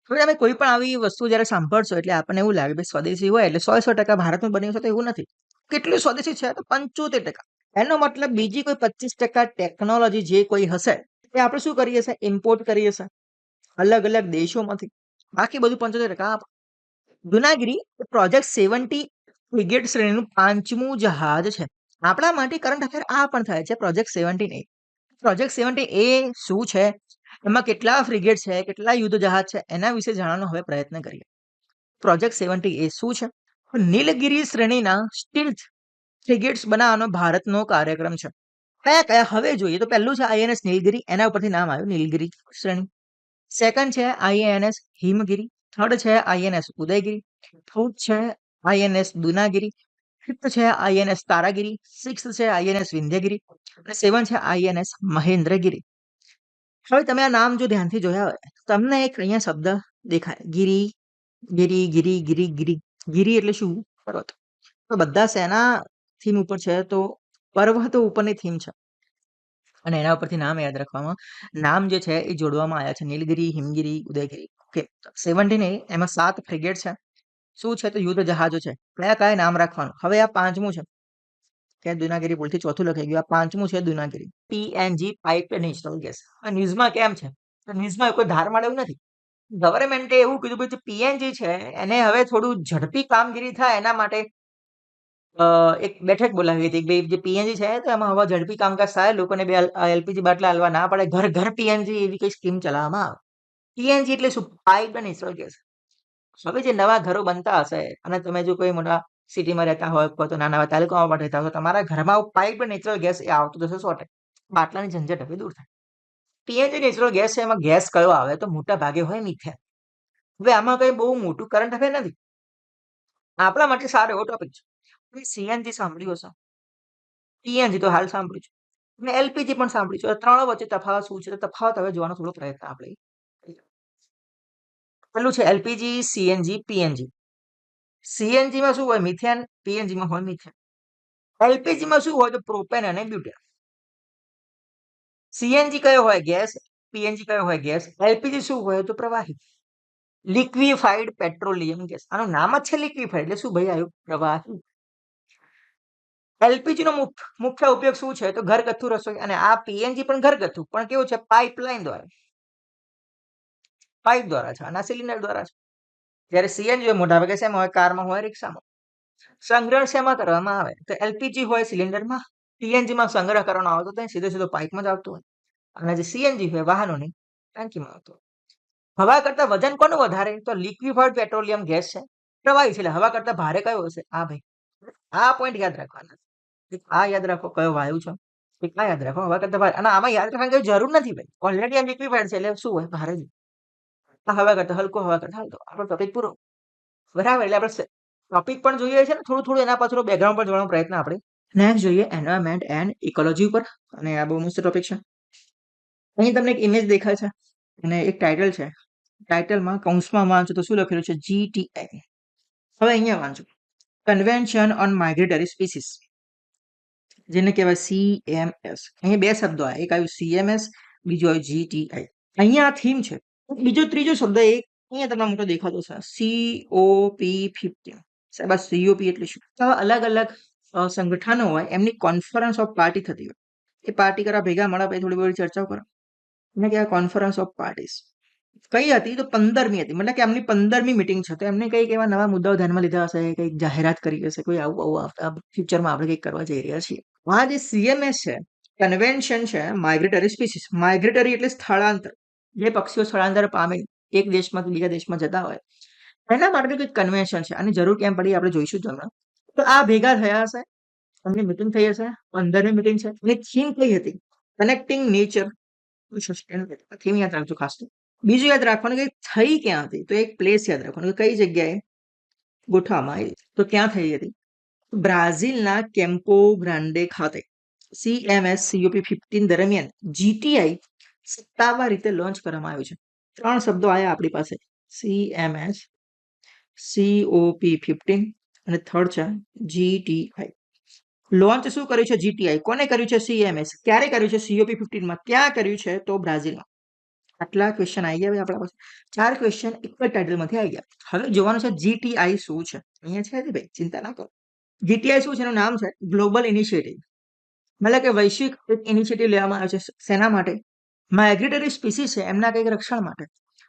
હવે તમે કોઈ પણ આવી વસ્તુ જ્યારે સાંભળશો એટલે આપણને એવું લાગે ભાઈ સ્વદેશી હોય એટલે 100% ભારતનું બન્યું છે, તો એવું નથી. કેટલું સ્વદેશી છે? તો 75%. એનો મતલબ બીજી કોઈ 25% ટેકનોલોજી જે કોઈ હશે એ આપણે શું કરીએ છીએ? ઇમ્પોર્ટ કરીએ છીએ અલગ અલગ દેશોમાંથી. બાકી બધું 75%. દુનાગીરી પ્રોજેક્ટ 70 ફ્રિગેટ શ્રેણીનું 5મું જહાજ છે. આપણા માટે કરંટ અફેર આ પણ થાય છે પ્રોજેક્ટ 17A. પ્રોજેક્ટ 17A શું છે? એમાં કેટલા ફ્રિગેટ છે, કેટલા યુદ્ધ જહાજ છે, એના વિશે જાણવાનો હવે પ્રયત્ન કરીએ. પ્રોજેક્ટ 17A શું છે? નીલગિરી શ્રેણીના સ્ટીલ્થ ફ્રિગેટ્સ બનાવવાનો ભારતનો કાર્યક્રમ છે. કયા કયા? હવે જોઈએ તો પહેલું છે આઈએનએસ નીલગિરી, એના ઉપરથી નામ આવ્યું નીલગિરી શ્રેણી. સેકન્ડ છે આઈએનએસ હિમગિરી. થર્ડ છે આઈએનએસ ઉદયગિરી. ફોર્થ છે આઈએનએસ દુનાગિરી. ફિફ્થ છે આઈએનએસ તારાગીરી. સિક્સ્થ છે આઈએનએસ વિંધ્યગીરી અને 7 છે આઈએનએસ મહેન્દ્રગીરી. હવે તમે આ નામ જો ધ્યાનથી જોયા હોય તમને એક અહીંયા શબ્દ દેખાય ગિરી, ગિરી, ગિરી, ગિરી, ગિરી. ગિરી એટલે શું? પર્વત. તો બધા શેના થીમ ઉપર છે? તો પર્વતો ઉપરની થીમ છે અને એના ઉપરથી નામ યાદ રાખવામાં, નામ જે છે એ જોડવામાં આવ્યા છે નીલગિરી, હિમગિરી, ઉદયગિરી. ઓકે. 17A એમાં 7 ફ્રિગેટ છે. શું છે? તો યુદ્ધ જહાજો છે. કયા કયા નામ રાખવાનું? હવે આ 5મું છે કે દુનાગીરી ભૂલથી ચોથું લખાઈ ગયું. આ 5મું છે Dunagiri. PNG pipe natural gas. આ ન્યૂઝમાં કેમ છે? તો ન્યૂઝમાં કોઈ ધાર મળે એવું નથી. ગવર્મેન્ટે એવું કીધું ભાઈ જે પીએનજી છે એને હવે થોડું ઝડપી કામગીરી થાય એના માટે એક બેઠક બોલાવી હતી કે ભાઈ જે પીએનજી છે તો એમાં હવે ઝડપી કામકાજ થાય, લોકોને બે એલપીજી બાટલા હાલવા ના પડે, ઘર ઘર પીએનજી એવી કઈ સ્કીમ ચલાવવામાં આવે. પીએનજી એટલે શું? Pipe natural gas. હવે જે નવા ઘરો બનતા હશે અને તમે જો કોઈ મોટા સિટીમાં રહેતા હોય અથવા તો નાના તાલુકામાં પણ રહેતા હોય, તમારા ઘરમાં પાઇપ નેચરલ ગેસ એ આવતો જશે 100%. બાટલાની ઝંઝટ હવે દૂર થાય. પીએનજી નેચરલ ગેસ છે, એમાં ગેસ કયો આવે? તો મોટા ભાગે હોય મિથેન. હવે આમાં કઈ બહુ મોટું કરંટ અફેર નથી. આપણા માટે સારો એવો ટોપિક છે. તમે સીએનજી સાંભળ્યું હશે, પીએનજી તો હાલ સાંભળ્યું છે, અને એલપીજી પણ સાંભળ્યું છે. ત્રણ વચ્ચે તફાવત શું છે? તો તફાવત હવે જોવાનો થોડો પ્રયત્ન આપણે કરીએ. પેલું છે એલપીજી, સીએનજી, પીએનજી. સીએનજી માં શું હોય? મિથેન. પીએનજી માં હોય મિથેન. એલપીજી માં શું હોય? તો પ્રોપેન અને બ્યુટેન. સીએનજી કયો હોય? ગેસ. પીએનજી કયો હોય? ગેસ. એલપીજી શું હોય? તો પ્રવાહી, લિક્વિફાઈડ પેટ્રોલિયમ ગેસ. આનું નામ જ છે લિક્વિફાઈડ, એટલે શું ભાઈ આવ્યું? પ્રવાહી. એલપીજી નો મુખ્ય ઉપયોગ શું છે? તો ઘરગથ્થુ રસોઈ. અને આ પીએનજી પણ ઘરગથ્થુ, પણ કેવું છે? પાઇપલાઇન દ્વારા, પાઇપ દ્વારા છે, અને આ સિલિન્ડર દ્વારા છે. જ્યારે સીએનજી મોટા ભાગે શેમાં હોય? કારમાં હોય, રિક્ષામાં. સંગ્રહ શેમાં કરવામાં આવે? તો એલપીજી હોય સિલિન્ડરમાં, પીએનજી માં સંગ્રહ કરવાનો આવે તો સીધો સીધો પાઇપમાં જ આવતો હોય, અને જે સીએનજી હોય વાહનોની ટાંકીમાં આવતો હોય. હવા કરતા વજન કોનું વધારે? તો લિક્વિફાઈડ પેટ્રોલિયમ ગેસ છે, પ્રવાહી છે. એટલે હવા કરતા ભારે કયો હશે? આ ભાઈ, આ પોઈન્ટ યાદ રાખવાના. આ યાદ રાખો કયો વાયુ છે, આ યાદ રાખો હવા કરતા ભારે. અને આમાં યાદ રાખવાની કઈ જરૂર નથી ભાઈ, ઓલરેડી આ લિક્વિફાઈડ છે એટલે શું હોય? ભારે જ. આ હવા કરતા હલકો, હવા કરતા હલકો. આપણો ટોપિક પૂરો. બરાબર. એટલે આપણે ટોપિક પણ જોઈએ છે ને, થોડું થોડું એના પાછળ બેકગ્રાઉન્ડ પર જોવાનો પ્રયત્ન આપણે. નેક્સ્ટ જોઈએ એન્વાયરમેન્ટ એન્ડ ઇકોલોજી ઉપર, અને આ બહુ મસ્ત ટોપિક છે. અહીં તમને એક ઇમેજ દેખાય છે અને એક ટાઇટલ છે. ટાઇટલમાં કૌંસમાં વાંચો તો શું લખેલું છે? જીટીઆઈ. હવે અહીંયા વાંચો, કન્વેન્શન ઓન માઇગ્રેટરી સ્પીસીસ, જેને કહેવાય સીએમએસ. અહીંયા બે શબ્દો આવ્યા, એક આવ્યું સીએમએસ, બીજું આવ્યું જીટીઆઈ. અહીંયા આ થીમ છે. બીજો ત્રીજો શબ્દ એક અહીંયા તમને મોટો દેખાતો છે, COP15. સાહેબ, આ COP એટલે શું? અલગ અલગ સંગઠનો હોય, એમની કોન્ફરન્સ ઓફ પાર્ટી થતી હોય. એ પાર્ટી કરવા ભેગા મળે, પછી થોડી બધી ચર્ચાઓ કરો. એને કહેવાય કોન્ફરન્સ ઓફ પાર્ટીસ. કઈ હતી? તો 15મી હતી. મતલબ કે એમની 15મી મીટિંગ છે. તો એમને કઈક એવા નવા મુદ્દાઓ ધ્યાનમાં લીધા હશે, કઈક જાહેરાત કરી હશે, કોઈ આવું આવું ફ્યુચરમાં આપણે કંઈક કરવા જઈ રહ્યા છીએ. આ જે સીએમએસ છે, કન્વેન્શન છે માઇગ્રેટરી સ્પીસીસ. માઇગ્રેટરી એટલે સ્થળાંતર, જે પક્ષીઓ સ્થળાંતર પામે એક દેશમાંથી બીજા દેશમાં જતા હોય, એના માટે કંઈક કન્વેન્શન છે. આની જરૂર કેમ પડી આપણે જોઈશું તમને. તો આ ભેગા થયા હશે, એમની મીટિંગ થઈ હશે, 15મી મીટિંગ છે. એની થીમ કઈ હતી? Connecting nature to sustainability. Theme યાદ રાખજો ખાસ. તો બીજું યાદ રાખવાનું કે થઈ ક્યાં હતી? તો એક પ્લેસ યાદ રાખવાનું, કઈ જગ્યાએ ગોઠવવામાં આવી. તો ક્યાં થઈ હતી? બ્રાઝિલના કેમ્પો ગ્રાન્ડે ખાતે. CMS COP15 દરમિયાન જીટીઆઈ સત્તાવાર રીતે લોન્ચ કરવામાં આવ્યું છે. ત્રણ શબ્દો આયા આપણી પાસે, CMS, COP15 અને થર્ડ છે જીટીઆઈ. લોન્ચ શું કર્યું છે? જીટીઆઈ. કોને કર્યું છે? CMS. ક્યારે કર્યું છે? COP15 માં. ક્યાં કર્યું છે? તો બ્રાઝિલમાં. આટલા ક્વેશ્ચન આવી ગયા આપણા પાસે. 4 ક્વેશ્ચન એક જ ટાઇટલમાંથી આવી ગયા. હવે જોવાનું છે જીટીઆઈ શું છે. અહીંયા છે ભાઈ, ચિંતા ના કરો. જીટીઆઈ શું છે? એનું નામ છે ગ્લોબલ ઇનિશિયેટિવ. મતલબ કે વૈશ્વિક ઇનિશિયેટિવ લેવામાં આવે છે. શેના માટે? માઇગ્રેટરી સ્પીસીસ છે એમના કંઈક રક્ષણ માટે.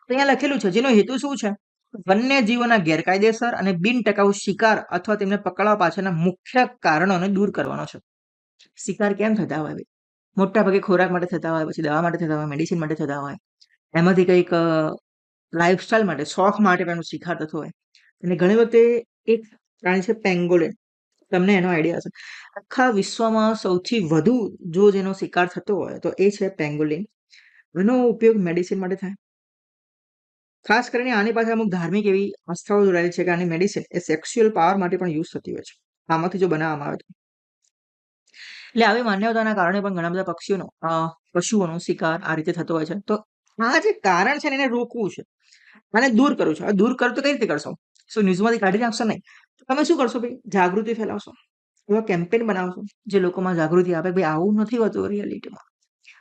તો અહીંયા લખેલું છે, જેનો હેતુ શું છે? વન્યજીવોના ગેરકાયદેસર અને બિનટકાઉ શિકાર અથવા તેમને પકડવા પાછળના મુખ્ય કારણોને દૂર કરવાનો છે. શિકાર કેમ થતા હોય? મોટા ભાગે ખોરાક માટે થતા હોય, પછી દવા માટે થતા હોય, મેડિસિન માટે થતા હોય, એમાંથી કંઈક લાઈફસ્ટાઈલ માટે, શોખ માટે પણ શિકાર થતો હોય. અને ઘણી વખતે એક પ્રાણી છે પેંગોલિન, તમને એનો આઈડિયા હશે. આખા વિશ્વમાં સૌથી વધુ જો જેનો શિકાર થતો હોય તો એ છે પેંગોલિન. એનો ઉપયોગ મેડિસિન માટે થાય. ખાસ કરીને આની પાસે અમુક ધાર્મિક એવી આસ્થાઓ જોડાયેલી છે કે આની મેડિસિન એ સેક્સ્યુઅલ પાવર માટે પણ યુઝ થતી હોય છે, આમાંથી જો બનાવવામાં આવે તો. એટલે આવી માન્યતાના કારણે પણ ઘણા બધા પશુઓનો શિકાર આ રીતે થતો હોય છે. તો આ જે કારણ છે એને રોકવું છે, આને દૂર કરવું છે. હવે દૂર કરો તો કઈ રીતે કરશો? શું ન્યૂઝમાંથી કાઢી નાખશો? નહીં. તમે શું કરશો ભાઈ? જાગૃતિ ફેલાવશો, એવા કેમ્પેન બનાવશો જે લોકોમાં જાગૃતિ આપે, ભાઈ આવું નથી હોતું રિયાલિટીમાં,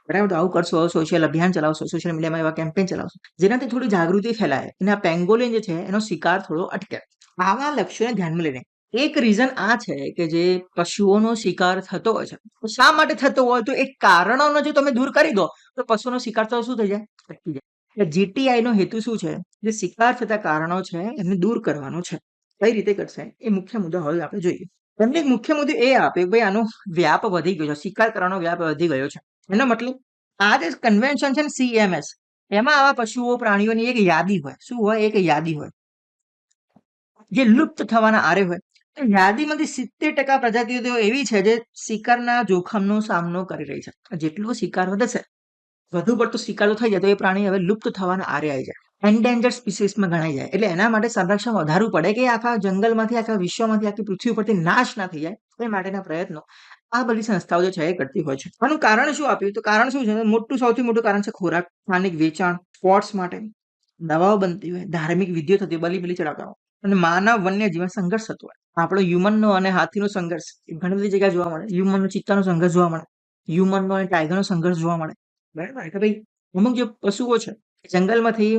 બરાબર? તો આવું કરશો, સોશિયલ અભિયાન ચલાવશો, સોશિયલ મીડિયામાં એવા કેમ્પેન ચલાવશો જેનાથી થોડી જાગૃતિ ફેલાય અને આ પેંગોલિન જે છે એનો શિકાર થોડો અટકે. આવા લક્ષ્યોને ધ્યાનમાં લઈને એક રીઝન આ છે કે જે પશુઓનો શિકાર થતો હોય છે, શા માટે થતો હોય? તો એ કારણોને જો તમે દૂર કરી દો તો પશુનો શિકાર તો શું થઈ જાય? અટકી જાય. એટલે જીટીઆઈ નો હેતુ શું છે? જે શિકાર થતા કારણો છે એમને દૂર કરવાનો છે. કઈ રીતે કરશે એ મુખ્ય મુદ્દો હવે આપણે જોઈએ. તમને એક મુખ્ય મુદ્દો એ આપે કે ભાઈ આનો વ્યાપ વધી ગયો છે, શિકાર કરવાનો વ્યાપ વધી ગયો છે. એનો મતલબ આ જે કન્વેન્શન છે ને CMS, એમાં આવા પશુઓ પ્રાણીઓની એક યાદી હોય. શું હોય? એક યાદી હોય જે લુપ્ત થવાના આરે હોય. તો યાદીમાંથી 70% પ્રજાતિઓ તો એવી છે જે શિકારના જોખમનો સામનો કરી રહી છે. જેટલો શિકાર વધશે વધુ પડતો શિકાર જો થઈ જાય તો એ પ્રાણી હવે લુપ્ત થવાના આરે આવી જાય, એન્ડેન્જર સ્પીસીસમાં ગણાઈ જાય. એટલે એના માટે સંરક્ષણ વધારવું પડે કે આખા જંગલમાંથી, આખા વિશ્વમાંથી, આખી પૃથ્વી પરથી નાશ ના થઈ જાય. એ માટેના પ્રયત્નો આ બધી સંસ્થાઓ જે છે એ કરતી હોય છે. આનું કારણ શું આપ્યું? તો કારણ શું છે? સૌથી મોટું કારણ છે ખોરાક, સ્થાનિક વેચાણ, સ્પોર્ટ્સ માટે દવાઓ બનતી હોય, ધાર્મિક વિધિઓ થતી હોય, બલી ચડાવતા હોય, અને માનવ વન્ય જીવન સંઘર્ષ થતો હોય. આપણો હ્યુમનનો અને હાથીનો સંઘર્ષ ઘણી બધી જગ્યાએ જોવા મળે. હ્યુમનનો ચિત્તાનો સંઘર્ષ જોવા મળે, હ્યુમનનો અને ટાઈગરનો સંઘર્ષ જોવા મળે. બરાબર કે ભાઈ? અમુક જે પશુઓ છે જંગલમાંથી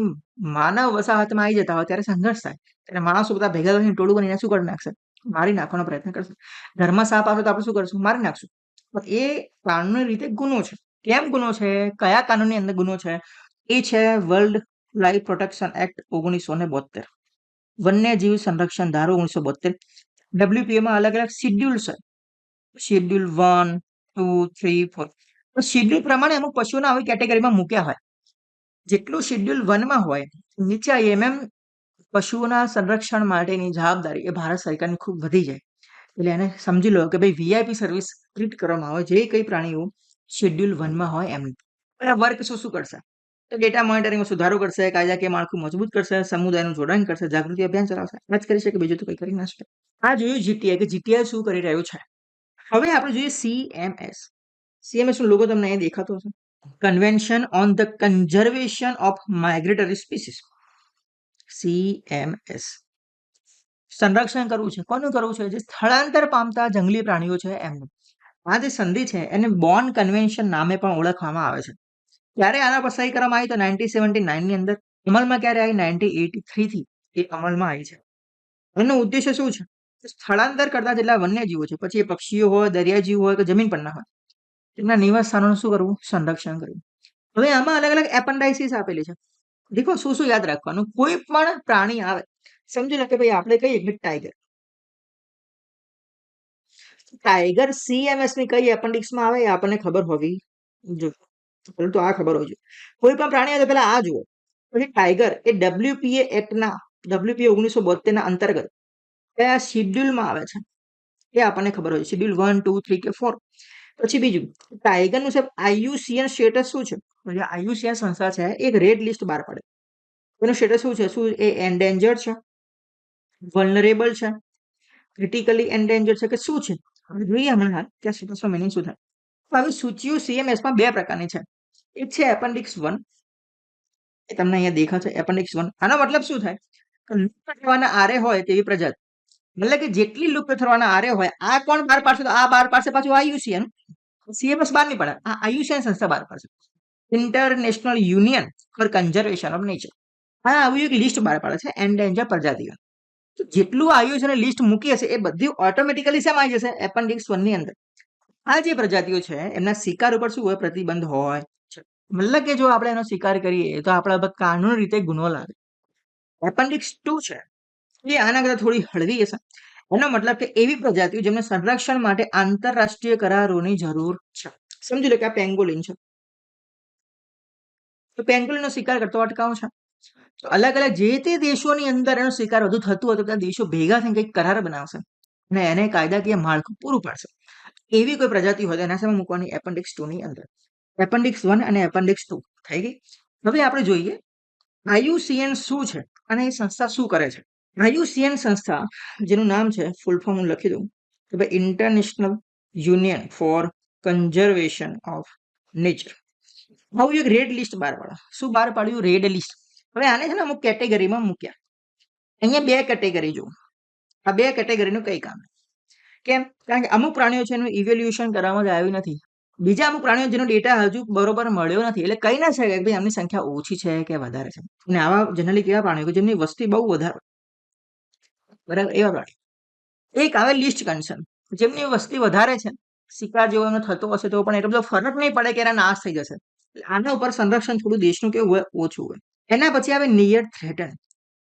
માનવ વસાહતમાં આવી જતા હોય ત્યારે સંઘર્ષ થાય, ત્યારે માણસો બધા ભેગા થઈને ટોળું બનીને શું કરી નાખશે? મારી નાખવાનો પ્રયત્ન કરશે. ઘરમાં સાપ આવે તો આપણે શું કરશું? મારી નાખશું. પણ એ કાનૂની રીતે ગુનો છે. કેમ ગુનો છે? કયા કાનૂનની અંદર ગુનો છે? એ છે વર્લ્ડ લાઈફ પ્રોટેક્શન એક્ટ 1972, વન્યજીવ સંરક્ષણ ધારો 1972. WPOમાં અલગ અલગ શિડ્યુલ છે, શિડ્યુલ 1, 2, 3, 4. શિડ્યુલ પ્રમાણે અમુક પશુઓને આવી કેટેગરીમાં મૂક્યા હોય. જેટલું શિડ્યુલ 1માં હોય નીચે એમ પશુઓના સંરક્ષણ માટેની જવાબદારી એ ભારત સરકારની ખૂબ વધી જાય. એટલે એને સમજી લો કે ભાઈ વીઆઈપી સર્વિસ ટ્રીટ કરવામાં આવે જે કઈ પ્રાણીઓ શેડ્યુલ 1માં હોય એમને. વર્ક શું કરશે? તો ડેટા મોનિટરિંગમાં સુધારો કરશે, કાયદાકીય માળખું મજબૂત કરશે, સમુદાયનું જોડાણ કરશે, જાગૃતિ અભિયાન ચલાવશે. આ જ કરી શકે, બીજું તો કંઈ કરી ના શકે. આ જોયું જીટીઆઈ કે જીટીઆઈ શું કરી રહ્યું છે. હવે આપણે જોઈએ સીએમએસ. સીએમએસ નો લોગો તમને અહીં દેખાતો હશે. Convention on the conservation of migratory species, CMS. સંરક્ષણ કરવું છે. કોનું કરવું છે? જે સ્થળાંતર પામતા જંગલી પ્રાણીઓ છે એમનું. આ જે સંધિ છે એને બોર્ન કન્વેન્શન નામે પણ ઓળખવામાં આવે છે. ત્યારે આના પર સહી કરવામાં આવી તો 1979 ની અંદર. અમલમાં ક્યારે આવી? 1983 થી એ અમલમાં આવી છે. એનો ઉદ્દેશ્ય શું છે? સ્થળાંતર કરતા જેટલા વન્યજીવો છે, પછી એ પક્ષીઓ હોય, દરિયા જીવ હોય કે જમીન પરના હોય, તેમના નિવાસ સ્થાનોનું શું કરવું? સંરક્ષણ કરવું. હવે આમાં અલગ અલગ એપેન્ડાઇસીસ આપેલી છે. દેખો શું શું યાદ રાખવાનું. કોઈ પણ પ્રાણી આવે, સમજી લો કે ભાઈ આપણે કહીએ કે ટાઈગર. ટાઈગર CMS ની કઈ એપેન્ડિક્સમાં આવે એ આપણને ખબર હોવી જોઈએ. પરંતુ આ ખબર હોવી જોઈએ. કોઈ પણ પ્રાણી આવે તો પેલા આ જુઓ. પછી ટાઈગર એ WPA એક્ટના WPA 1972 ના અંતર્ગત કયા શિડ્યુલમાં આવે છે એ આપણને ખબર હોય. શિડ્યુલ 1, 2, 3 કે 4. પછી બીજું, ટાઈગરનું સાહેબ IUCN સ્ટેટસ શું છે? IUCN સંસ્થા છે એક રેડ લિસ્ટ બહાર પાડે. એનું સ્ટેટસ શું છે? શું એ એન્ડેન્જર્ડ છે, વલ્નરેબલ છે, ક્રિટિકલી એન્ડેન્જર્ડ છે કે શું છે? હવે જોઈએ હમણાં કે આ સ્ટેટસનો મિનિંગ શું થાય. આવી સૂચિઓ CMSમાં બે પ્રકારની છે. એક છે એપેન્ડિક્સ 1, એ તમને અહીંયા દેખાશે એપેન્ડિક્સ 1. આનો મતલબ શું થાય? લુપ્ત થવાના આરે હોય તેવી પ્રજાતિ, એટલે કે જેટલી લુપ્ત થવાના આરે હોય, આ કોણ બહાર પાડશે? તો આ બહાર પાડશે પાછું IUCN. CMS બહાર નહીં પડે, આ IUCN સંસ્થા બહાર પાડશે, International Union for Conservation of Nature. હા, આવી એક લિસ્ટ બહાર પાડે છે એન્ડેન્જર પ્રજાતિઓ. તો જેટલું IUCN લિસ્ટ મૂકી હશે એ બધી ઓટોમેટિકલી શેમાં આવી જશે? એપેન્ડિક્સ 1 ની અંદર. આ જે પ્રજાતિઓ છે એમના શિકાર ઉપર શું હોય? પ્રતિબંધ હોય છે. મતલબ કે જો આપણે એનો શિકાર કરીએ તો આપણા પર કાનૂની રીતે ગુનો લાગે. એપેન્ડિક્સ 2 છે એ આના કરતા થોડી હળવી હશે. એનો મતલબ કે એવી પ્રજાતિઓ જેમને સંરક્ષણ માટે આંતરરાષ્ટ્રીય કરારોની જરૂર છે. સમજી લો કે આ પેંગોલિન છે, તો પેંગોલિનનો શિકાર કરતો અટકાવો છે. તો અલગ અલગ જે તે દેશોની અંદર એનો શિકાર વધુ થતું હોય તો બધા દેશો ભેગા થઈને કંઈક કરાર બનાવશે અને એને કાયદાકીય માળખું પૂરું પાડશે. એવી કોઈ પ્રજાતિ હોય તો એના સામે મૂકવાની એપેન્ડિક્સ 2 ની અંદર. એપેન્ડિક્સ 1 અને એપેન્ડિક્સ 2 થઈ ગઈ. હવે આપણે જોઈએ IUCN શું છે અને એ સંસ્થા શું કરે છે. IUCN સંસ્થા, જેનું નામ છે, ફૂલ ફોર્મ હું લખી દઉં કે ભાઈ International Union for Conservation of Nature. આવું એક રેડ લિસ્ટ બહાર પાડો. શું બહાર પાડ્યું? Red list. હવે આને છે ને અમુક કેટેગરીમાં મૂક્યા. અહીંયા બે કેટેગરી જુઓ. આ બે કેટેગરીનું કઈ કામ? કેમ? કારણ કે અમુક પ્રાણીઓ છે એનું ઇવેલ્યુએશન કરવામાં જ આવ્યું નથી. બીજા અમુક પ્રાણીઓ જેનો ડેટા હજુ બરોબર મળ્યો નથી, એટલે કઈ ના શકે કે ભાઈ આમની સંખ્યા ઓછી છે કે વધારે છે. અને આવા જનરલી કેવા પ્રાણીઓ કે જેમની વસ્તી બહુ વધારે, બરાબર, એવા પ્રાણીઓ. એક આવે લિસ્ટ કન્સર્ન, જેમની વસ્તી વધારે છે, શિકાર જેવો એનો થતો હશે તો પણ એટલો બધો ફરક નહીં પડે કે એના નાશ થઈ જશે. આના ઉપર સંરક્ષણ થોડું દેશનું કેવું હોય? ઓછું હોય. એના પછી આવે નિયર થ્રેટન.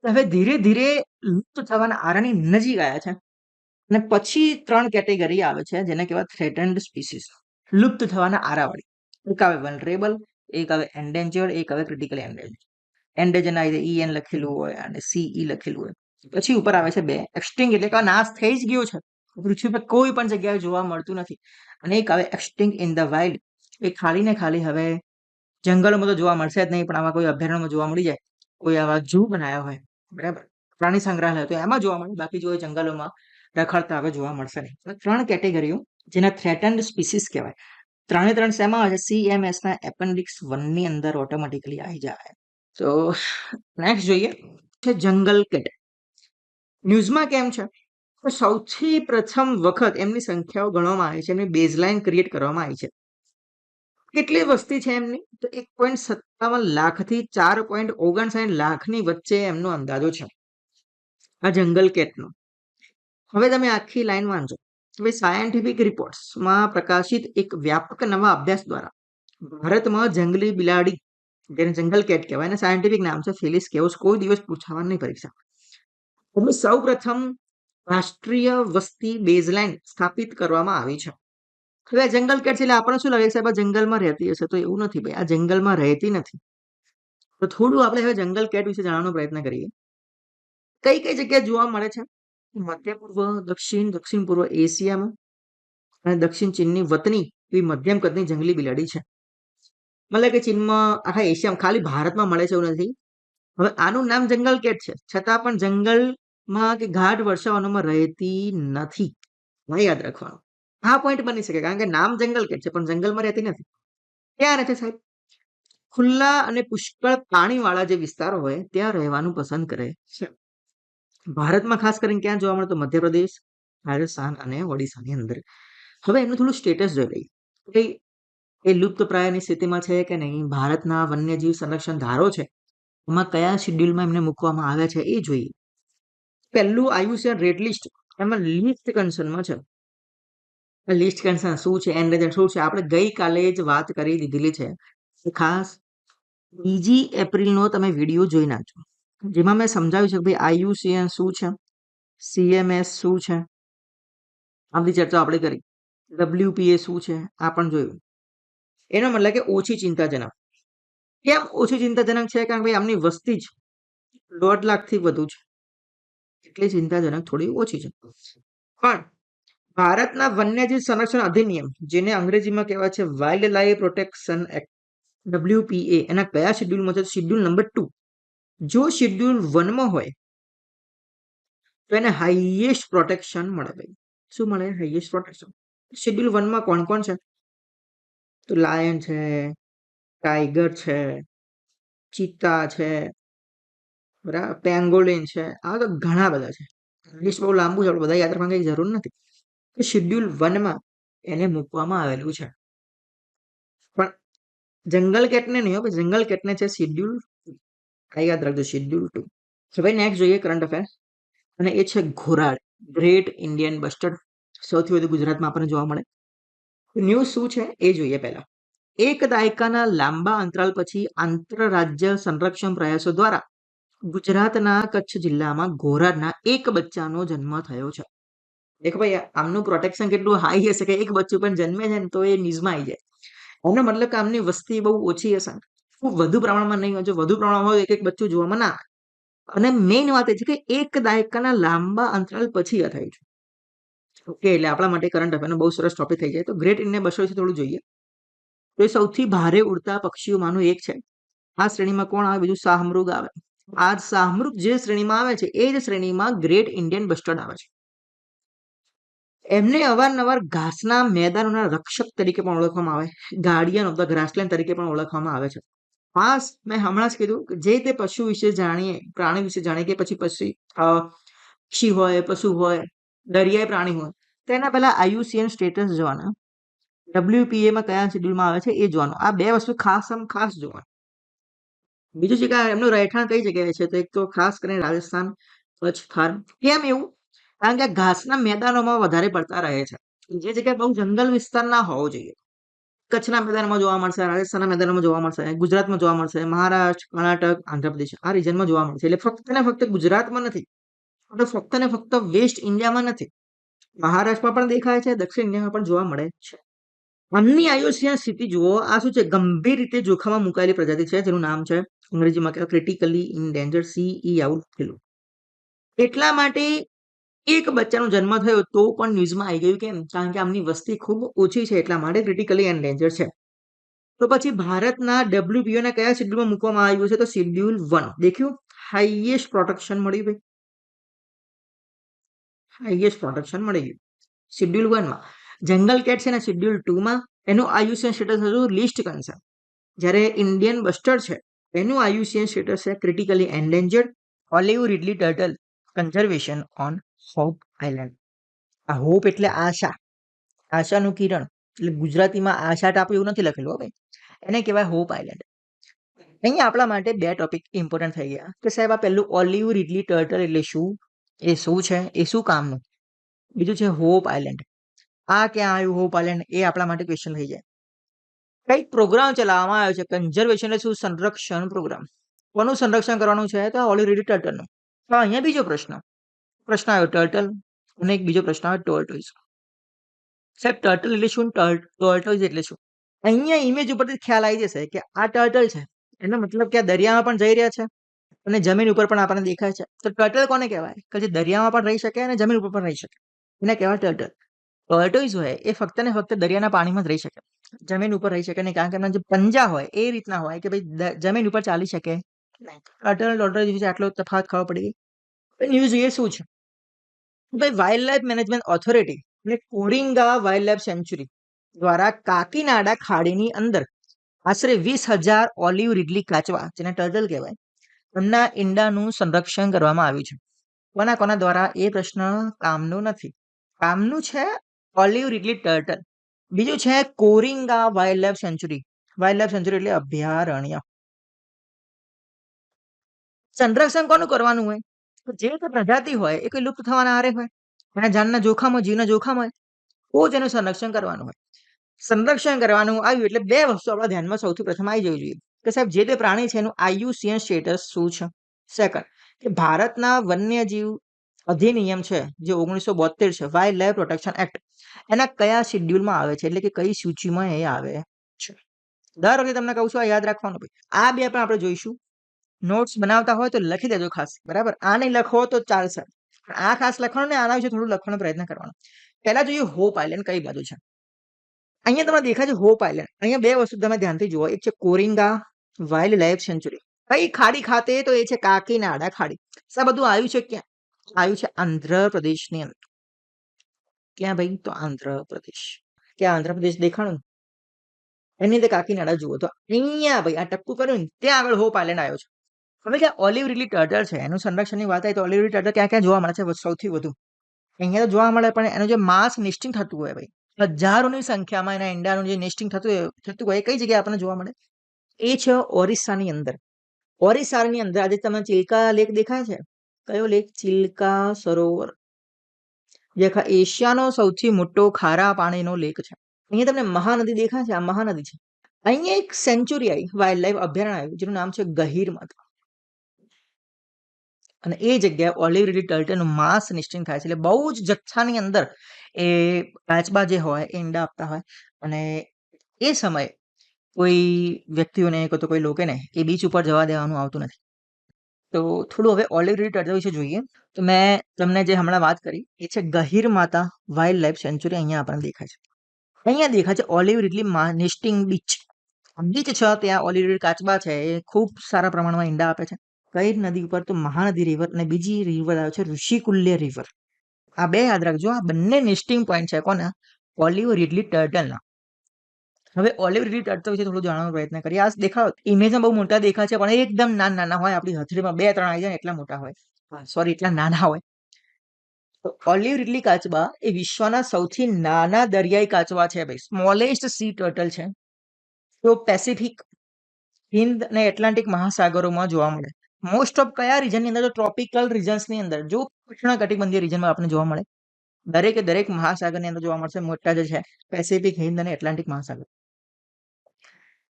હવે ધીરે ધીરે લુપ્ત થવાના આરાની નજીક આવ્યા છે. અને પછી 3 કેટેગરી આવે છે જેને કહેવાય થ્રેટન્ડ સ્પીસીસ, લુપ્ત થવાના આરાવાળી. એક આવે વલ્નરેબલ, એક આવે એન્ડેન્જર્ડ, એક આવે ક્રિટિકલી એન્ડેન્જર્ડ. એન્ડેન્જર્ડ ના EN લખેલું હોય અને CE લખેલું હોય. પછી ઉપર આવે છે 2 એક્સટિંગ, એટલે કે નાશ થઈ જ ગયો છે, પૃથ્વી પર કોઈ પણ જગ્યાએ જોવા મળતું નથી. અને એક આવે એક્સટિંગ ઇન ધ વાઇલ્ડ, એ ખાલી ને ખાલી હવે જંગલોમાં તો જોવા મળશે જ નહીં, પણ આવા કોઈ અભયારણ્યમાં જોવા મળી જાય, કોઈ આવા ઝૂ બનાવ્યા હોય, બરાબર, પ્રાણી સંગ્રહાલય, તો એમાં જોવા મળે. બાકી જો એ જંગલોમાં રખડતા હવે જોવા મળશે નહીં. તો 3 કેટેગરીઓ જેના થ્રેટન્ડ સ્પીસીસ કહેવાય. 3 શેમાં આવે છે? CMS ના એપેન્ડિક્સ 1 ની અંદર ઓટોમેટિકલી આવી જાય. તો નેક્સ્ટ જોઈએ છે જંગલ કેટ. ન્યૂઝમાં કેમ છે? તો સૌથી પ્રથમ વખત એમની સંખ્યાઓ ગણવામાં આવી છે, એમની બેઝલાઇન ક્રિએટ કરવામાં આવી છે. કેટલી વસ્તી છે એમની? તો 1.57 લાખથી 4.59 લાખની વચ્ચે એમનો અંદાજો છે આ જંગલ કેટનો. હવે તમે આખી લાઈન વાંચો. હવે સાયન્ટિફિક રિપોર્ટ્સમાં પ્રકાશિત એક વ્યાપક નવા અભ્યાસ દ્વારા ભારતમાં જંગલી બિલાડી, જેને જંગલ કેટ કહેવાય, અને સાયન્ટિફિક નામ છે ફિલિસ કેવસ, કોઈ દિવસ પૂછાવાની નહીં પરીક્ષા. હવે સૌ પ્રથમ રાષ્ટ્રીય વસ્તી બેઝલાઇન સ્થાપિત કરવામાં આવી છે. હવે આ જંગલ કેટ છે એટલે આપણને શું લાગે સાહેબ આ જંગલમાં રહેતી હશે? તો એવું નથી ભાઈ, આ જંગલમાં રહેતી નથી. તો થોડું આપણે હવે જંગલ કેટ વિશે જાણવાનો પ્રયત્ન કરીએ. કઈ કઈ જગ્યાએ જોવા મળે છે? મધ્ય પૂર્વ, દક્ષિણ પૂર્વ એશિયામાં અને દક્ષિણ ચીનની વતની એવી મધ્યમ કદની જંગલી બિલાડી છે. મતલબ કે ચીનમાં, આખા એશિયામાં, ખાલી ભારતમાં મળે છે એવું નથી. હવે આનું નામ જંગલ કેટ છે, છતાં પણ જંગલમાં કે ઘાટ વર્ષાવનોમાં રહેતી નથી. યાદ રાખવાનું. આ પોઈન્ટ બની શકે, કારણ કે નામ જંગલ કેટ છે પણ જંગલમાં રહેતી નથી. ક્યાં રહે છે સાહેબ? ખુલ્લા અને પુષ્કળ પાણીવાળા જે વિસ્તારો હોય ત્યાં રહેવાનું પસંદ કરે છે. ભારતમાં ખાસ કરીને ક્યાં જોવા મળે? તો મધ્યપ્રદેશ, રાજસ્થાન અને ઓડિશાની અંદર. હવે એનું થોડું સ્ટેટસ જોઈ લઈએ કે એ લુપ્ત પ્રાયની સ્થિતિમાં છે કે નહીં. ભારતના વન્યજીવ સંરક્ષણ ધારો છે એમાં કયા શેડ્યુલમાં એમને મૂકવામાં આવ્યા છે એ જોઈએ. પહેલું IUCN રેડ લિસ્ટ, એમાં લિસ્ટ કન્સર્નમાં છે. લિસ્ટ કન્સર્ન શું છે, એન્ડેન્જર શું છે, આપણે ગઈકાલે જ વાત કરી દીધેલી છે. ખાસ 2 એપ્રિલનો તમે વિડીયો જોઈ નાખજો, જેમાં મેં સમજાવ્યું છે કે ભાઈ IUCN શું છે, CMS શું છે, આ બધી ચર્ચા આપણે કરી. WPA શું છે આ પણ જોયું. એનો મતલબ કે ઓછી ચિંતાજનક. કેમ ઓછી ચિંતાજનક છે? કારણ કે ભાઈ આમની વસ્તી જ 1.5 લાખથી વધુ છે, એટલે ચિંતાજનક થોડી ઓછી છે. પણ ભારતના વન્યજીવ સંરક્ષણ અધિનિયમ, જેને અંગ્રેજીમાં કહેવાય છે wild life protection act, WPA, એના કયા શેડ્યુલમાં છે? Schedule number 2. જો શેડ્યુલ 1માં હોય તો એને હાઈએસ્ટ પ્રોટેક્શન મળે. ભાઈ શું મળે? Highest protection. શેડ્યુલ 1માં કોણ કોણ છે? તો લાયન છે, ટાઈગર છે, ચિત્તા છે, બરાબર, પેંગોલિન છે, આ તો ઘણા બધા છે. લિસ્ટ બહુ લાંબુ છે, બધા યાદ રાખવાની કઈ જરૂર નથી. શેડ્યુલ 1માં એને મૂકવામાં આવેલું છે. પણ જંગલ કેટને નહીં હોય, જંગલ કેટને છે શેડ્યુલ 2. આ યાદ રાખજો, શેડ્યુલ 2. હવે નેક્સ્ટ જોઈએ કરંટ અફેર, અને એ છે ઘોરાડ, ગ્રેટ ઇન્ડિયન બસ્ટર્ડ. સૌથી વધુ ગુજરાતમાં આપણને જોવા મળે. ન્યૂઝ શું છે એ જોઈએ પહેલા. એક દાયકાના લાંબા અંતરાલ પછી આંતરરાજ્ય સંરક્ષણ પ્રયાસો દ્વારા ગુજરાતના કચ્છ જિલ્લામાં ઘોરાડના એક બચ્ચાનો જન્મ થયો છે. દેખો ભાઈ આમનું પ્રોટેક્શન કેટલું હાઈ હશે કે એક બચ્ચું પણ જન્મે છે ને તો એ ન્યૂઝમાં આવી જાય. એનો મતલબ કે આમની વસ્તી બહુ ઓછી હશે, ખૂબ વધુ પ્રમાણમાં નહીં હોય. જો વધુ પ્રમાણમાં હોય એક બચ્ચું જોવામાં ના આવે. અને મેઇન વાત એ છે કે એક દાયકાના લાંબા અંતરાલ પછી આ થયું છે. ઓકે, એટલે આપણા માટે કરંટ અફેરનો બહુ સરસ ટોપિક થઈ જાય. તો ગ્રેટ ઇન્ડિયન બસ્ટર્ડ વિશે થોડું જોઈએ. તો એ સૌથી ભારે ઉડતા પક્ષીઓમાંનું એક છે. આ શ્રેણીમાં કોણ આવે? બીજું શાહમૃગ આવે. આ શાહમૃગ જે શ્રેણીમાં આવે છે એ જ શ્રેણીમાં ગ્રેટ ઇન્ડિયન બસ્ટર્ડ આવે છે. એમને અવારનવાર ઘાસના મેદાનોના રક્ષક તરીકે પણ ઓળખવામાં આવે, ગાર્ડિયન ઓફ ધ ગ્રાસલેન્ડ તરીકે પણ ઓળખવામાં આવે છે. ખાસ મેં હમણાં જ કીધું કે જે તે પશુ વિશે જાણીએ, પ્રાણી વિશે જાણીએ, કે પછી પક્ષી હોય, પશુ હોય, દરિયાઈ પ્રાણી હોય, તો એના પહેલા IUCN સ્ટેટસ જોવાના, WPAમાં કયા શેડ્યુલમાં આવે છે એ જોવાનું. આ બે વસ્તુ ખાસ જોવાનું. બીજું છે કે એમનું રહેઠાણ કઈ જગ્યાએ છે? તો એક તો ખાસ કરીને રાજસ્થાન, કચ્છ, થાર. કેમ એવું? કારણ કે ઘાસના મેદાનોમાં વધારે પડતા રહે છે, જે જગ્યાએ બહુ જંગલ વિસ્તાર ના હોવો જોઈએ. કચ્છના મેદાનમાં જોવા મળશે, રાજસ્થાનના મેદાનમાં જોવા મળશે, ગુજરાતમાં જોવા મળશે, મહારાષ્ટ્ર, કર્ણાટક, આંધ્રપ્રદેશ આ રીજનમાં જોવા મળશે. એટલે ફક્ત ને ફક્ત ગુજરાતમાં નથી, ફક્ત ને ફક્ત વેસ્ટ ઇન્ડિયામાં નથી, મહારાષ્ટ્રમાં પણ દેખાય છે, દક્ષિણ ઇન્ડિયામાં પણ જોવા મળે છે. આમની IUCN સ્થિતિ જુઓ. આ શું છે? ગંભીર રીતે જોખમમાં મુકાયેલી પ્રજાતિ છે, જેનું નામ છે અંગ્રેજીમાં કહેવાય ક્રિટિકલી ઇન્ડેન્જર, CE આવું લખેલું. એટલા માટે એક બચ્ચાનો જન્મ થયો તો પણ ન્યૂઝમાં આવી ગયું. કેમ? કારણ કે આમની વસ્તી ખૂબ ઓછી છે, એટલા માટે ક્રિટિકલી એન્ડેન્જર છે. તો પછી ભારતના WPO ના કયા શેડ્યુલમાં મૂકવામાં આવ્યું છે? તો શેડ્યુલ 1. દેખ્યું, હાઈએસ્ટ પ્રોટેક્શન મળ્યું ભાઈ, હાઈએસ્ટ પ્રોટેક્શન મળી ગયું શેડ્યુલ 1 માં. જંગલ કેટ છે ને શેડ્યુલ 2 માં, એનું આયુષ્યન સ્ટેટસ હતું લિસ્ટ કન્સર્ન. જ્યારે ઇન્ડિયન બસ્ટર્ડ છે એનું આયુષ્યન સ્ટેટસ છે critically endangered. Olive ridley turtle conservation on hope island. આ હોપ એટલે આશા, આશાનું કિરણ, એટલે ગુજરાતીમાં આશા ટાપુ એવું નથી લખેલું હો ભાઈ, એને કહેવાય હોપ આઇલેન્ડ. અહીંયા આપણા માટે બે ટોપિક ઇમ્પોર્ટન્ટ થઈ ગયા કે સાહેબ આ પહેલું ઓલિવ રિડલી ટર્ટલ એટલે શું, એ શું છે, એ શું કામનું. બીજું છે હોપ આઇલેન્ડ. આ ક્યાં આવ્યું હોપ આઇલેન્ડ, એ આપણા માટે ક્વેશ્ચન થઈ જાય. કઈક પ્રોગ્રામ ચલાવવામાં આવ્યો છે કન્ઝર્વેશન એટલે શું, સંરક્ષણ પ્રોગ્રામ. કોનું સંરક્ષણ કરવાનું છે? તો ઓલિવ રિડલી ટર્ટલનું. તો અહીંયા બીજો પ્રશ્ન આવ્યો ટર્ટલ, અને એક બીજો પ્રશ્ન આવ્યો ટોર્ટોઇઝ. સાહેબ ટર્ટલ એટલે શું, ટોર્ટોઇઝ એટલે શું? અહીંયા ઇમેજ ઉપરથી ખ્યાલ આવી જશે કે આ ટર્ટલ છે, એનો મતલબ કે આ દરિયામાં પણ જઈ રહ્યા છે અને જમીન ઉપર પણ આપણને દેખાય છે. તો ટર્ટલ કોને કહેવાય? કે જે દરિયામાં પણ રહી શકે અને જમીન ઉપર પણ રહી શકે, એને કહેવાય ટર્ટલ. ટોર્ટોઇઝ હોય એ ફક્ત ને ફક્ત દરિયાના પાણીમાં જ રહી શકે, જમીન ઉપર રહી શકે નહીં, કારણ કે એમના જે પંજા હોય એ રીતના હોય કે ભાઈ જમીન ઉપર ચાલી શકે નહીં. ટર્ટલ ટોર્ટોઇઝ વિશે આટલો તફાવત ખબર પડી ગઈ. ન્યૂઝ એ શું છે ભાઈ, વાઇલ્ડ લાઈફ મેનેજમેન્ટ ઓથોરિટી એટલે કોરિંગા વાઇલ્ડ લાઈફ સેન્ચુરી દ્વારા કાકીનાડા ખાડીની અંદર આશરે 20,000 ઓલિવ રિડલી કાચવા, જેને ટર્ટલ કહેવાય, એમના ઈંડાનું સંરક્ષણ કરવામાં આવ્યું છે. કોના કોના દ્વારા? એ પ્રશ્ન કામનું નથી. કામનું છે ઓલિવ રિડલી ટર્ટલ. બીજું છે Coringa wild life sanctuary. Wild life sanctuary એટલે અભયારણ્ય. સંરક્ષણ કોનું કરવાનું હોય? તો જે પ્રજાતિ હોય એ કોઈ લુપ્ત થવાના આરે હોય, એના જાનના જોખમ હોય, જીવના જોખમ હોય, તો જ એનું સંરક્ષણ કરવાનું હોય. સંરક્ષણ કરવાનું આવ્યું એટલે બે વસ્તુ આપણા ધ્યાનમાં સૌથી પ્રથમ આવી જવી જોઈએ કે સાહેબ જે તે પ્રાણી છે એનું આયુસીએન સ્ટેટસ શું છે. સેકન્ડ, કે ભારતના વન્યજીવ અધિનિયમ છે જે 1972 છે, વાઇલ્ડ લાઈફ પ્રોટેક્શન એક્ટ, એના કયા શેડ્યુલમાં આવે છે, એટલે કે કઈ સૂચિમાં એ આવે છે. દર વખતે તમને કહું છું આ યાદ રાખવાનું ભાઈ. આ બે પણ આપણે જોઈશું. નોટ્સ બનાવતા હોય તો લખી દેજો ખાસ, બરાબર? આ નહીં લખો તો ચાલશે, પણ આ ખાસ લખવાનું ને આના વિશે થોડું લખવાનો પ્રયત્ન કરવાનો. પહેલા જોઈએ હોપ આઇલેન્ડ કઈ બાજુ છે. અહીંયા તમને દેખાય છે હોપ આઇલેન્ડ. અહીંયા બે વસ્તુ તમે ધ્યાનથી જુઓ, એક છે કોરિંગા વાઇલ્ડ લાઈફ સેન્ચુરી. કઈ ખાડી ખાતે? તો એ છે કાકીનાડા ખાડી. આ બધું આવ્યું છે ક્યાં? આવ્યું છે આંધ્રપ્રદેશની અંદર. ક્યાં ભાઈ? તો આંધ્રપ્રદેશ. ક્યાં આંધ્રપ્રદેશ દેખાણું? એની અંદર કાકીનાડા જુઓ તો અહીંયા ભાઈ આ ટપકું કર્યું ને ત્યાં આગળ હોપ આઇલેન્ડ આવ્યો છે. હવે કે ઓલિવ રિડલી ટર્ટલ છે એનું સંરક્ષણની વાત આવી તો ઓલિવ રિડલી ટર્ટલ ક્યાં ક્યાં જોવા મળે છે સૌથી વધુ? અહીંયા તો જોવા મળે, પણ એનું જે માસ નેસ્ટિંગ થતું હોય ભાઈ, હજારોની સંખ્યામાં એના ઈંડાનું જે નેસ્ટિંગ થતું હોય એ કઈ જગ્યાએ આપણને જોવા મળે? એ છે ઓરિસ્સાની અંદર. ઓરિસ્સાની અંદર આજે તમને ચિલ્કા લેક દેખાય છે. કયો લેક? ચિલ્કા સરોવર. જે એશિયાનો સૌથી મોટો ખારા પાણીનો લેક છે. અહીંયા તમને મહાનદી દેખાય છે, આ મહાનદી છે. અહીંયા એક સેન્ચુરી આવી, વાઇલ્ડ લાઈફ અભયારણ્ય આવ્યું જેનું નામ છે ગહીર માતા. અને એ જગ્યાએ ઓલિવ રિડલી ટર્ટલનું માસ નેસ્ટિંગ થાય છે, એટલે બહુ જ જથ્થાની અંદર એ કાચબા જે હોય એ ઈંડા આપતા હોય. અને એ સમયે કોઈ વ્યક્તિઓને કે તો કોઈ લોકોને એ બીચ ઉપર જવા દેવાનું આવતું નથી. તો થોડું હવે ઓલિવ રિડલી ટર્ટલ વિશે જોઈએ. તો મેં તમને જે હમણાં વાત કરી એ છે ગહીર માતા વાઇલ્ડ લાઈફ સેન્ચુરી. અહીંયા આપણને દેખાય છે, અહીંયા દેખાય છે ઓલિવ રિડલી નેસ્ટિંગ બીચ. બીચ છે ત્યાં ઓલિવ રિડલી કાચબા છે એ ખૂબ સારા પ્રમાણમાં ઈંડા આપે છે. કઈ નદી ઉપર? તો મહાનદી રિવર, અને બીજી રિવર આવે છે ઋષિકુલ્ય રિવર. આ બે યાદ રાખજો, આ બંને નેસ્ટિંગ પોઈન્ટ છે કોના? ઓલિવ રિડલી ટર્ટલના. હવે ઓલિવ રિડલી ટર્ટલ વિશે થોડું જાણવાનો પ્રયત્ન કરીએ. આ દેખાવ ઇમેજમાં બહુ મોટા દેખાય છે, પણ એકદમ નાના હોય, આપણી હથેળીમાં 2-3 આવી જાય એટલા મોટા હોય, સોરી એટલા નાના હોય. તો ઓલિવ રિડલી કાચબા એ વિશ્વના સૌથી નાના દરિયાઈ કાચબા છે ભાઈ, સ્મોલેસ્ટ સી ટર્ટલ છે. તો પેસિફિક, હિન્દ અને એટલાન્ટિક મહાસાગરોમાં જોવા મળે. મોસ્ટ ઓફ કયા રીજનની અંદર? તો ટ્રોપિકલ રીજન્સની અંદર, જો ઉષ્ણકટિબંધીય રીજનમાં આપણને જોવા મળે. દરેકે દરેક મહાસાગરની અંદર જોવા મળશે. મોટા જે છે પેસિફિક, હિન્દ અને એટલાન્ટિક મહાસાગર.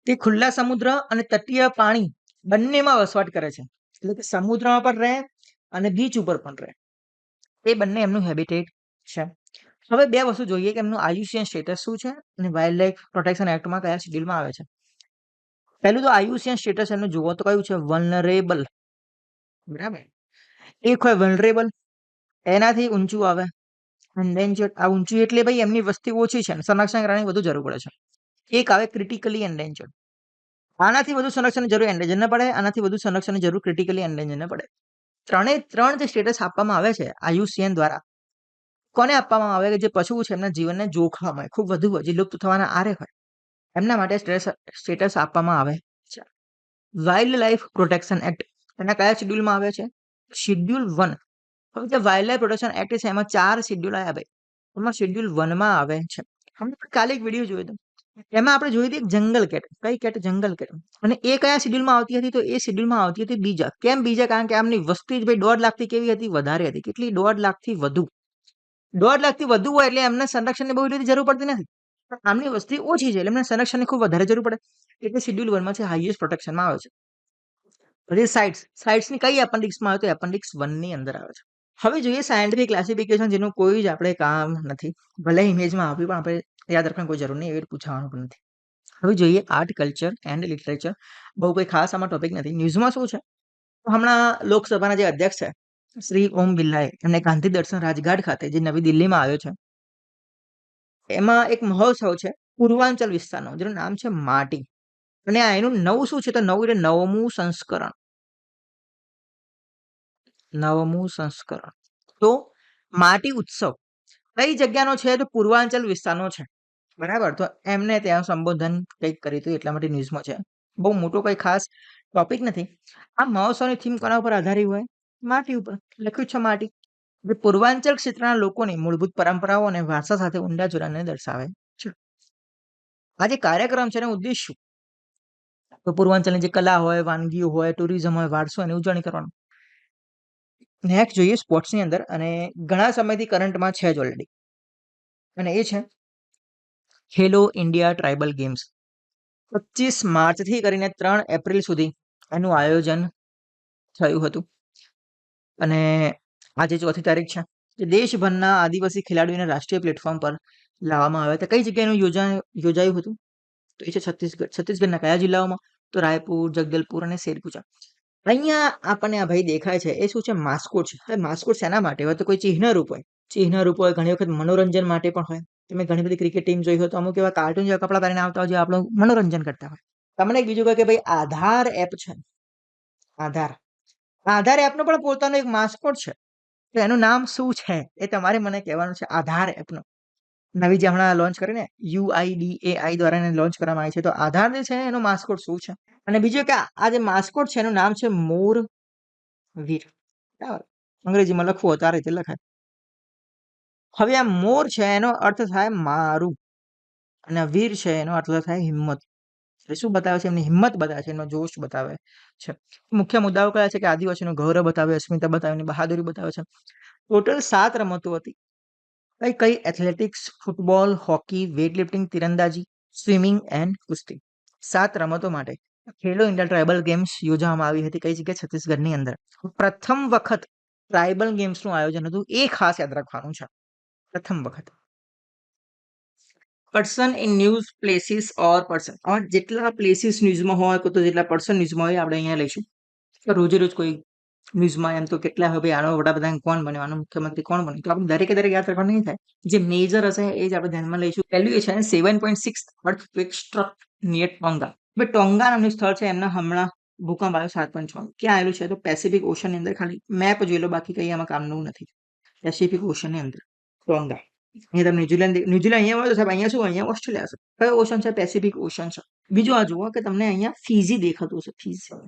તે ખુલ્લા સમુદ્ર અને તટીય પાણી બંનેમાં વસવાટ કરે છે, એટલે કે સમુદ્રમાં પણ રહે અને બીચ ઉપર પણ રહે. એ બંને એમનું હેબિટેટ છે. હવે બે વસ્તુ જોઈએ કે એમનું આયુસીએન સ્ટેટસ શું છે અને વાઇલ્ડ લાઈફ પ્રોટેક્શન એક્ટમાં કયા શેડ્યુલમાં આવે છે. પહેલું તો આયુસીએન સ્ટેટસ એમનું જુઓ તો કયું છે? વલ્નરેબલ. બરાબર, એક હોય વલ્નરેબલ, એનાથી ઊંચું આવે એન્ડેન્જર્ડ. આ ઊંચું એટલે ભાઈ એમની વસ્તી ઓછી છે, સંરક્ષણ કરવાની વધુ જરૂર પડે છે. એક આવે ક્રિટિકલી એન્ડેન્જર્ડ. આનાથી વધુ સંરક્ષણની જરૂર એન્ડેન્જર ન પડે, આનાથી વધુ સંરક્ષણની જરૂર ક્રિટિકલી એન્ડેન્જર ન પડે. ત્રણ જે સ્ટેટસ આપવામાં આવે છે IUCN દ્વારા, કોને આપવામાં આવે કે જે પશુઓ છે એમના જીવનને જોખમ હોય, ખૂબ વધુ હોય, જે લુપ્ત થવાના આરે હોય, એમના માટે સ્ટેટસ આપવામાં આવે છે. વાઇલ્ડ લાઈફ પ્રોટેક્શન એક્ટ એના કયા શેડ્યુલમાં આવે છે? શેડ્યુલ 1. હવે જે વાઇલ્ડ લાઈફ પ્રોટેક્શન એક્ટ છે એમાં 4 શેડ્યુલ આવ્યા ભાઈ. એમાં શેડ્યુલ 1માં આવે છે. આપણે કાલે એક વિડીયો જોયો હતો, એમાં આપણે જોઈ હતી એક જંગલ કેટ. કઈ કેટ? જંગલ કેટ. અને એ કયા શેડ્યુલમાં આવતી હતી? તો એ શેડ્યુલમાં આવતી હતી બીજા. કેમ બીજા? કારણ કે આમની વસ્તી જ ભાઈ 1.5 લાખથી કેવી હતી? વધારે હતી. કેટલી? 1.5 લાખથી વધુ. 1.5 લાખથી વધુ હોય એટલે એમને સંરક્ષણની બહુ એટલી જરૂર પડતી નથી. પણ આમની વસ્તી ઓછી છે એટલે એમને સંરક્ષણની ખૂબ વધારે જરૂર પડે. એટલે શેડ્યુલ 1માં છે, હાઈએસ્ટ પ્રોટેક્શનમાં આવે છે. પછી સાઇટ્સની કઈ એપેન્ડિક્સમાં આવે? તો એપેન્ડિક્સ 1ની અંદર આવે છે. હવે જોઈએ સાયન્ટિફિક ક્લાસિફિકેશન, જેનું કોઈ જ આપણે કામ નથી. ભલે ઇમેજમાં આપ્યું પણ આપણે યાદ રાખવાની કોઈ જરૂર નહીં, એવી પૂછવાનું પણ નથી. હવે જોઈએ આર્ટ, કલ્ચર એન્ડ લિટરેચર. બહુ કોઈ ખાસ આમાં ટોપિક નથી. ન્યૂઝમાં શું છે? હમણાં લોકસભાના જે અધ્યક્ષ છે શ્રી ઓમ બિરલાએ એમને ગાંધી દર્શન રાજઘાટ ખાતે, જે નવી દિલ્હીમાં આવ્યો છે, એમાં એક મહોત્સવ છે પૂર્વાંચલ વિસ્તારનો, જેનું નામ છે માટી. અને આ એનું નવું શું છે? તો નવું એટલે નવમું સંસ્કરણ. તો માટી ઉત્સવ કઈ જગ્યાનો છે? તો પૂર્વાંચલ વિસ્તારનો છે. બરાબર. તો એમને ત્યાં સંબોધન કંઈક કર્યું હતું, એટલા માટે ન્યૂઝમાં છે. બહુ મોટો કઈ ખાસ ટોપિક નથી. આ મહોત્સવની થીમ કોના ઉપર આધારિત હોય? માટી ઉપર. લખ્યું છે માટી. જે પૂર્વાંચલ ક્ષેત્રના લોકોની મૂળભૂત પરંપરાઓ અને વારસા સાથે ઊંડા જોડાણને દર્શાવે છે. આ જે કાર્યક્રમ છે એનો ઉદ્દેશ શું? તો પૂર્વાંચલની જે કલા હોય, વાનગીઓ હોય, ટુરિઝમ હોય, વારસો, એની ઉજવણી કરવાનું. નેક્સ્ટ જોઈએ સ્પોર્ટ્સની અંદર, અને ઘણા સમયથી કરંટમાં છે જ ઓલરેડી, અને એ છે ખેલો ઇન્ડિયા ટ્રાઇબલ ગેમ્સ. 25 માર્ચથી કરીને 3 એપ્રિલ સુધી એનું આયોજન થયું હતું. અને આજે 4મી તારીખ છે. જે દેશભરના આદિવાસી ખેલાડીઓને રાષ્ટ્રીય પ્લેટફોર્મ પર લાવવામાં આવ્યા હતા. કઈ જગ્યાએ યોજાયું હતું? તો એ છે છત્તીસગઢ. છત્તીસગઢના કયા જિલ્લાઓમાં? તો રાયપુર, જગદલપુર અને શેરપુરા. અહીંયા આપણને આ ભાઈ દેખાય છે એ શું છે? માસ્કોટ છે. હવે માસ્કોટ શેના માટે હોય? તો કોઈ ચિહ્ન રૂપ હોય. ચિહ્ન રૂપ હોય, ઘણી વખત મનોરંજન માટે પણ હોય. તમે ઘણી બધી ક્રિકેટ ટીમ જોઈ હોય તો અમુક એવા કાર્ટૂન જેવા કપડાં પહેરીને આવતા હોય જે આપણું મનોરંજન કરતા હોય. તમને એક બીજું કહે કે ભાઈ આધાર એપ છે. આધાર એપનો પણ પોતાનો એક માસ્કોટ છે. તો એનું નામ શું છે એ તમારે મને કહેવાનું છે. આધાર એપનો નવી જે હમણાં લોન્ચ કરીને UIDAI દ્વારા એને લોન્ચ કરવામાં આવી છે. તો આધાર જે છે એનો માસ્કોટ શું છે? અને બીજું કે આ જે માસ્કોટ છે એનું નામ છે મોર વીર. બરાબર. અંગ્રેજીમાં લખવું હોય તો આ રીતે લખાય. હવે આ મોર છે એનો અર્થ થાય મારું, અને વીર છે એનો અર્થ થાય હિંમત. એ શું બતાવે છે? એમની હિંમત બતાવે છે, એમનો જોશ બતાવે છે. મુખ્ય મુદ્દાઓ કયા છે? કે આદિવાસીનું ગૌરવ બતાવે, અસ્મિતા બતાવે, એમની બહાદુરી બતાવે છે. ટોટલ 7 રમતો હતી. કઈ? એથ્લેટિક્સ, ફૂટબોલ, હોકી, વેઇટલિફ્ટિંગ, તીરંદાજી, સ્વિમિંગ એન્ડ કુસ્તી. 7 રમતો માટે ખેલો ઇન્ડિયા ટ્રાઇબલ ગેમ્સ યોજવામાં આવી હતી. કઈ જગ્યાએ? છત્તીસગઢની અંદર. પ્રથમ વખત ટ્રાઇબલ ગેમ્સનું આયોજન હતું, એ ખાસ યાદ રાખવાનું છે. પ્રથમ વખત. Person in news, places or person. જેટલા પ્લેસીસ ન્યૂઝમાં હોય તો જેટલા પર્સન ન્યૂઝમાં હોય આપણે અહીંયા લઈશું. રોજે રોજ કોઈ ન્યૂઝમાં એમ તો કેટલા હોય ભાઈ, આનો વડાપ્રધાન કોણ બન્યો, આનો મુખ્યમંત્રી કોણ બન્યો, તો આપણે દરેકે દરેક યાદ રાખવાનું નહીં થાય. જે મેજર હશે એ જ આપણે ધ્યાનમાં લઈશું. પહેલું એ છે 7.6 અર્થક્વેક સ્ટ્રક નિયર ટોંગા. હવે ટોંગા નામનું સ્થળ છે, એમના હમણાં ભૂકંપ આવ્યો 7.6. ક્યાં આવેલું છે? તો પેસિફિક ઓશનની અંદર. ખાલી મેપ જોઈ લો, બાકી કઈ આમાં કામનું નથી. પેસિફિક ઓશનની અંદર ટોંગા. અહીંયા તમે ન્યુઝીલેન્ડ અહીંયા હોય તો સાહેબ અહીંયા શું? અહીંયા ઓસ્ટ્રેલિયા છે. કયો ઓશન છે? પેસિફિક ઓશન છે. બીજું આ જુઓ કે તમને અહીંયા ફીજી દેખાતું હશે. ફીજી,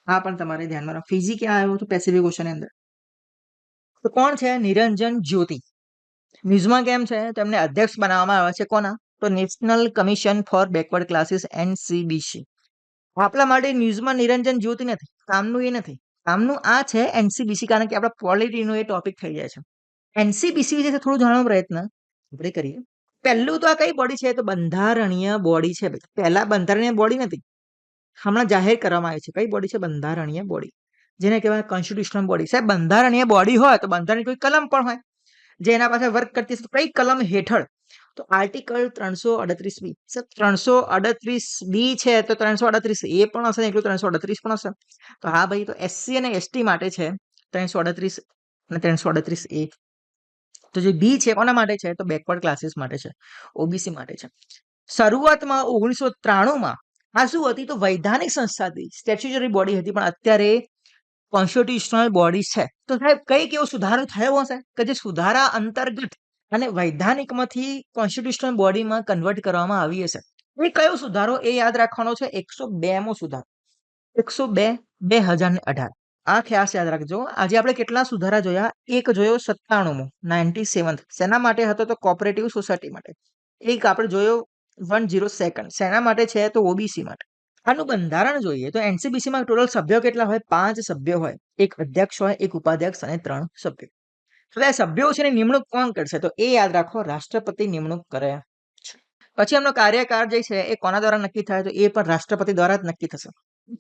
હા પણ તમારે ધ્યાનમાં રાખો, ફીજી ક્યાં આવ્યો? તો પેસિફિક ઓશનની અંદર. તો કોણ છે? નિરંજન જ્યોતિ. ન્યૂઝમાં કેમ છે? તો એમને અધ્યક્ષ બનાવવામાં આવ્યા છે. કોના? તો national commission four backward classes NCBC. આપણા માટે ન્યૂઝમાં નિરંજન જ્યોતિ નથી, કામનું એ નથી. કામનું આ છે NCBC, કારણ કે આપણા પોલિટીનો એ ટોપિક થઈ જાય છે. NCBC વિશે થોડું જાણવાનો પ્રયત્ન આપણે કરીએ. પહેલું તો આ કઈ બોડી છે? તો બંધારણીય બોડી છે. પહેલા બંધારણીય બોડી નથી, હમણાં જાહેર કરવામાં આવી છે. કઈ બોડી છે? બંધારણીય બોડી, જેને કહેવાય કોન્સ્ટિટ્યુશનલ બોડી. સાહેબ બંધારણીય બોડી હોય તો બંધારણની કોઈ કલમ પણ હોય જે એના પાસે વર્ક કરતી છે. કઈ કલમ હેઠળ? તો આર્ટિકલ 338B. 338B છે તો 338A પણ હશે, એટલું 338 પણ હશે. તો હા ભાઈ, તો SC અને ST માટે છે 338 અને 338A. તો જે બી છે કોના માટે છે? તો બેકવર્ડ ક્લાસીસ માટે છે, OBC માટે છે. શરૂઆતમાં 1993માં આ શું હતી તો વૈધાનિક સંસ્થા હતી, સ્ટેચ્યુટરી બોડી હતી, પણ અત્યારે કોન્સ્ટિટ્યુશનલ બોડી છે. તો સાહેબ કઈક એવો સુધારો થયો હશે કે જે સુધારા અંતર્ગત અને વૈધાનિકમાંથી કોન્સ્ટિટ્યુશનલ બોડીમાં કન્વર્ટ કરવામાં આવી હશે. એ કયો સુધારો એ યાદ રાખવાનો છે, 102મો સુધારો, 102/2018. આ ખ્યાસ યાદ રાખજો. આજે આપણે કેટલા સુધારા જોયા? એક જોયો 97મો, 97th. શેના માટે હતો તો કોઓપરેટિવ સોસાયટી માટે. એક આપણે જોયો 102nd. શેના માટે છે તો ઓબીસી માટે. આનું બંધારણ જોઈએ તો એનસીબીસીમાં ટોટલ સભ્યો કેટલા હોય? 5 સભ્યો હોય, એક અધ્યક્ષ હોય, એક ઉપાધ્યક્ષ અને 3 સભ્યો. હવે આ સભ્યો છે એની નિમણૂક કોણ કરશે તો એ યાદ રાખો, રાષ્ટ્રપતિ નિમણૂક કરે છે. પછી એમનો કાર્યકાળ જે છે એ કોના દ્વારા નક્કી થાય તો એ પણ રાષ્ટ્રપતિ દ્વારા જ નક્કી થશે.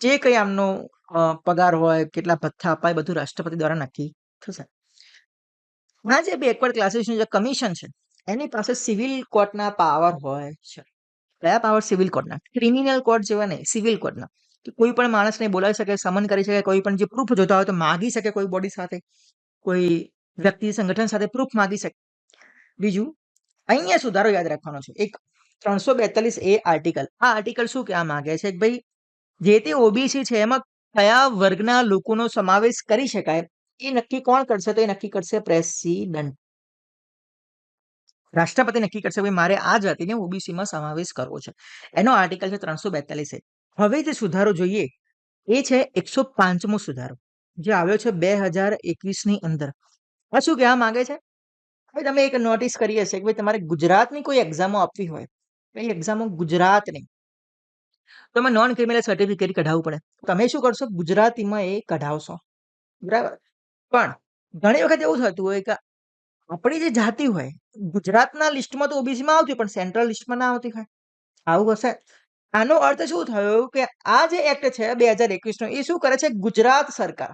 જે કઈ આમનો પગાર હોય, કેટલા ભથ્થા અપાય, બધું રાષ્ટ્રપતિ દ્વારા નક્કી થશે. આ જે બેકવર્ડ ક્લાસીસનું જે કમિશન છે એની પાસે સિવિલ કોર્ટના પાવર હોય છે. કયા પાવર? સિવિલ કોર્ટના. ક્રિમિનલ કોર્ટ જેવા નહીં, સિવિલ કોર્ટના. કોઈ પણ માણસને બોલાવી શકે, સમન કરી શકે, કોઈ પણ જે પ્રૂફ જોતા હોય તો માગી શકે, કોઈ બોડી સાથે, કોઈ વ્યક્તિ સંગઠન સાથે પ્રૂફ માગી શકે. બીજું અહીંયા સુધારો યાદ રાખવાનો છે, એક 342A આર્ટિકલ. આ આર્ટિકલ શું કહેવા માંગે છે કે ભાઈ જે તે ઓબીસી છે એમાં કયા વર્ગના લોકોનો સમાવેશ કરી શકાય એ નક્કી કોણ કરશે તો એ નક્કી કરશે પ્રેસિડેન્ટ. રાષ્ટ્રપતિ નક્કી કરશે ભાઈ મારે આ જાતિને ઓબીસીમાં સમાવેશ કરવો છે. એનો આર્ટિકલ છે 342A. હવે જે સુધારો જોઈએ એ છે 105મો સુધારો, જે આવ્યો છે 2021ની અંદર. આ શું કહેવા માંગે છે? હવે તમે એક નોટિસ કરી હશે કે ભાઈ તમારે ગુજરાતની કોઈ એક્ઝામો આપવી હોય, કઈ એક્ઝામો? ગુજરાતની. તમે નોન ક્રિમિનલ સર્ટિફિકેટ કઢાવવું પડે. તમે શું કરશો? ગુજરાતીમાં એ કઢાવશો, બરાબર. પણ ઘણી વખત એવું થતું હોય કે આપણી જે જાતિ હોય ગુજરાતના લિસ્ટમાં તો ઓબીસીમાં આવતી પણ સેન્ટ્રલ લિસ્ટમાં ના આવતી હોય. આવું હશે. આનો અર્થ શું થયો કે આ જે એક્ટ છે 2021નો એ શું કરે છે? ગુજરાત સરકાર,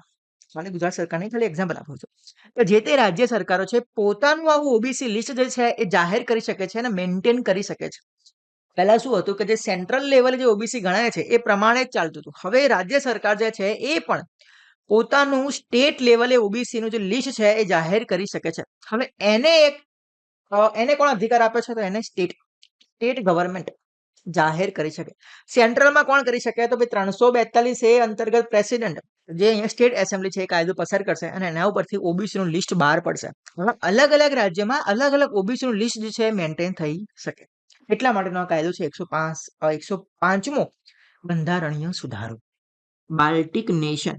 ખાલી ગુજરાત સરકારની ખાલી એક્ઝામ્પલ આપું છું, તો જે તે રાજ્ય સરકારો છે પોતાનું આવું ઓબીસી લિસ્ટ જે છે એ જાહેર કરી શકે છે અને મેન્ટેન કરી શકે છે. પહેલા શું હતું કે જે સેન્ટ્રલ લેવલે જે ઓબીસી ગણાય છે એ પ્રમાણે જ ચાલતું હતું. હવે રાજ્ય સરકાર જે છે એ પણ પોતાનું સ્ટેટ લેવલે ઓબીસી નું જે લિસ્ટ છે એ જાહેર કરી શકે છે. હવે એને કોણ અધિકાર આપે છે તો એને સ્ટેટ ગવર્મેન્ટ જાહેર કરી શકે. સેન્ટ્રલમાં કોણ કરી શકે તો ભાઈ 342A અંતર્ગત પ્રેસિડેન્ટ, જે અહીંયા સ્ટેટ એસેમ્બલી છે એ કાયદો પસાર કરશે અને એના ઉપરથી ઓબીસી નું લિસ્ટ બહાર પડશે. હવે અલગ અલગ રાજ્યમાં અલગ અલગ ઓબીસી નું લિસ્ટ જે છે મેન્ટેન થઈ શકે. એટલા માટેનો આ કાયદો છે 105મો બંધારણીય સુધારો. બાલ્ટિક નેશન,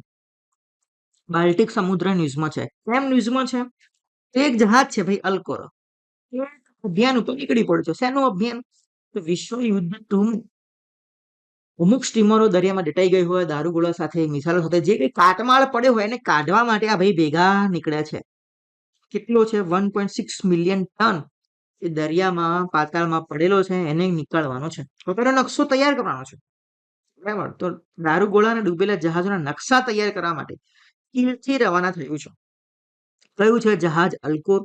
બાલ્ટિક સમુદ્ર ન્યૂઝમાં છે. કેમ ન્યૂઝમાં છે? એક જહાજ છે ભાઈ અલ્કોરો, અભિયાન ઉપર નીકળી પડ્યો છે. શેનું અભિયાન? તો વિશ્વ યુદ્ધ 2. અમુક સ્ટીમરો દરિયામાં દટાઈ ગઈ હોય, દારૂગોળા સાથે, મિસાઇલો સાથે, જે કઈ કાટમાળ પડ્યો હોય એને કાઢવા માટે આ ભાઈ ભેગા નીકળ્યા છે. કેટલો છે? 1.6 મિલિયન ટન એ દરિયામાં પાતાળમાં પડેલો છે, એને નીકળવાનો છે. તો તેનો નકશો તૈયાર કરવાનો છે, બરાબર. તો દારૂગોળાને ડૂબેલા જહાજોના નકશા તૈયાર કરવા માટે ચીનથી રવાના થયું છે. કયું છે જહાજ? અલ્કોર.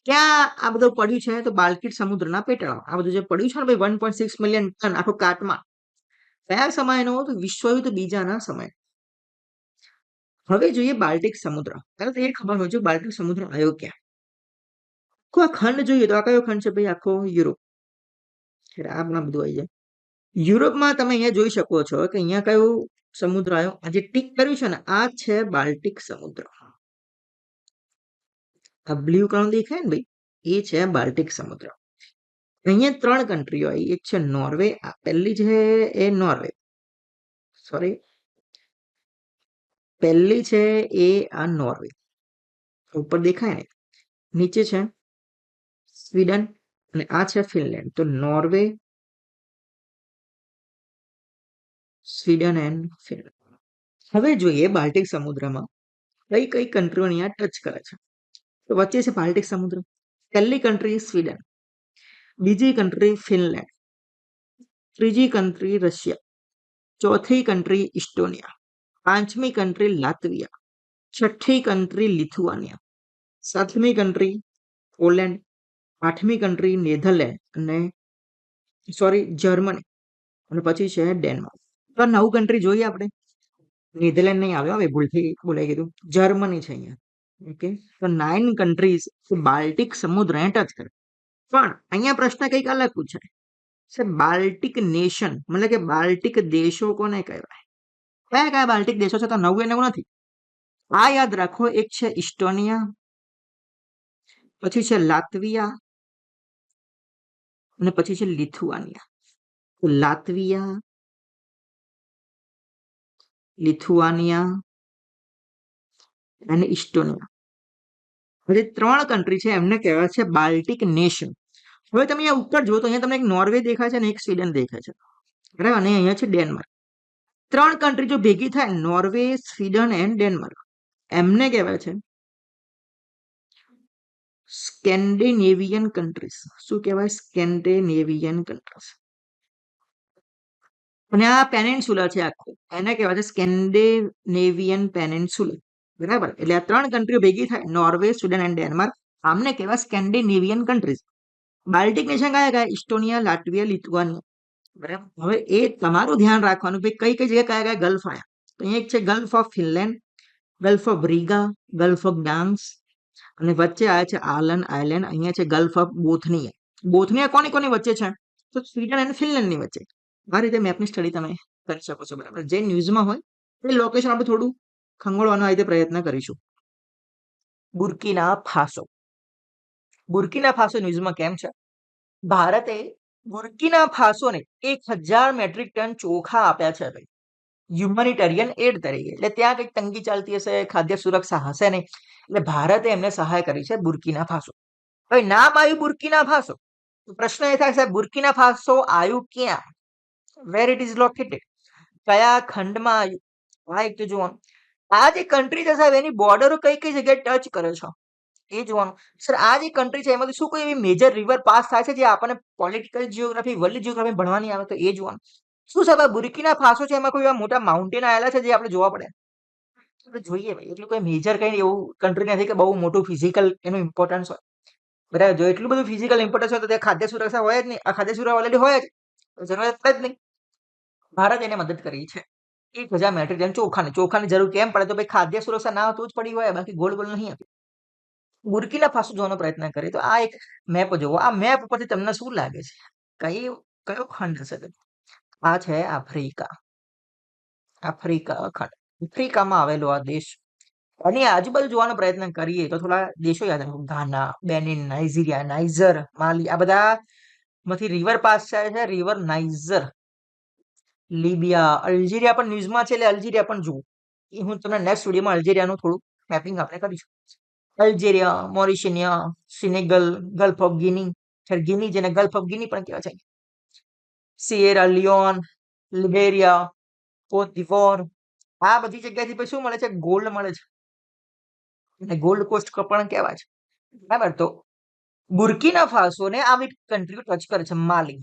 ક્યાં આ બધું પડ્યું છે તો બાલ્ટિક સમુદ્રના પેટાળમાં. આ બધું જે પડ્યું છે ને ભાઈ 1.6 મિલિયન ટન આખો કાટમાં, કયા સમયનો? તો વિશ્વયુદ્ધ બીજાના સમય. હવે જોઈએ બાલ્ટિક સમુદ્ર. પહેલા તો એ ખબર હોય છે બાલ્ટિક સમુદ્ર આવ્યો ક્યાં. આખો આ ખંડ જોઈએ તો આ કયો ખંડ છે ભાઈ? આખો યુરોપ. આમાં બધું આવી જાય. યુરોપમાં તમે અહીંયા જોઈ શકો છો કે અહીંયા કયો સમુદ્ર આવ્યો? આ જે ટીક કર્યું છે ને આ છે બાલ્ટિક સમુદ્ર. આ બ્લુ કલર દેખાય ને ભાઈ, એ છે બાલ્ટિક સમુદ્ર. અહીંયા 3 કન્ટ્રીઓ આવી. એક છે નોર્વે, આ પહેલી છે એ નોર્વે, સોરી, પહેલી છે એ આ નોર્વે ઉપર દેખાય ને, નીચે છે સ્વીડન અને આ છે ફિનલેન્ડ. તો નોર્વે, સ્વીડન એન્ડ ફિનલેન્ડ. હવે જોઈએ બાલ્ટિક સમુદ્રમાં કઈ કઈ કન્ટ્રીઓ અહીંયા ટચ કરે છે. તો વચ્ચે છે બાલ્ટિક સમુદ્ર. પહેલી કન્ટ્રી સ્વીડન, બીજી કન્ટ્રી ફિનલેન્ડ, ત્રીજી કન્ટ્રી રશિયા, ચોથી કન્ટ્રી ઇસ્ટોનિયા, પાંચમી કન્ટ્રી લાતવિયા, છઠ્ઠી કન્ટ્રી લિથુઆનિયા, સાતમી કન્ટ્રી પોલેન્ડ, આઠમી કન્ટ્રી નેધરલેન્ડ અને જર્મની, અને પછી છે ડેનમાર્ક. તો 9 કન્ટ્રી જોઈએ આપણે. નેધરલેન્ડ નહીં આવ્યો, હવે ભૂલથી બોલાઈ ગયું, જર્મની છે અહીંયા. ઓકે, તો 9 કન્ટ્રીઝ બાલ્ટિક સમુદ્ર ટચ કરે. પણ અહીંયા પ્રશ્ન કંઈક અલગ પૂછાય છે બાલ્ટિક નેશન, મતલબ કે બાલ્ટિક દેશો કોને કહેવાય? કયા કયા બાલ્ટિક દેશો છે? તો નવું એ નવું નથી, આ યાદ રાખો. એક છે ઇસ્ટોનિયા, પછી છે લાતવિયા, અને પછી છે લિથુઆનિયા. તો લાતવિયા, લિથુઆનિયા અને ઇસ્ટોનિયા, જે 3 કન્ટ્રી છે એમને કહેવાય છે બાલ્ટિક નેશન. હવે તમે અહીંયા ઉપર જુઓ તો અહીંયા તમને એક નોર્વે દેખાય છે અને એક સ્વીડન દેખાય છે, બરાબર, અને અહીંયા છે ડેનમાર્ક. 3 કન્ટ્રી જો ભેગી થાય, નોર્વે, સ્વીડન એન્ડ ડેનમાર્ક, એમને કહેવાય છે સ્કેન્ડિનેવિયન કન્ટ્રીઝ. શું કહેવાય? Scandinavian countries. અને આ પેનિન્સ્યુલા છે આખું, એને કહેવાય છે સ્કેન્ડિનેવિયન પેનિન્સ્યુલા, બરાબર. એટલે આ 3 કન્ટ્રીઓ ભેગી થાય, નોર્વે, સ્વીડન એન્ડ ડેનમાર્ક, આમને કહેવાય સ્કેન્ડિનેવિયન કન્ટ્રીઝ. બાલ્ટિક નેશન કયા કયા? ઇસ્ટોનિયા, લાટવિયા, લિથુઆનિયા, બરાબર. હવે એ તમારું ધ્યાન રાખવાનું કે કઈ કઈ જગ્યાએ કયા કયા ગલ્ફ આવ્યા. તો અહીંયા એક છે gulf of Finland, gulf of Riga, gulf of dance, અને વચ્ચે આવે છે આલન આઇલેન્ડ. અહીંયા છે ગલ્ફ ઓફ બોથનિયા. બોથનિયા કોની કોની વચ્ચે છે? તો સ્વીડન અને ફિનલેન્ડની વચ્ચે. આ રીતે મેપની સ્ટડી તમે કરી શકો છો, બરાબર. જે ન્યૂઝમાં હોય એ લોકેશન આપણે થોડું ખંગોળવાનો આ રીતે પ્રયત્ન કરીશું. બુર્કિના ફાસો. બુર્કિના ફાસો ન્યૂઝમાં કેમ છે? ભારતે બુર્કિના ફાસોને 1000 મેટ્રિક ટન ચોખા આપ્યા છે ભાઈ, હ્યુમેનિટેરિયન એડ તરીકે. એટલે ત્યાં કંઈક તંગી ચાલતી હશે, ખાદ્ય સુરક્ષા હશે નહીં, એટલે ભારતે એમને સહાય કરી છે બુર્કિના ફાસો. હવે નામ આવ્યું બુર્કિના ફાસો, તો પ્રશ્ન એ થાય સાહેબ બુર્કિના ફાસો આવ્યું ક્યાં? Where it is located? કયા ખંડમાં આવ્યું? હા, એક તો જોવાનું. આ જે કન્ટ્રી છે સાહેબ, એની બોર્ડરો કઈ કઈ જગ્યાએ ટચ કરે છે એ જોવાનું. સર આ જે કન્ટ્રી છે એમાંથી શું કોઈ એવી મેજર રિવર પાસ થાય છે જે આપણને પોલિટિકલ જીઓગ્રાફી, વર્લ્ડ જીઓગ્રાફી ભણવાની આવે તો એ જોવાનું. શું સાહેબ આ બુર્કિના ફાસો છે, એમાં કોઈ એવા મોટા માઉન્ટેન આવેલા છે જે આપણે જોવા પડે? આપણે જોઈએ ભાઈ, એટલું કોઈ મેજર કઈ એવું કન્ટ્રી નથી કે બહુ મોટું ફિઝિકલ એનું ઇમ્પોર્ટન્સ હોય, બરાબર. જો એટલું બધું ફિઝિકલ ઇમ્પોર્ટન્સ હોય તો ત્યાં ખાદ્ય સુરક્ષા હોય જ નહીં. આ ખાદ્ય સુરક્ષા ઓલરેડી હોય જ, જરૂરત જ નહીં. ભારત એને મદદ કરી છે 1000 મેટ્રિક ટન ચોખાની. ચોખાની જરૂર કેમ પડે? તો ભાઈ ખાદ્ય સુરક્ષા ના તો જ પડી હોય, બાકી ગોળ ગોળ નહીં હતી. બુર્કિના ફાસો જોવાનો પ્રયત્ન કરીએ તો આ એક મેપ જોવો. આ મેપ ઉપરથી તમને શું લાગે છે કયો ખંડ હશે? આ છે આફ્રિકા. આફ્રિકા ખંડ, આફ્રિકામાં આવેલો આ દેશ. આની આજુબાજુ જોવાનો પ્રયત્ન કરીએ તો થોડા દેશો યાદ રાખો. ગાના, બેનિન, નાઇજીરિયા, નાઇજર, માલી, આ બધા માંથી રિવર પાસ થાય છે. રિવર નાઇજર, લીબિયા, અલ્જીરિયા પણ ન્યૂઝમાં છે, એટલે અલ્જીરિયા પણ જુઓ. એ હું તમને નેક્સ્ટ વિડીયોમાં અલ્જીરિયાનું થોડું મેપિંગ આપણે કરીશું. Algeria, Mauritania, Senegal, gulf of Guinea, Guinea જેને ગલ્ફ ઓફ ગિની પણ કહેવાય છે, સિયેરા લિયોન, લિબેરિયા, કોટ દિવોર, આ બધી જગ્યાએથી પછી શું મળે છે? ગોલ્ડ મળે છે, અને ગોલ્ડ કોસ્ટ પણ કહેવાય છે, બરાબર. તો બુર્કિના ફાસોને આવી કન્ટ્રીઓ ટચ કરે છે. માલી,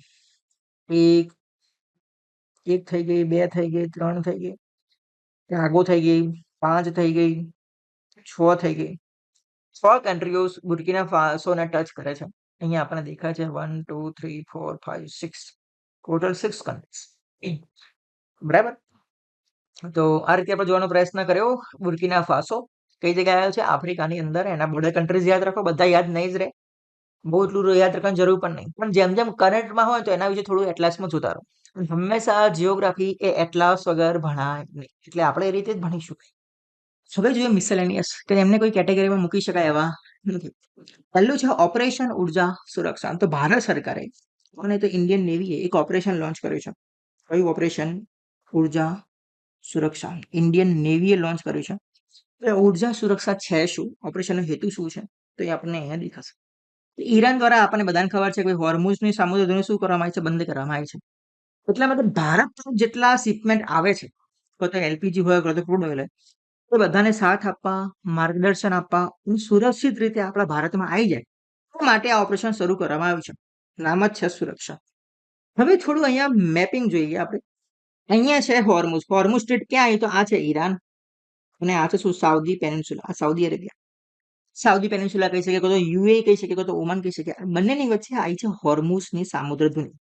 એક થઈ ગઈ, 2 થઈ ગઈ, 3 થઈ ગઈ, ટોગો થઈ ગઈ, 5 થઈ ગઈ, 6 થઈ ગઈ. 6 કન્ટ્રીઓ બુર્કિના ફાસોને ટચ કરે છે. અહીંયા આપણને દેખાય છે 1 2 3 4 5 6, ટોટલ 6 કન્ટ્રીઝ, બરાબર. તો આ રીતે આપણે જોવાનો પ્રયત્ન કર્યો. બુર્કિના ફાસો કઈ જગ્યાએ આવ્યો છે? આફ્રિકાની અંદર. એના બોર્ડર કન્ટ્રીઝ યાદ રાખો, બધા યાદ નહીં જ રહે, બહુ એટલું યાદ રાખવાની જરૂર પણ નહીં, પણ જેમ જેમ કરંટમાં હોય તો એના વિશે થોડું એટલાસમાં જોતા રહો. હંમેશા જીઓગ્રાફી એ એટલાસ વગર ભણાય નહીં, એટલે આપણે એ રીતે જ ભણીશું. હવે જોઈએ મિસેલેનિયસ, કે એમને કોઈ કેટેગરીમાં મૂકી શકાય એવા નથી. પહેલું છે ઓપરેશન ઉર્જા સુરક્ષા. તો ભારત સરકારે અને તો ઇન્ડિયન નેવીએ એક ઓપરેશન લોન્ચ કર્યું છે. કયું ઓપરેશન? ઉર્જા સુરક્ષા. ઇન્ડિયન નેવીએ લોન્ચ કર્યું છે. ઉર્જા સુરક્ષા છે શું? ઓપરેશનનો હેતુ શું છે? તો એ આપણને અહીંયા દેખાશે. ઈરાન દ્વારા આપણને બધાને ખબર છે કે હોર્મુઝની સામુદ્ર ધુની શું કરવામાં આવી છે? બંધ કરવામાં આવી છે. એટલા માટે ભારત જેટલા શિપમેન્ટ આવે છે, કાં તો એલપીજી હોય, કાં તો ક્રૂડ ઓઇલ હોય, એ બધાને સાથ આપવા, માર્ગદર્શન આપવા અને સુરક્ષિત રીતે આપણા ભારતમાં આવી જાય એ માટે આ ઓપરેશન શરૂ કરવામાં આવ્યું છે. નામ જ છે સુરક્ષા. હવે થોડું અહીંયા મેપિંગ જોઈએ આપણે. અહીંયા છે હોર્મુઝ. હોર્મુઝ સ્ટ્રેટ ક્યાં આવી? તો આ છે ઈરાન, અને આ છે શું? સાઉદી પેનિન્સ્યુલા, આ સાઉદી અરેબિયા. સાઉદી પેનિન્સ્યુલા કહી શકે, તો યુએ કહી શકે, તો ઓમાન કહી શકે. બંનેની વચ્ચે આવી છે હોર્મુઝની સામુદ્ર ધુની.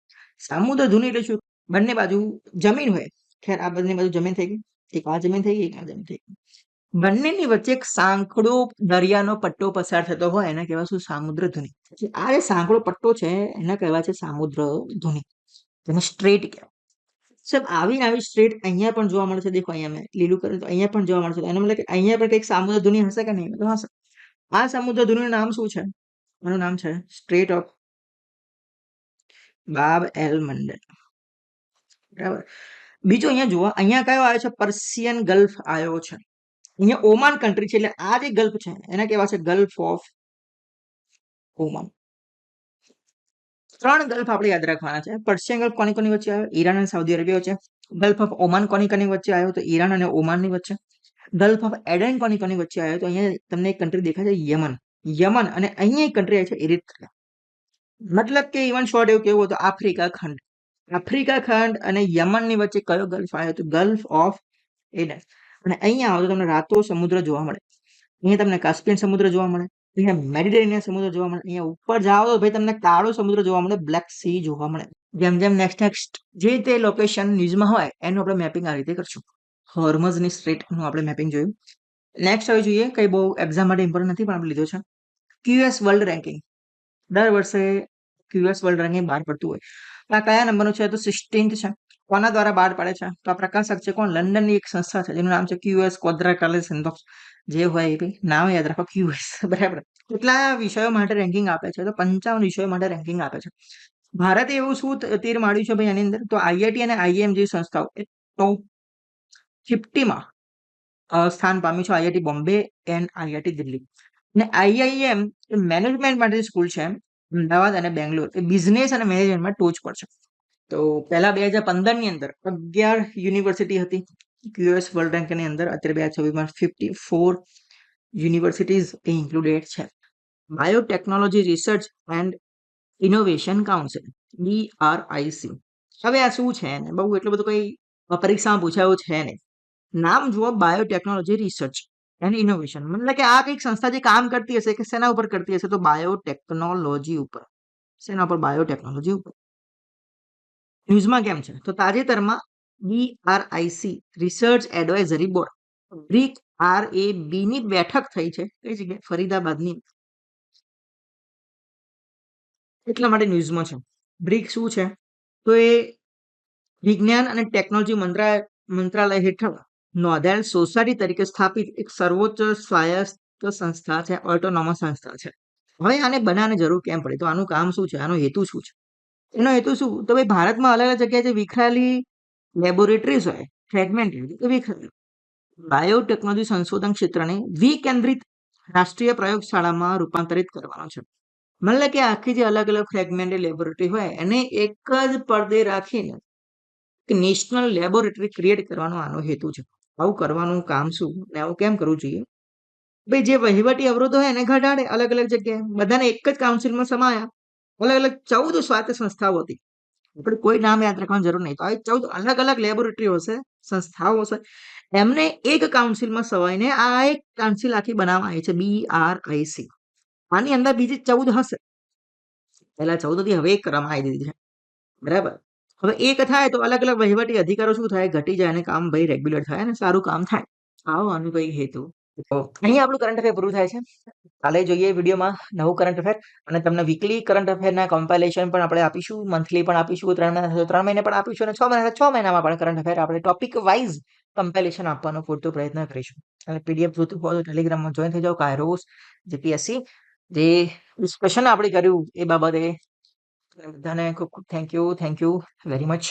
સામુદ્ર ધુની એટલે શું? બંને બાજુ જમીન હોય. ખેર આ બંને બાજુ જમીન થઈ ગઈ, એક આ જમીન થઈ ગઈ, એક આ જમીન થઈ ગઈ. બંનેની વચ્ચે એક સાંકડો દરિયાનો પટ્ટો પસાર થતો હોય એને કહેવાય શું? સામુદ્ર ધુની. આ જે સાંકડો પટ્ટો છે એને કહેવાય છે સામુદ્ર ધુની. જેને સ્ટ્રેટ કહેવાય. સાહેબ આવી સ્ટ્રેટ અહીંયા પણ જોવા મળે છે. દેખો અહીંયા મેં લીલું કર્યું તો અહીંયા પણ જોવા મળશે. એનો મતલબ કે અહીંયા પણ કંઈક સામુદ્ર ધુની હશે કે નહીં? હશે. આ સમુદ્ર ધુનીનું નામ શું છે? એનું નામ છે સ્ટ્રેટ ઓફ બાબ એલ મંડેલ. બરાબર. બીજું અહીંયા જુઓ, અહીંયા કયો આવ્યો છે? પર્શિયન ગલ્ફ આવ્યો છે. અહીંયા ઓમાન કન્ટ્રી છે, એટલે આ જે ગલ્ફ છે એને કહેવાય છે ગલ્ફ ઓફ ઓમાન. 3 ગલ્ફ આપણે યાદ રાખવાના છે. પર્શિયન ગલ્ફ કોની કોની વચ્ચે આવ્યો? ઈરાન અને સાઉદી અરેબિયા વચ્ચે. ગલ્ફ ઓફ ઓમાન કોની કોની વચ્ચે આવ્યો? તો ઈરાન અને ઓમાનની વચ્ચે. ગલ્ફ ઓફ એડન કોની કોની વચ્ચે આવ્યો? તો અહીંયા તમને એક કન્ટ્રી દેખાય છે, યમન. યમન અને અહીંયા એક કન્ટ્રી આવી છે, ઇરિત્રિયા. મતલબ કે ઇવન શોર્ટ એવું કેવું હતું, આફ્રિકા ખંડ. આફ્રિકા ખંડ અને યમનની વચ્ચે કયો ગલ્ફ આવ્યો? તો ગલ્ફ ઓફ એડન. અને અહીંયા આવો તો તમને રાતો સમુદ્ર જોવા મળે. અહીંયા તમને કાસ્પિયન સમુદ્ર જોવા મળે. અહીંયા મેડિટેરેનિયન સમુદ્ર જોવા મળે. અહીંયા ઉપર જાઓ તો ભાઈ તમને કાળો સમુદ્ર જોવા મળે, બ્લેક સી જોવા મળે. જેમ જેમ નેક્સ્ટ જે તે લોકેશન ન્યૂઝમાં હોય એનું આપણે મેપિંગ આ રીતે કરશું. હોર્મઝની સ્ટ્રેટનું આપણે મેપિંગ જોયું. નેક્સ્ટ હવે જોઈએ, કઈ બહુ એક્ઝામ માટે ઇમ્પોર્ટન્ટ નથી પણ આપણે લીધો છે ક્યુએસ વર્લ્ડ રેન્કિંગ. દર વર્ષે ક્યુએસ વર્લ્ડ રેન્કિંગ બહાર પડતું હોય. આ કયા નંબરનું છે? તો 16th છે. કોના દ્વારા બહાર પાડે છે? તો આ પ્રકાશક છે કોણ? લંડનની એક સંસ્થા છે જેનું નામ છે ક્યુએસ ક્વોડ્રાટિકલ ઇન્ડેક્સ. જે હોય એ ભાઈ નામ યાદ રાખો, ક્યુએસ. બરાબર. કેટલા વિષયો માટે રેન્કિંગ આપે છે? તો 55 વિષયો માટે રેન્કિંગ આપે છે. ભારતે એવું શું તીર માર્યું છે ભાઈ આની અંદર? તો આઈઆઈટી અને આઈએમ જેવી સંસ્થાઓ એ ટોપ 50માં સ્થાન પામ્યું છે. IIT Bombay and IIT Delhi. અને આઈઆઈએમ મેનેજમેન્ટ માટે સ્કૂલ છે. અમદાવાદ અને બેંગ્લોર એ બિઝનેસ અને મેનેજમેન્ટમાં ટોચ પર છે. તો પહેલા 2015 ની અંદર 11 યુનિવર્સિટી હતી ક્યુએસ વર્લ્ડ રેન્કની અંદર. અત્યારે 2026માં 54 યુનિવર્સિટીઝ એ ઇન્ક્લુડેડ છે. Biotechnology research and innovation council, BRIC. હવે આ શું છે? ને બહુ એટલું બધું કઈ પરીક્ષામાં પૂછાયું છે નહીં. નામ જુઓ, બાયોટેકનોલોજી રિસર્ચ એન્ડ ઇનોવેશન. મતલબ કે આ કઈક સંસ્થા જે કામ કરતી હશે કે શેના ઉપર કરતી હશે? તો બાયોટેકનોલોજી ઉપર. શેના ઉપર? બાયોટેકનોલોજી ઉપર. ન્યૂઝમાં કેમ છે? તો તાજેતરમાં BRIC research advisory board BRIC RAB ની બેઠક થઈ છે. કઈ જગ્યાએ? ફરીદાબાદની. એટલા માટે ન્યૂઝમાં છે. BRIC શું છે? તો એ વિજ્ઞાન અને ટેકનોલોજી મંત્રાલય હેઠળ નોંધાયેલ સોસાયટી તરીકે સ્થાપિત એક સર્વોચ્ચ સ્વાયત્ત સંસ્થા છે, ઓટોનોમસ સંસ્થા છે. હવે આને બનાવવાની જરૂર કેમ પડી? તો આનું કામ શું છે? આનો હેતુ શું છે? એનો હેતુ શું? તો ભાઈ ભારતમાં અલગ અલગ જગ્યાએ જે વિખરાયેલી લેબોરેટરીઝ હોય, ફ્રેગમેન્ટેડ બાયોટેકનોલોજી સંશોધન ક્ષેત્રને વિકેન્દ્રિત રાષ્ટ્રીય પ્રયોગશાળામાં રૂપાંતરિત કરવાનો છે. મતલબ કે આખી જે અલગ અલગ ફ્રેગમેન્ટેડ લેબોરેટરી હોય એને એક જ પડદે રાખીને નેશનલ લેબોરેટરી ક્રિએટ કરવાનો આનો હેતુ છે. આવું કરવાનું કામ શું ને આવું કેમ કરવું જોઈએ? ભાઈ જે વહીવટી અવરોધો હોય એને ઘટાડે અલગ અલગ જગ્યાએ, બધાને એક જ કાઉન્સિલમાં સમાયા. અલગ અલગ 14 સ્વાયત્ત સંસ્થાઓ હતી. આપણે કોઈ નામ યાદ રાખવાની જરૂર નહીં. તો આ 14 અલગ અલગ લેબોરેટરીઓ હશે, સંસ્થાઓ હશે, એમને એક કાઉન્સિલમાં સમાવીને આ એક કાઉન્સિલ આખી બનાવવામાં આવી છે, BRIC. આની અંદર બીજી 14 હશે. પહેલા 14 હતી, હવે એક કરવામાં આવી દીધી છે. બરાબર. હવે એક થાય તો અલગ અલગ વહીવટી અધિકારો શું થાય? ઘટી જાય અને કામ ભાઈ રેગ્યુલર થાય અને સારું કામ થાય. આવો આનું કઈ હેતુ. તો અહીંયા આપણું કરંટ અફેર પૂરું થાય છે. કાલે જોઈએ વિડીયોમાં નવું કરંટ અફેર, અને તમને વીકલી કરંટ અફેરના કમ્પાઇલેશન પણ આપણે આપીશું, મંથલી પણ આપીશું, 3 મહિના 3 મહિને પણ આપીશું, અને 6 મહિના 6 મહિનામાં પણ કરંટ અફેર આપણે ટોપિક વાઇઝ કમ્પાઇલેશન આપવાનો પૂરતો પ્રયત્ન કરીશું. અને પીડીએફ જોતું હોય તો ટેલિગ્રામમાં જોઈન થઈ જાઓ. કાયરોસ જીપીએસસી જે ડિસ્કશન આપણે કર્યું એ બાબતે બધાને ખૂબ ખૂબ થેન્ક યુ વેરી મચ.